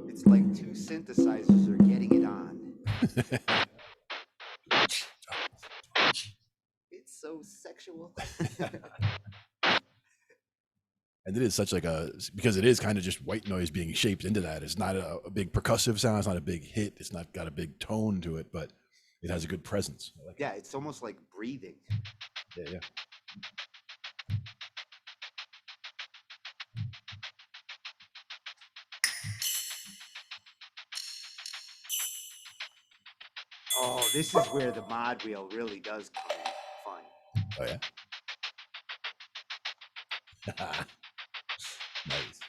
S3: It's like 2 synthesizers are getting it on. It's so sexual.
S2: And it is such like because it is kind of just white noise being shaped into that. It's not a big percussive sound. It's not a big hit. It's not got a big tone to it, but it has a good presence.
S3: Yeah, it's almost like breathing.
S2: Yeah.
S3: Oh, this is where the mod wheel really does come in fun.
S2: Oh yeah. Nice.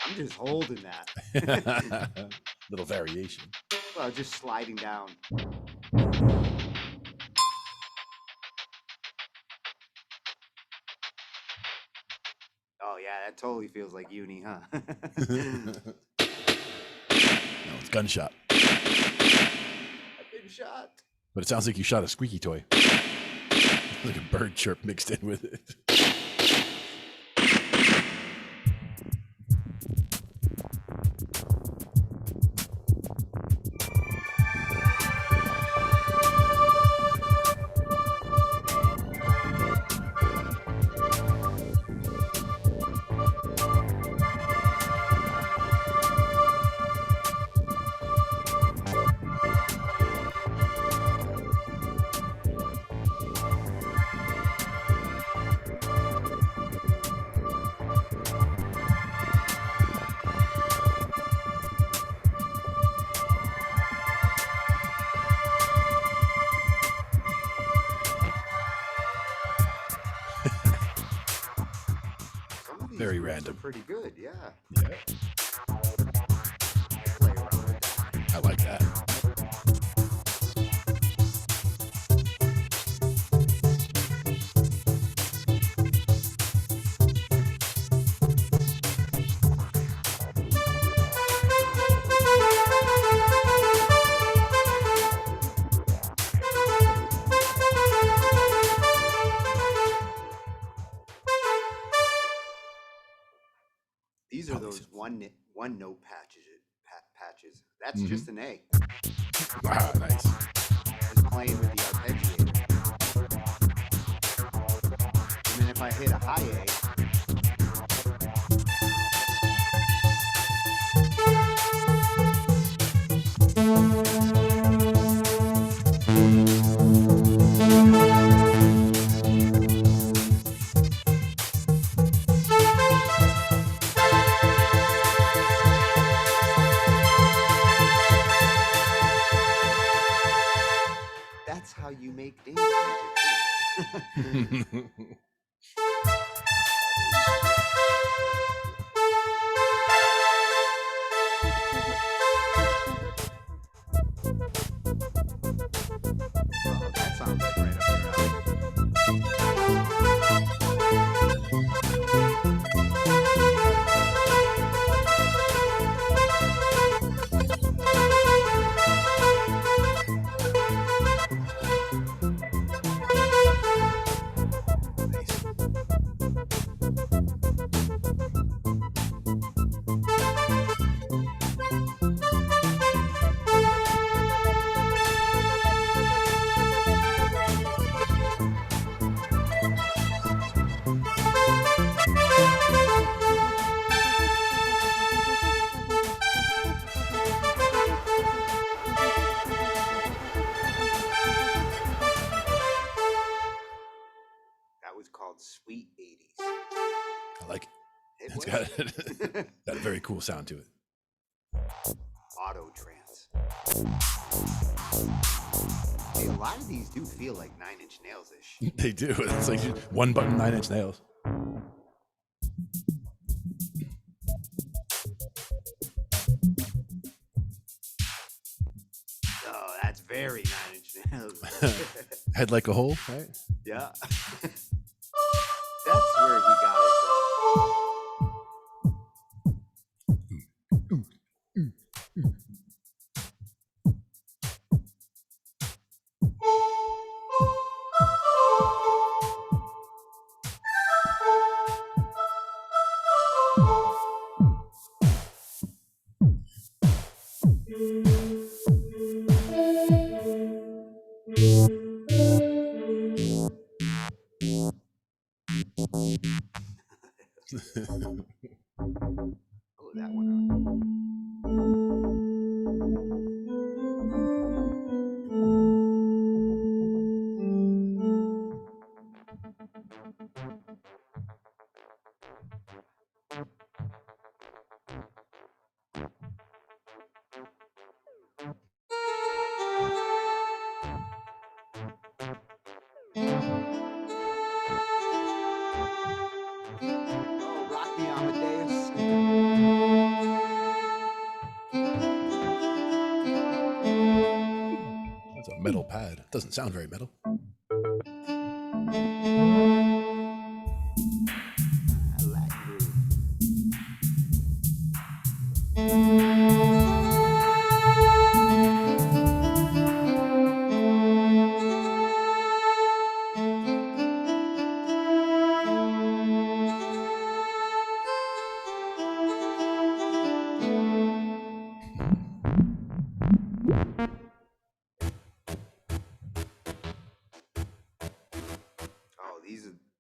S3: I'm just holding that.
S2: Little variation.
S3: Well, just sliding down. Oh yeah, that totally feels like uni, huh?
S2: No, it's gunshot.
S3: I've been shot.
S2: But it sounds like you shot a squeaky toy. Like a bird chirp mixed in with it.
S3: Some of these
S2: Very
S3: groups
S2: random.
S3: are pretty good, yeah.
S2: Yeah.
S3: Play around with that.
S2: I like that.
S3: These are those one note patches. That's
S2: Mhm.
S3: just an A.
S2: Ah, nice.
S3: Just playing with the arpeggiator. And then if I hit a high A, that's how you make dance music. Oh, that sounds like right up your alley.
S2: Nice.
S3: That was called Sweet 80s.
S2: I like it.
S3: It
S2: It's
S3: was.
S2: got a very cool sound to it.
S3: Auto trance. Hey, a lot of these do feel like 9 Inch Nails ish.
S2: They do. It's like one button, 9-inch nails.
S3: Oh, that's very 9 Inch Nails.
S2: Head like a hole, right?
S3: Yeah. That's where he got it from. Oh, that one.
S2: Metal pad. Doesn't sound very metal.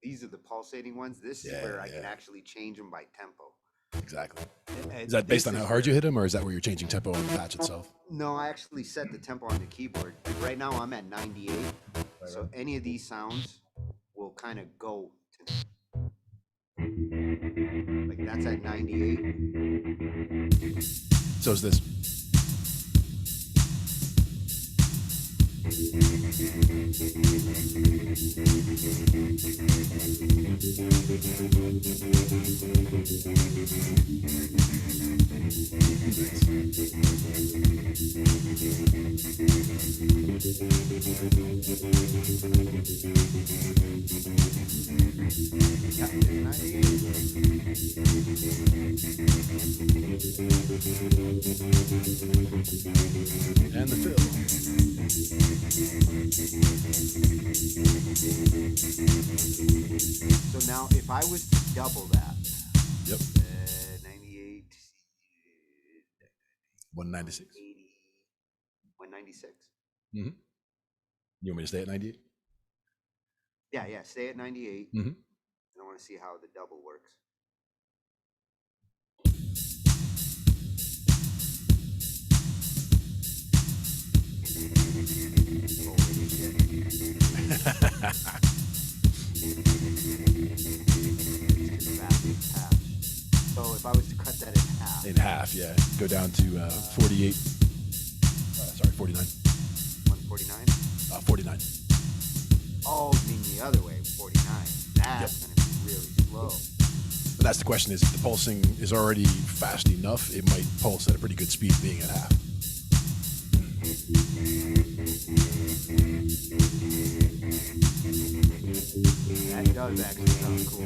S3: These are the pulsating ones. This is where I can actually change them by tempo.
S2: Exactly. Is that based on how hard you hit them, or is that where you're changing tempo on the patch itself?
S3: No, I actually set the tempo on the keyboard. Right now I'm at 98, so any of these sounds will kind of go to, like that's at 98.
S2: So is this. And the fill.
S3: So now if I was to double that, 98,
S2: 196.
S3: 80, 196.
S2: Mm-hmm. You want me to stay at 98?
S3: Yeah, stay at 98.
S2: Mm-hmm.
S3: I want to see how the double works. Holy shit. So if I was to cut that in half.
S2: In half, yeah. Go down to 48. Sorry, 49.
S3: 149?
S2: 49.
S3: Oh, you mean the other way, 49. That's going to be really slow.
S2: But that's the question, is if the pulsing is already fast enough, it might pulse at a pretty good speed being at half.
S3: That does actually sound cool.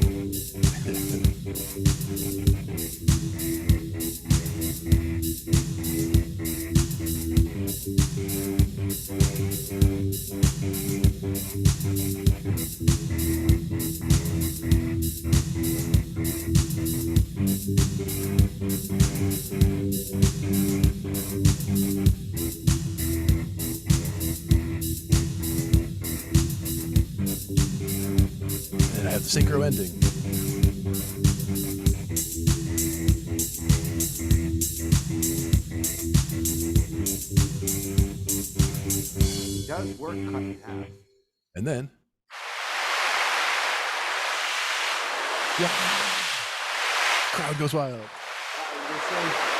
S2: And I have the synchro ending.
S3: It does work cut in half.
S2: And then, crowd goes wild.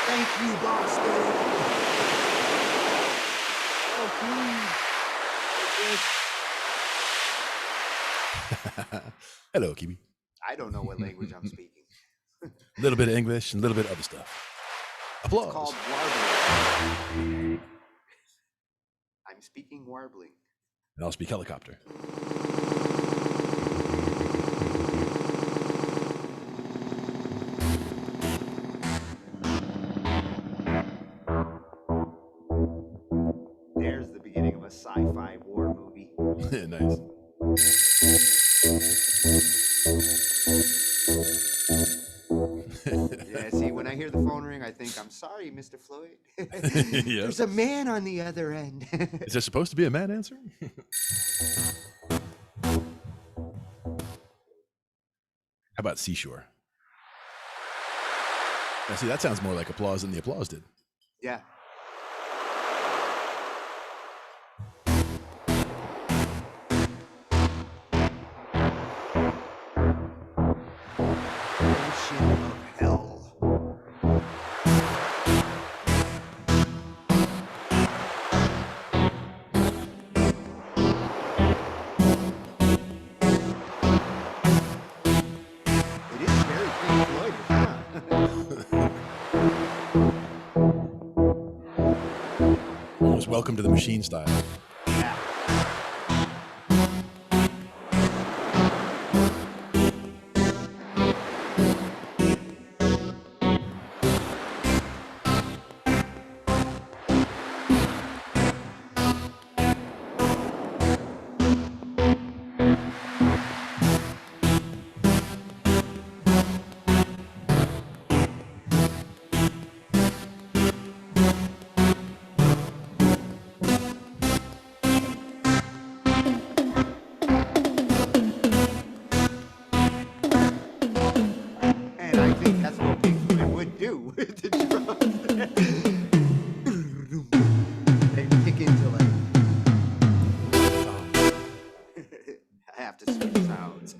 S3: Thank you, Boston. Oh, please.
S2: Hello, Kiwi.
S3: I don't know what language I'm speaking.
S2: A little bit of English and a little bit of other stuff. Applause.
S3: It's called warbling. I'm speaking warbling.
S2: And I'll speak helicopter.
S3: There's the beginning of a sci-fi war movie.
S2: Nice.
S3: Yeah, see, when I hear the phone ring, I think, I'm sorry, Mr. Floyd. There's a man on the other end.
S2: Is there supposed to be a man answering? How about Seashore? Now, see, that sounds more like applause than the applause did.
S3: Yeah. Ocean of hell. It is very Pink Floyd, huh?
S2: Almost Welcome to the Machine style.
S3: Yeah. certain sounds.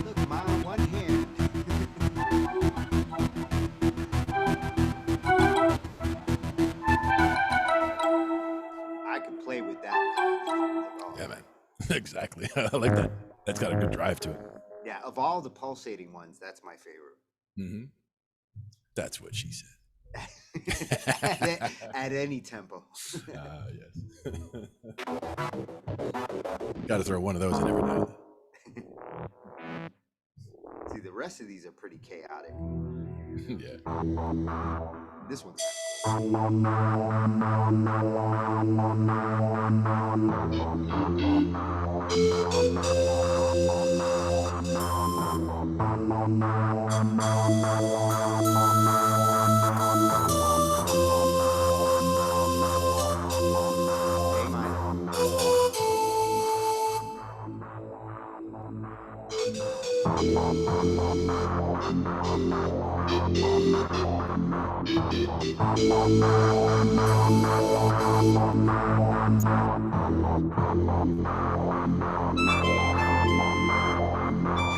S3: Look, Mom, one hand. I could play with that.
S2: Yeah, man. Exactly. I like that. That's got a good drive to it.
S3: Yeah, of all the pulsating ones, that's my favorite.
S2: Mm-hmm. That's what she said.
S3: At any tempo.
S2: Yes. Got to throw one of those in every now and then.
S3: See, the rest of these are pretty chaotic.
S2: Yeah.
S3: This one's A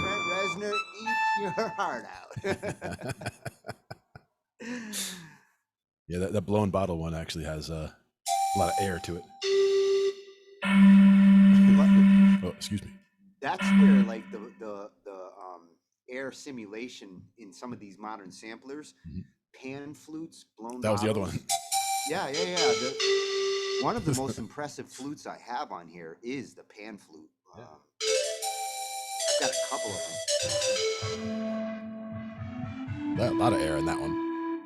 S3: Trent Reznor, eat your heart out.
S2: Yeah, that blown bottle one actually has a lot of air to it. Oh, excuse me.
S3: That's where like the air simulation in some of these modern samplers, pan flutes, blown
S2: That was the other
S3: bottles.
S2: one.
S3: Yeah. One of the most impressive flutes I have on here is the pan flute.
S2: Yeah.
S3: I've got a couple of them.
S2: A lot of air in that one.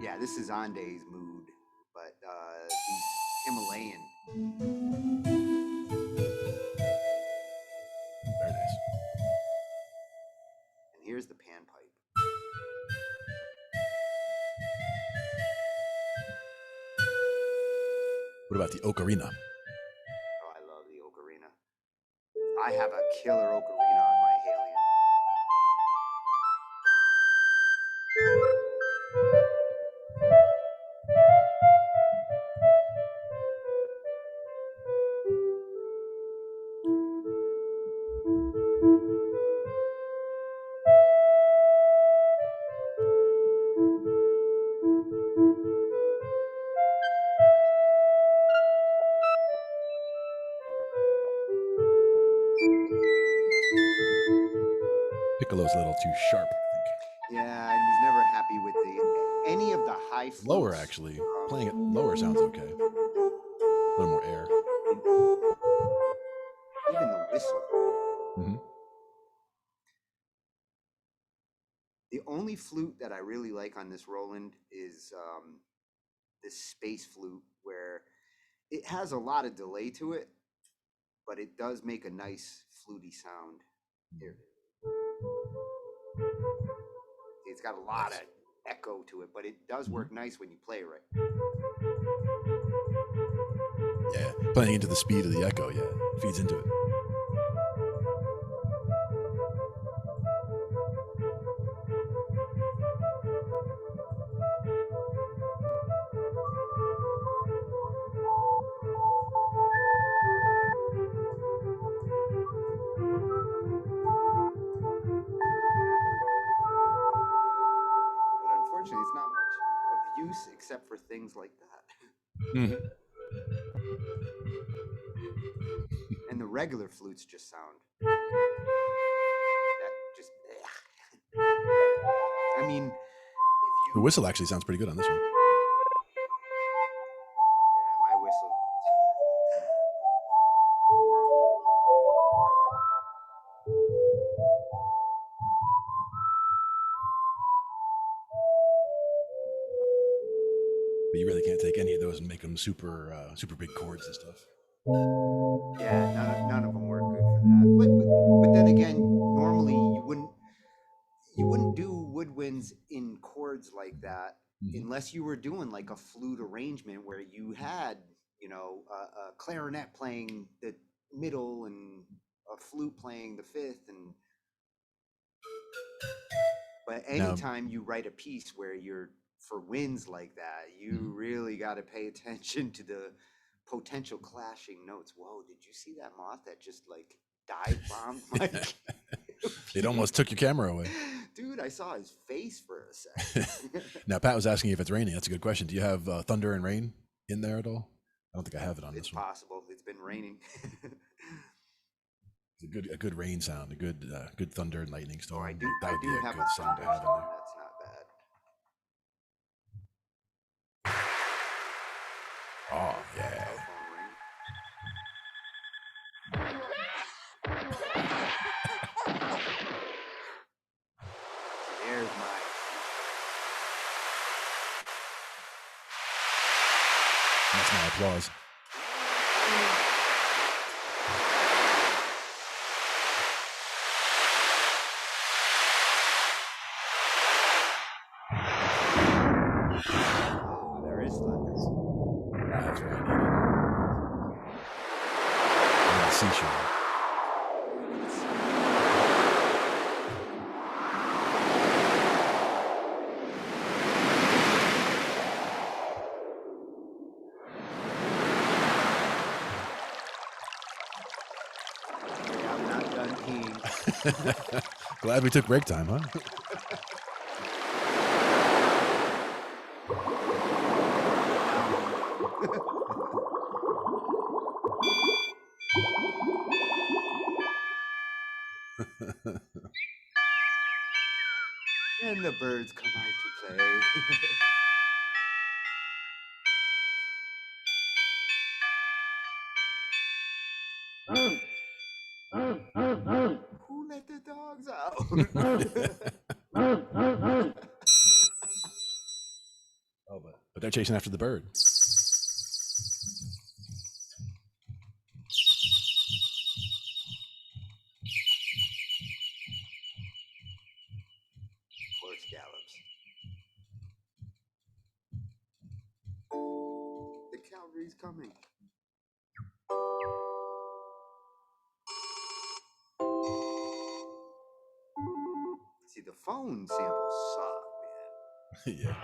S3: Yeah, this is Ande's mood, but he's Himalayan.
S2: Very nice.
S3: And here's the pan pipe.
S2: What about the ocarina?
S3: Oh, I love the ocarina. I have a killer ocarina on my Halion.
S2: Piccolo's a little too sharp, I think.
S3: Yeah, I was never happy with any of the high flutes.
S2: Lower, actually. Playing it lower sounds okay. A little more air.
S3: Even the whistle.
S2: Mm-hmm.
S3: The only flute that I really like on this Roland is this space flute, where it has a lot of delay to it, but it does make a nice fluty sound. Here. It's got a lot of echo to it, but it does work nice when you play right.
S2: Yeah, playing into the speed of the echo, yeah, it feeds into it.
S3: Unfortunately, it's not much of use except for things like that.
S2: Mm-hmm.
S3: And the regular flutes just sound. That just. I mean, if you.
S2: The whistle actually sounds pretty good on this one.
S3: Yeah, my whistle.
S2: But you really can't take any of those and make them super big chords and stuff.
S3: Yeah, none of them work good for that. But then again, normally you wouldn't do woodwinds in chords like that unless you were doing like a flute arrangement where you had, a clarinet playing the middle and a flute playing the fifth. But anytime you write a piece where you're for winds like that, you really got to pay attention to the potential clashing notes. Whoa, did you see that moth that just like dive bombed? Like,
S2: it almost took your camera away.
S3: Dude, I saw his face for a second.
S2: Now, Pat was asking if it's raining. That's a good question. Do you have thunder and rain in there at all? I don't think I have it on this one.
S3: It's possible. It's been raining.
S2: A good rain sound, a good thunder and lightning storm.
S3: I do
S2: that would be
S3: have
S2: a good sound to have in there.
S3: That's not bad.
S2: Oh yeah.
S3: There's my.
S2: That's my applause.
S3: Oh, there is thunder.
S2: That's what I needed. And the seashore.
S3: I'm not done peeing.
S2: Glad we took break time, huh?
S3: And the birds come out to play. Who let the dogs out?
S2: Oh, but they're chasing after the bird.
S3: Horse gallops. The cavalry's coming. See, the phone samples suck, man.
S2: Yeah.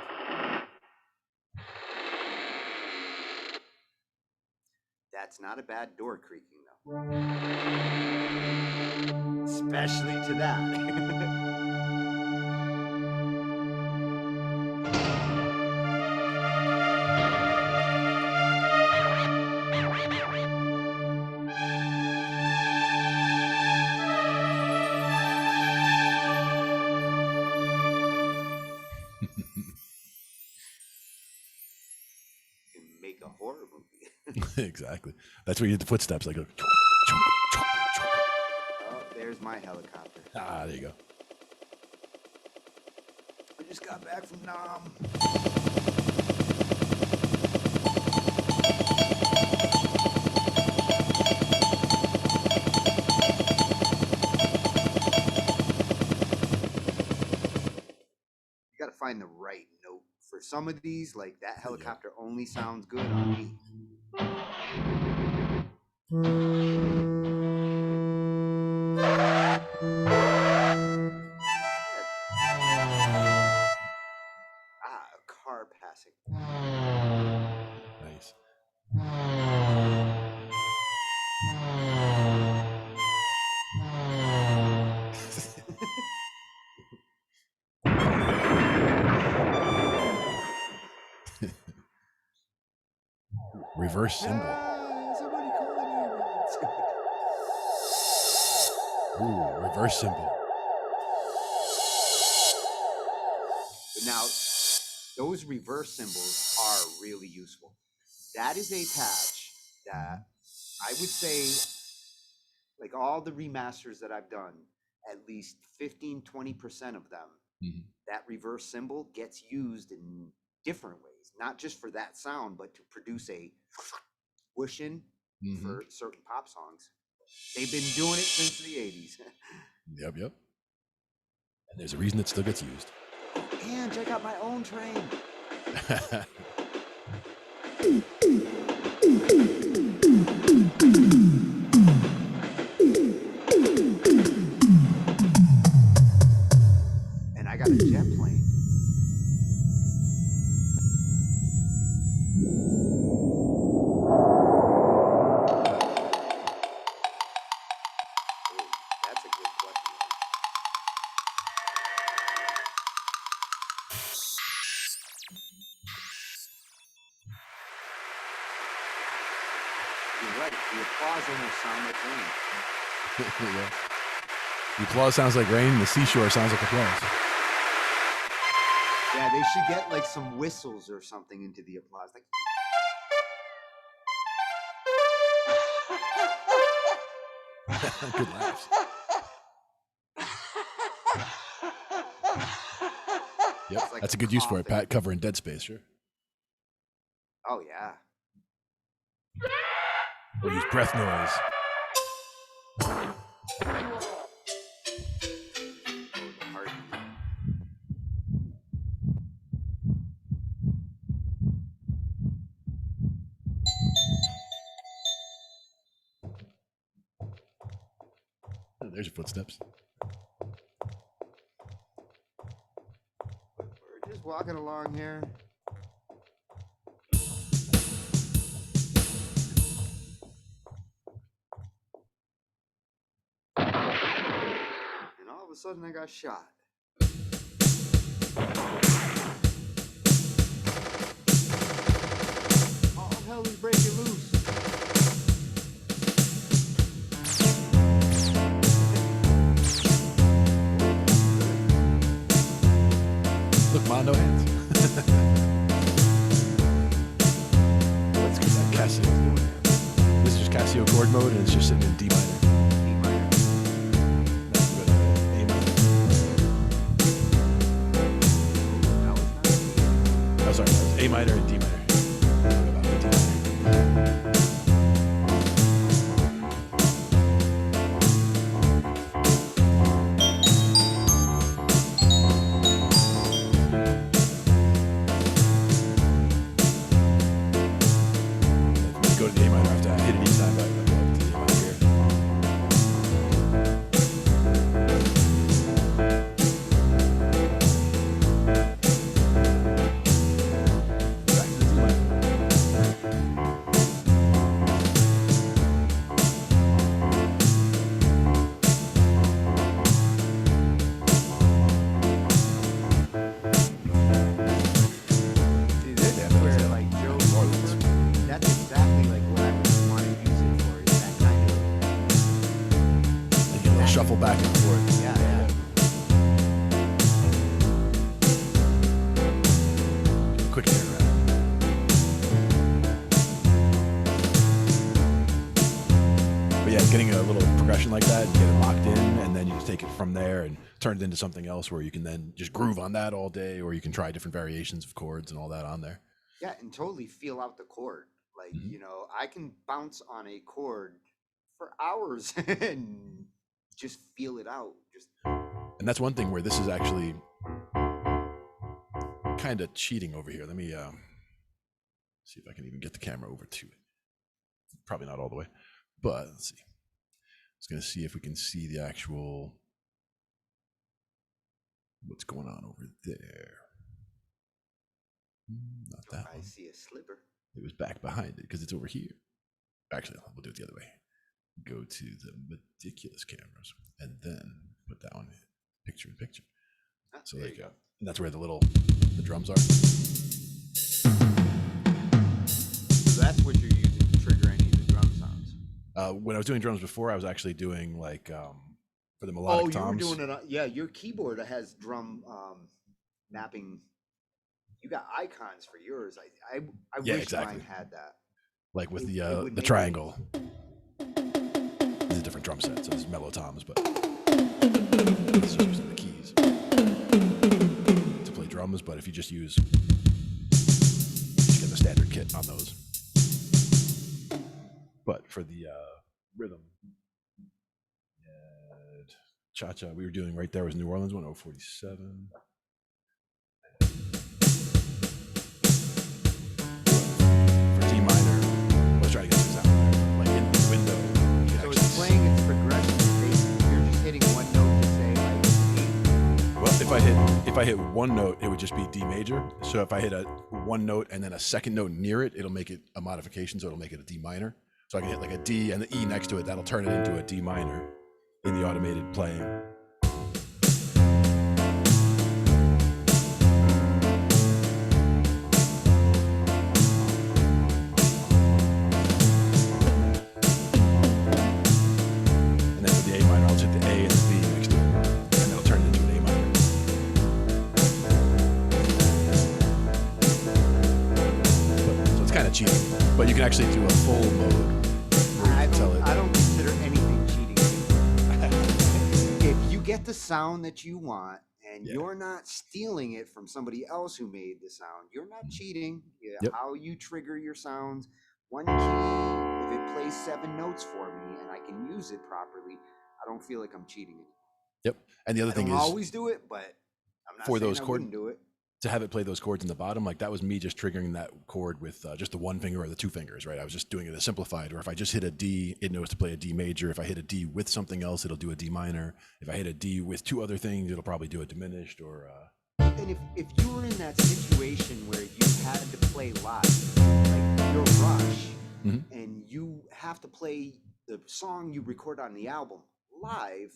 S3: That's not a bad door creaking, though. Especially to that. make a horror movie.
S2: Exactly. That's where you get the footsteps. Like, oh,
S3: there's my helicopter.
S2: Ah, there you go.
S3: I just got back from Nam. You got to find the right note for some of these. Like that helicopter only sounds good on me. A car passing.
S2: Nice. Reverse symbol.
S3: Somebody call an ambulance.
S2: Ooh, reverse symbol.
S3: But now, those reverse symbols are really useful. That is a patch that I would say, like all the remasters that I've done, at least 15-20% of them, that reverse symbol gets used in different ways, not just for that sound, but to produce a whooshing for certain pop songs. They've been doing it since the 80s.
S2: Yep. And there's a reason it still gets used.
S3: And check out my own train. And I got a jet plane. That's a good question. You're right. The applause almost sounds like rain.
S2: Yeah. The applause sounds like rain, and the seashore sounds like applause.
S3: Yeah, they should get like some whistles or something into the applause. Like
S2: Good laughs. Yep,
S3: like
S2: that's a good use for it. Pat covering dead space, sure.
S3: Oh yeah.
S2: We'll use breath noise. Oh, there's your footsteps.
S3: We're just walking along here. And all of a sudden I got shot. All hell is breaking loose.
S2: Look, Ma, no hands. Let's get that Casio. This is just Casio chord mode, and it's just sitting in D minor. Sorry, A minor and D minor. Go to the A minor after I hit it each time, but I go up to the A minor here. Shuffle back and forth.
S3: Yeah.
S2: Quick turnaround. getting a little progression like that and get it locked in, and then you just take it from there and turn it into something else where you can then just groove on that all day, or you can try different variations of chords and all that on there.
S3: Yeah, and totally feel out the chord. Like, you know, I can bounce on a chord for hours and just feel it out.
S2: And that's one thing where this is actually kind of cheating over here. Let me see if I can even get the camera over to it. Probably not all the way, but let's see. I was going to see if we can see the actual what's going on over there. Not that
S3: I
S2: one.
S3: see a sliver.
S2: It was back behind it because it's over here. Actually, we'll do it the other way. Go to the ridiculous cameras and then put that one picture in picture. So there you go. And that's where the drums are.
S3: So that's what you're using to trigger any of the drum sounds.
S2: When I was doing drums before, I was actually doing like for the melodic toms.
S3: You were doing it. Yeah, your keyboard has drum mapping. You got icons for yours. I wish mine had that.
S2: Like with the triangle. It's a different drum set, so it's mellow toms, but it's just using the keys to play drums. But if you just use, you get the standard kit on those. But for the rhythm, cha-cha, we were doing right there was New Orleans 1047. For D minor, let's try to get this out there. Like in the window.
S3: So it's playing its progression. You're just hitting one note to say like E.
S2: Well, if I hit one note, it would just be D major. So if I hit a one note and then a second note near it, it'll make it a modification. So it'll make it a D minor. So I can hit like a D and the E next to it. That'll turn it into a D minor in the automated playing. And then with the A minor, I'll just hit the A and the B next to it. And that'll turn it into an A minor. So it's kind of cheating. But you can actually do a full mode.
S3: I don't consider anything cheating. If you get the sound that you want and you're not stealing it from somebody else who made the sound, you're not cheating. How you trigger your sounds, one key, if it plays 7 notes for me and I can use it properly, I don't feel like I'm cheating it.
S2: Yep. And the other thing is,
S3: I don't always do it, but I'm not
S2: for
S3: saying
S2: those
S3: I
S2: chords,
S3: wouldn't do it.
S2: To have it play those chords in the bottom, like that was me just triggering that chord with just the one finger or the two fingers, right? I was just doing it as simplified. Or if I just hit a D, it knows to play a D major. If I hit a D with something else, it'll do a D minor. If I hit a D with 2 other things, it'll probably do a diminished or.
S3: And if you were in that situation where you had to play live, like your Rush, and you have to play the song you record on the album live,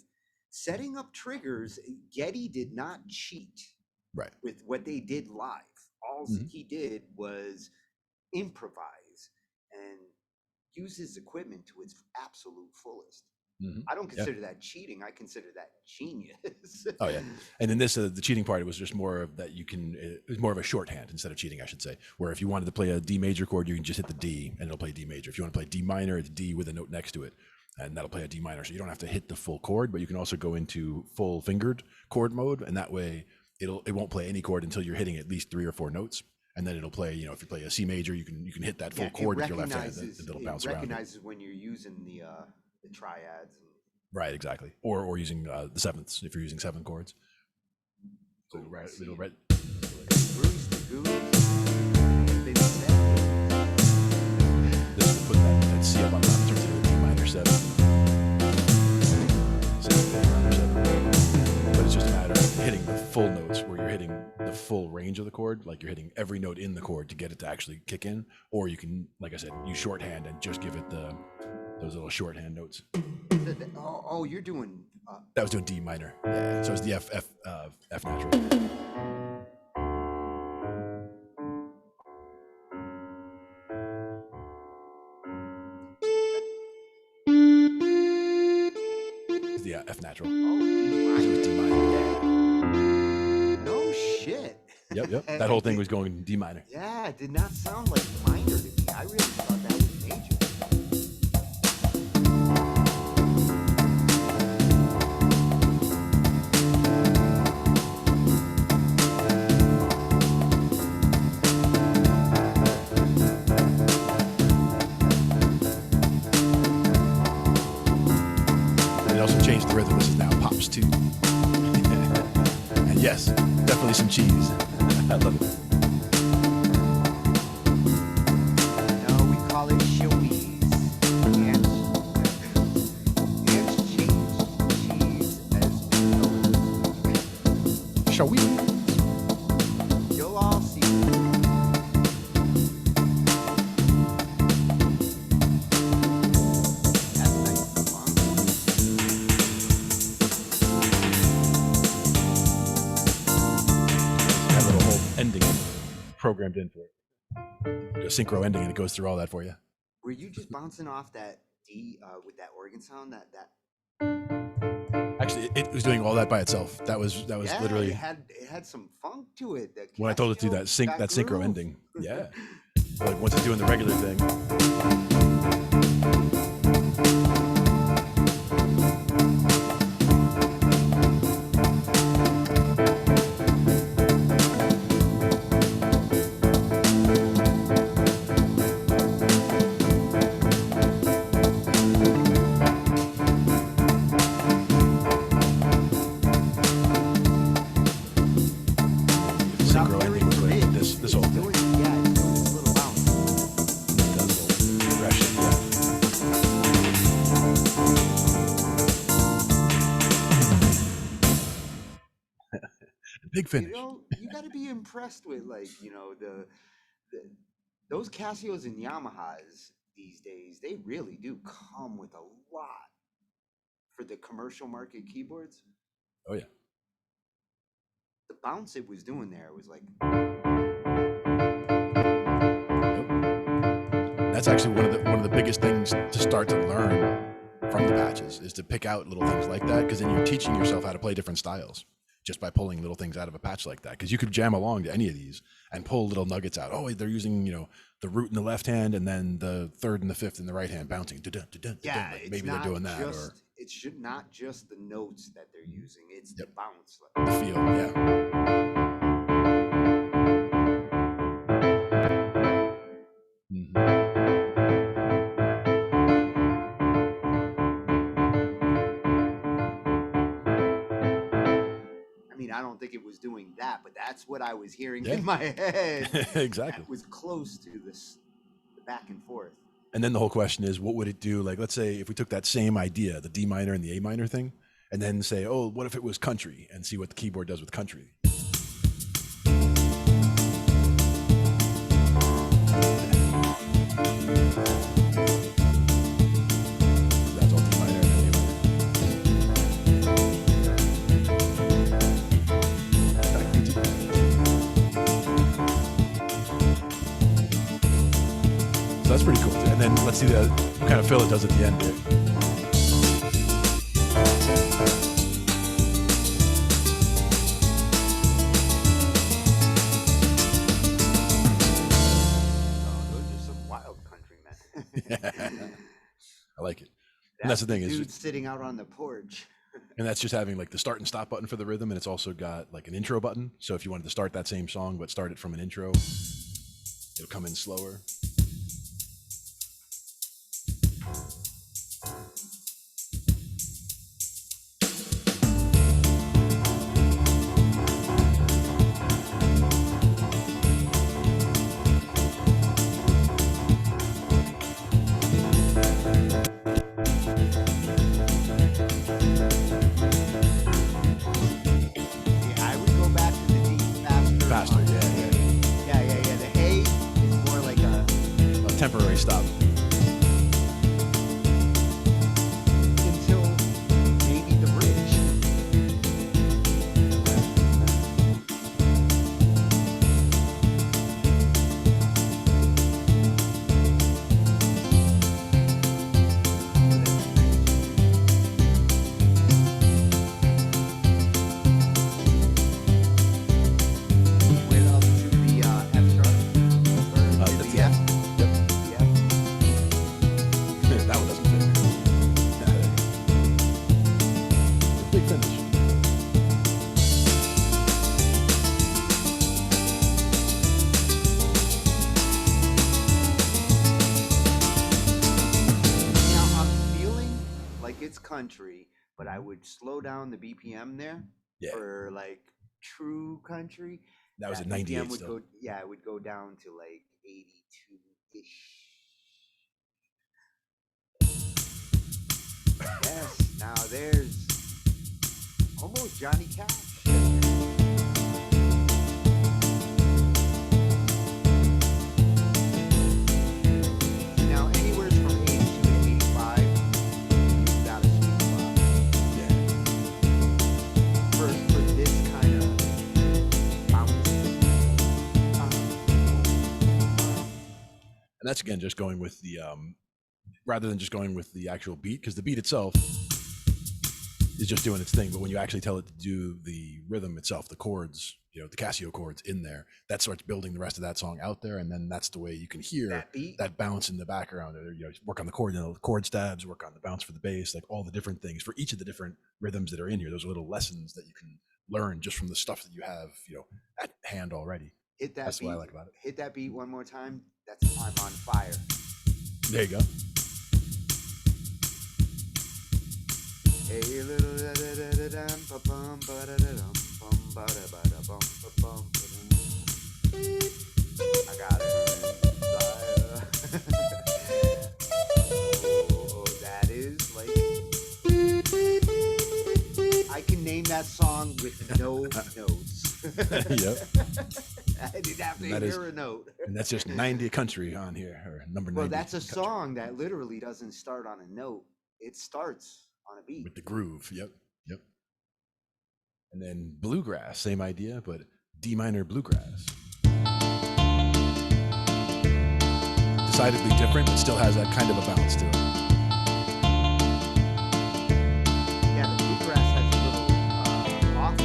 S3: setting up triggers, Getty did not cheat.
S2: Right.
S3: With what they did live. All he did was improvise and use his equipment to its absolute fullest. I don't consider that cheating. I consider that genius.
S2: Oh yeah. And then this, the cheating part, it was just more of that it was more of a shorthand instead of cheating, I should say. Where if you wanted to play a D major chord, you can just hit the D and it'll play D major. If you want to play D minor, it's D with a note next to it. And that'll play a D minor. So you don't have to hit the full chord, but you can also go into full fingered chord mode. And that way, it won't play any chord until you're hitting at least 3 or 4 notes, and then it'll play. You know, if you play a C major, you can hit that full chord with your left hand, and it'll bounce around. It
S3: recognizes when you're using the triads.
S2: Right, exactly. Or using the sevenths if you're using 7 chords. So it'll read. This will put that C up on top, turns into a D minor 7. But it's just a matter of hitting the full notes where you're hitting the full range of the chord, like you're hitting every note in the chord to get it to actually kick in. Or you can, like I said, use shorthand and just give it those little shorthand notes.
S3: Oh, you're doing.
S2: That was doing D minor. Yeah, so it's the F natural. It's the F natural.
S3: Oh,
S2: so it's D minor.
S3: Yeah. No shit.
S2: Yep. That whole thing was going D minor.
S3: Yeah, it did not sound like minor to me. I really thought that was major.
S2: rhythm. This is now Pops 2. And yes, definitely some cheese. I love it.
S3: No, we call it cheese. And cheese as
S2: Shawi.
S3: you'll all see. That's nice and fun.
S2: Got a little whole ending programmed in for it. A synchro ending, and it goes through all that for you.
S3: Were you just bouncing off that D with that organ sound? That
S2: Actually, it was doing all that by itself. That was
S3: yeah,
S2: literally
S3: it had some funk to it.
S2: when I told it to do that synchro
S3: groove.
S2: ending. Yeah, like once it's doing the regular thing. Synchro ending was like this whole thing.
S3: Yeah, it's doing this little bounce.
S2: It does a little progression. Yeah. Big finish.
S3: You got to be impressed with the those Casios and Yamahas these days. They really do come with a lot for the commercial market keyboards.
S2: Oh yeah.
S3: The bounce it was doing there was like.
S2: That's actually one of the biggest things to start to learn from the patches is to pick out little things like that, because then you're teaching yourself how to play different styles just by pulling little things out of a patch like that. Because you could jam along to any of these and pull little nuggets out. Oh, they're using the root in the left hand and then the third and the fifth in the right hand bouncing.
S3: Yeah,
S2: like maybe they're doing that, or
S3: it should not just the notes that they're using. It's the bounce.
S2: the feel. Yeah. Mm-hmm.
S3: I mean, I don't think it was doing that, but that's what I was hearing
S2: Yeah.
S3: in my head.
S2: Exactly.
S3: That was close to the back and forth.
S2: And then the whole question is, what would it do? Like, let's say if we took that same idea, the D minor and the A minor thing, and then say, oh, what if it was country, and see what the keyboard does with country. That's all D minor and then A minor. So that's pretty cool. And then let's see what kind of fill it does at the end there. I like it. And that's the thing,
S3: dude sitting out on the porch.
S2: And that's just having like the start and stop button for the rhythm, and it's also got like an intro button. So if you wanted to start that same song but start it from an intro, it'll come in slower. Temporary stop.
S3: Until maybe the bridge. Went up to the F sharp. The F.
S2: That one doesn't fit. Big finish.
S3: Now I'm feeling like it's country, but I would slow down the BPM there for like true country.
S2: That was at 98
S3: would
S2: still.
S3: go, it would go down to like 82-ish. Yes, now there's almost Johnny Cash. Now anywhere from 82 to 85, you've got a sweet spot.
S2: Yeah.
S3: For this kind of bounce.
S2: And that's again just going with the rather than just going with the actual beat, because the beat itself is just doing its thing. But when you actually tell it to do the rhythm itself, the chords, you know, the Casio chords in there, that starts building the rest of that song out there. And then that's the way you can hear that bounce in the background. Or, you know, work on the chord, you know, the chord stabs, work on the bounce for the bass, like all the different things for each of the different rhythms that are in here. Those are little lessons that you can learn just from the stuff that you have, you know, at hand already.
S3: Hit that
S2: That's
S3: beat.
S2: what I like about it.
S3: Hit that beat one more time. That's I'm on fire.
S2: There you go.
S3: Hey, little da da da da dum ba bum ba da da dum bum ba da bum ba bum ba dum. I got it. Oh, that is like I can name that song with no notes.
S2: Yep.
S3: I didn't have to hear a note.
S2: And that's just 90 country on here, or number 90.
S3: Well, that's a
S2: country.
S3: song that literally doesn't start on a note. It starts on a beat.
S2: With the groove, yep. And then bluegrass, same idea, but D minor bluegrass. Decidedly different, but still has that kind of a bounce to it.
S3: Yeah, the bluegrass has a little off bounce.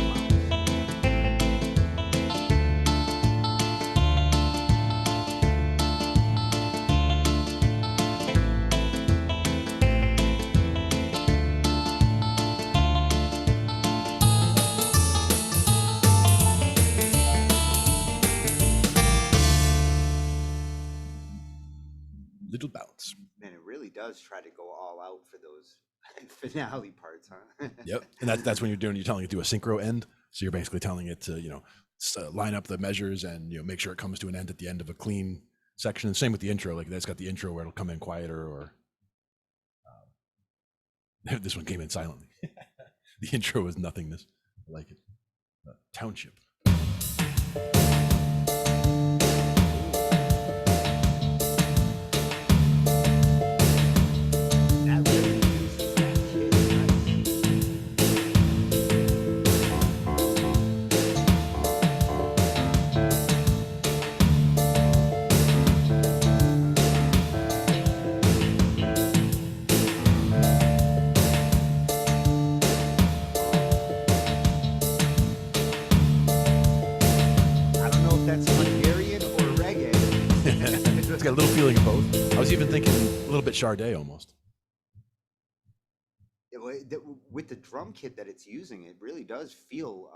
S2: Little bounce.
S3: Man, it really does try to go all out for those finale parts, huh?
S2: Yep. And that's when you're telling it to do a synchro end. So you're basically telling it to, you know, line up the measures and, you know, make sure it comes to an end at the end of a clean section. And same with the intro. Like that's got the intro where it'll come in quieter, or this one came in silently. The intro is nothingness. I like it. Township. Got a little feeling of both. I was even thinking a little bit Sade almost.
S3: With the drum kit that it's using, it really does feel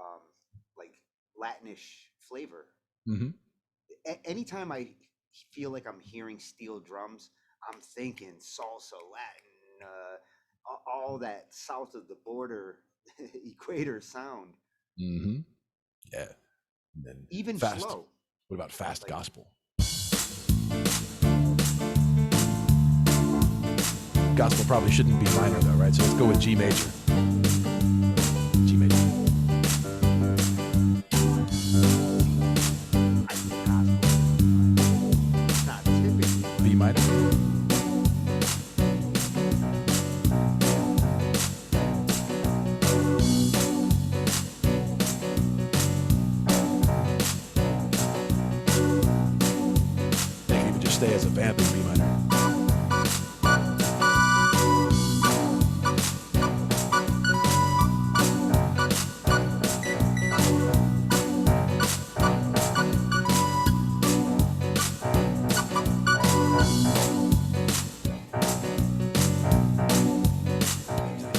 S3: like Latinish flavor.
S2: Mm-hmm.
S3: Anytime I feel like I'm hearing steel drums, I'm thinking salsa, Latin, all that south of the border equator sound.
S2: Mm-hmm. Yeah. And then
S3: even
S2: fast.
S3: Slow.
S2: What about fast
S3: like,
S2: gospel? Gospel probably shouldn't be minor though, right? So let's go with G major. G major.
S3: I think gospel. It's not typically
S2: B minor. They can even just stay as a vamp in B minor.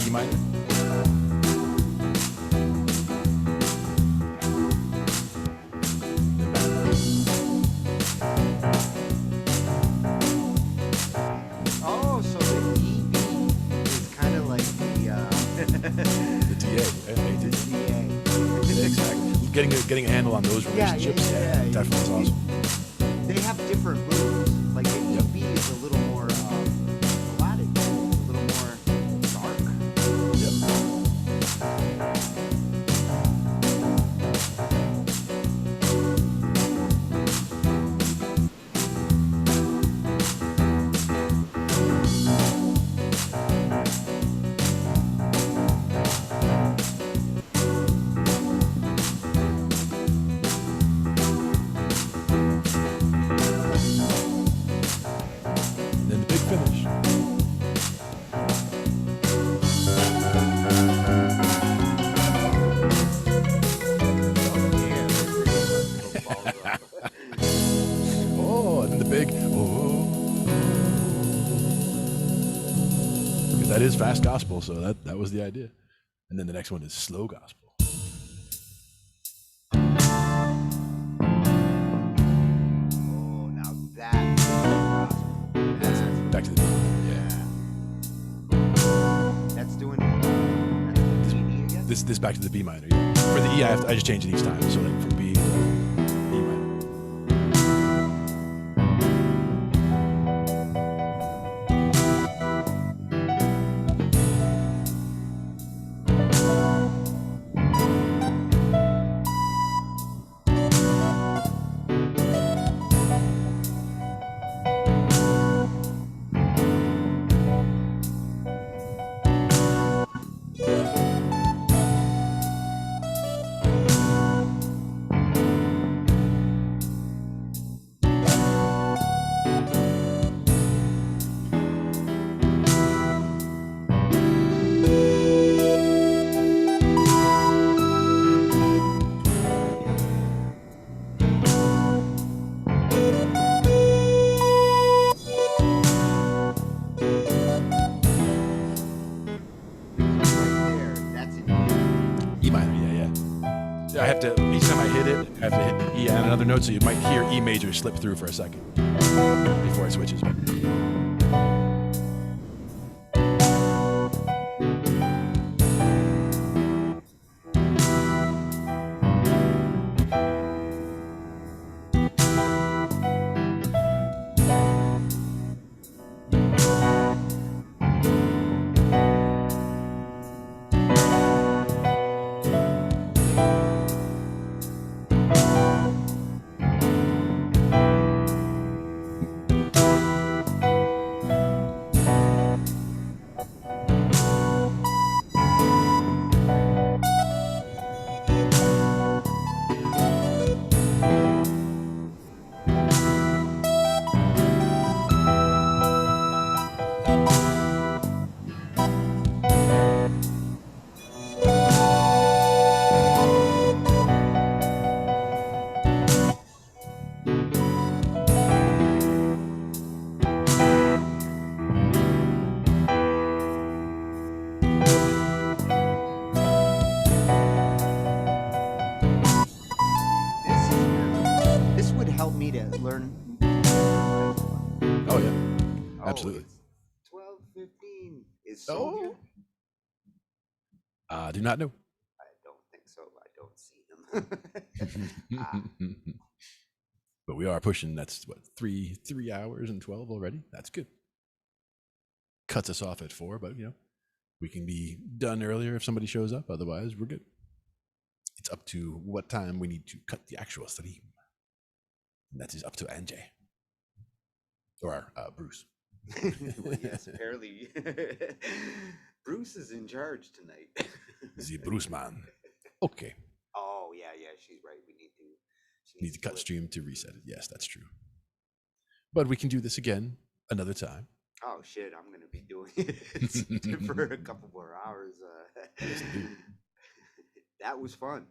S2: E minor. getting a handle on those relationships, definitely is awesome.
S3: They have different moods. Like the EB is a little more melodic, a little more dark.
S2: Then the big finish. Oh, and then the big because that is fast gospel, so that was the idea. And then the next one is slow gospel.
S3: Oh, now that's
S2: Back to the
S3: that's doing that's the E again.
S2: this back to the B minor. Yeah. For the E, I just change it each time. So like from B to E minor. E minor, yeah. I have to, each time I hit it, I have to hit the E and another note, so you might hear E major slip through for a second before it switches.
S3: This would help me to learn.
S2: Oh, yeah. Absolutely.
S3: 12:15 is Soldier.
S2: Do not know.
S3: I don't think so. I don't see him.
S2: But we are pushing, that's what, 3 hours and 12 already? That's good. Cuts us off at 4, but we can be done earlier if somebody shows up. Otherwise, we're good. It's up to what time we need to cut the actual stream. And that is up to Anjay. Or Bruce.
S3: Well, yes, apparently Bruce is in charge tonight.
S2: The Bruce man. Okay.
S3: Oh, yeah, she's right. We
S2: need to cut stream to reset it. Yes, that's true. But we can do this again another time.
S3: Oh shit, I'm gonna be doing it for a couple more hours.
S2: Yes, indeed.
S3: That was fun.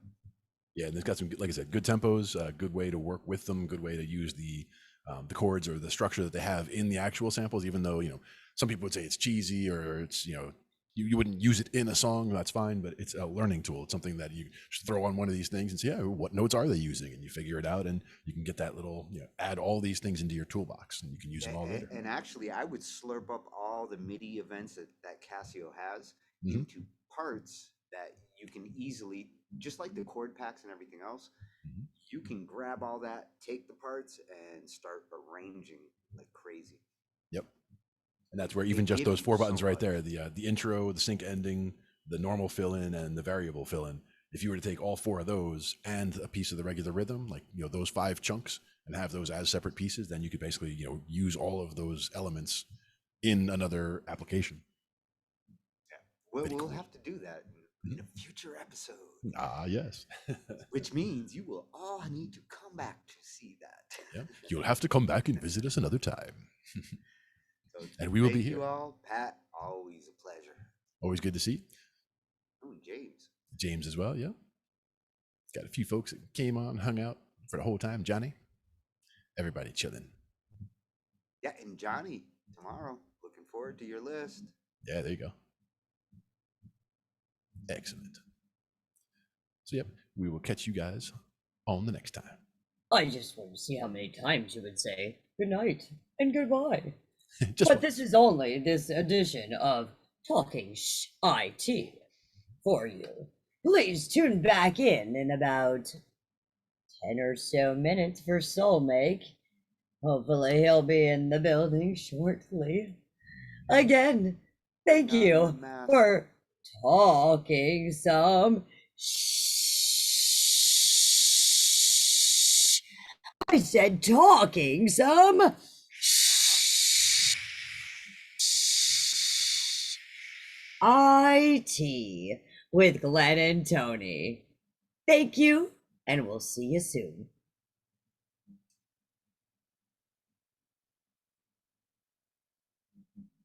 S2: Yeah, and it's got some, like I said, good tempos, good way to work with them, good way to use the chords or the structure that they have in the actual samples, even though, some people would say it's cheesy or it's, you wouldn't use it in a song, that's fine, but it's a learning tool. It's something that you just throw on one of these things and say, what notes are they using? And you figure it out, and you can get that little, add all these things into your toolbox, and you can use them all later.
S3: And actually, I would slurp up all the MIDI events that Casio has into parts that you can easily, just like the cord packs and everything else,
S2: Mhm.
S3: you can grab all that, take the parts, and start arranging like crazy.
S2: Yep. And that's where
S3: They
S2: even just
S3: give
S2: those
S3: you
S2: 4
S3: so
S2: buttons right
S3: much.
S2: there, the intro, the sync ending, the normal fill in, and the variable fill in. If you were to take all 4 of those and a piece of the regular rhythm, like those 5 chunks, and have those as separate pieces, then you could basically use all of those elements in another application.
S3: Yeah. Well,
S2: Pretty
S3: we'll
S2: cool.
S3: have to do that in a future episode.
S2: Ah, yes.
S3: Which means you will all need to come back to see that.
S2: Yeah, you'll have to come back and visit us another time.
S3: So
S2: And we will be
S3: thank you
S2: here.
S3: all. Pat, always a pleasure.
S2: Always good to see you.
S3: Oh, and James.
S2: James as well, yeah. Got a few folks that came on, hung out for the whole time. Johnny, everybody chilling.
S3: Yeah, and Johnny, tomorrow. Looking forward to your list.
S2: Yeah, there you go. Excellent. So, yep, we will catch you guys on the next time.
S1: I just want to see how many times you would say good night and goodbye.
S2: Just
S1: But
S2: once.
S1: this is only this edition of Talking Shhh IT for you. Please tune back in about 10 or so minutes for Soulmake. Hopefully, he'll be in the building shortly. Again, thank
S3: Put on the
S1: you
S3: mask.
S1: for talking some shh. I said talking some IT with Glenn and Tony. Thank you, and we'll see you soon.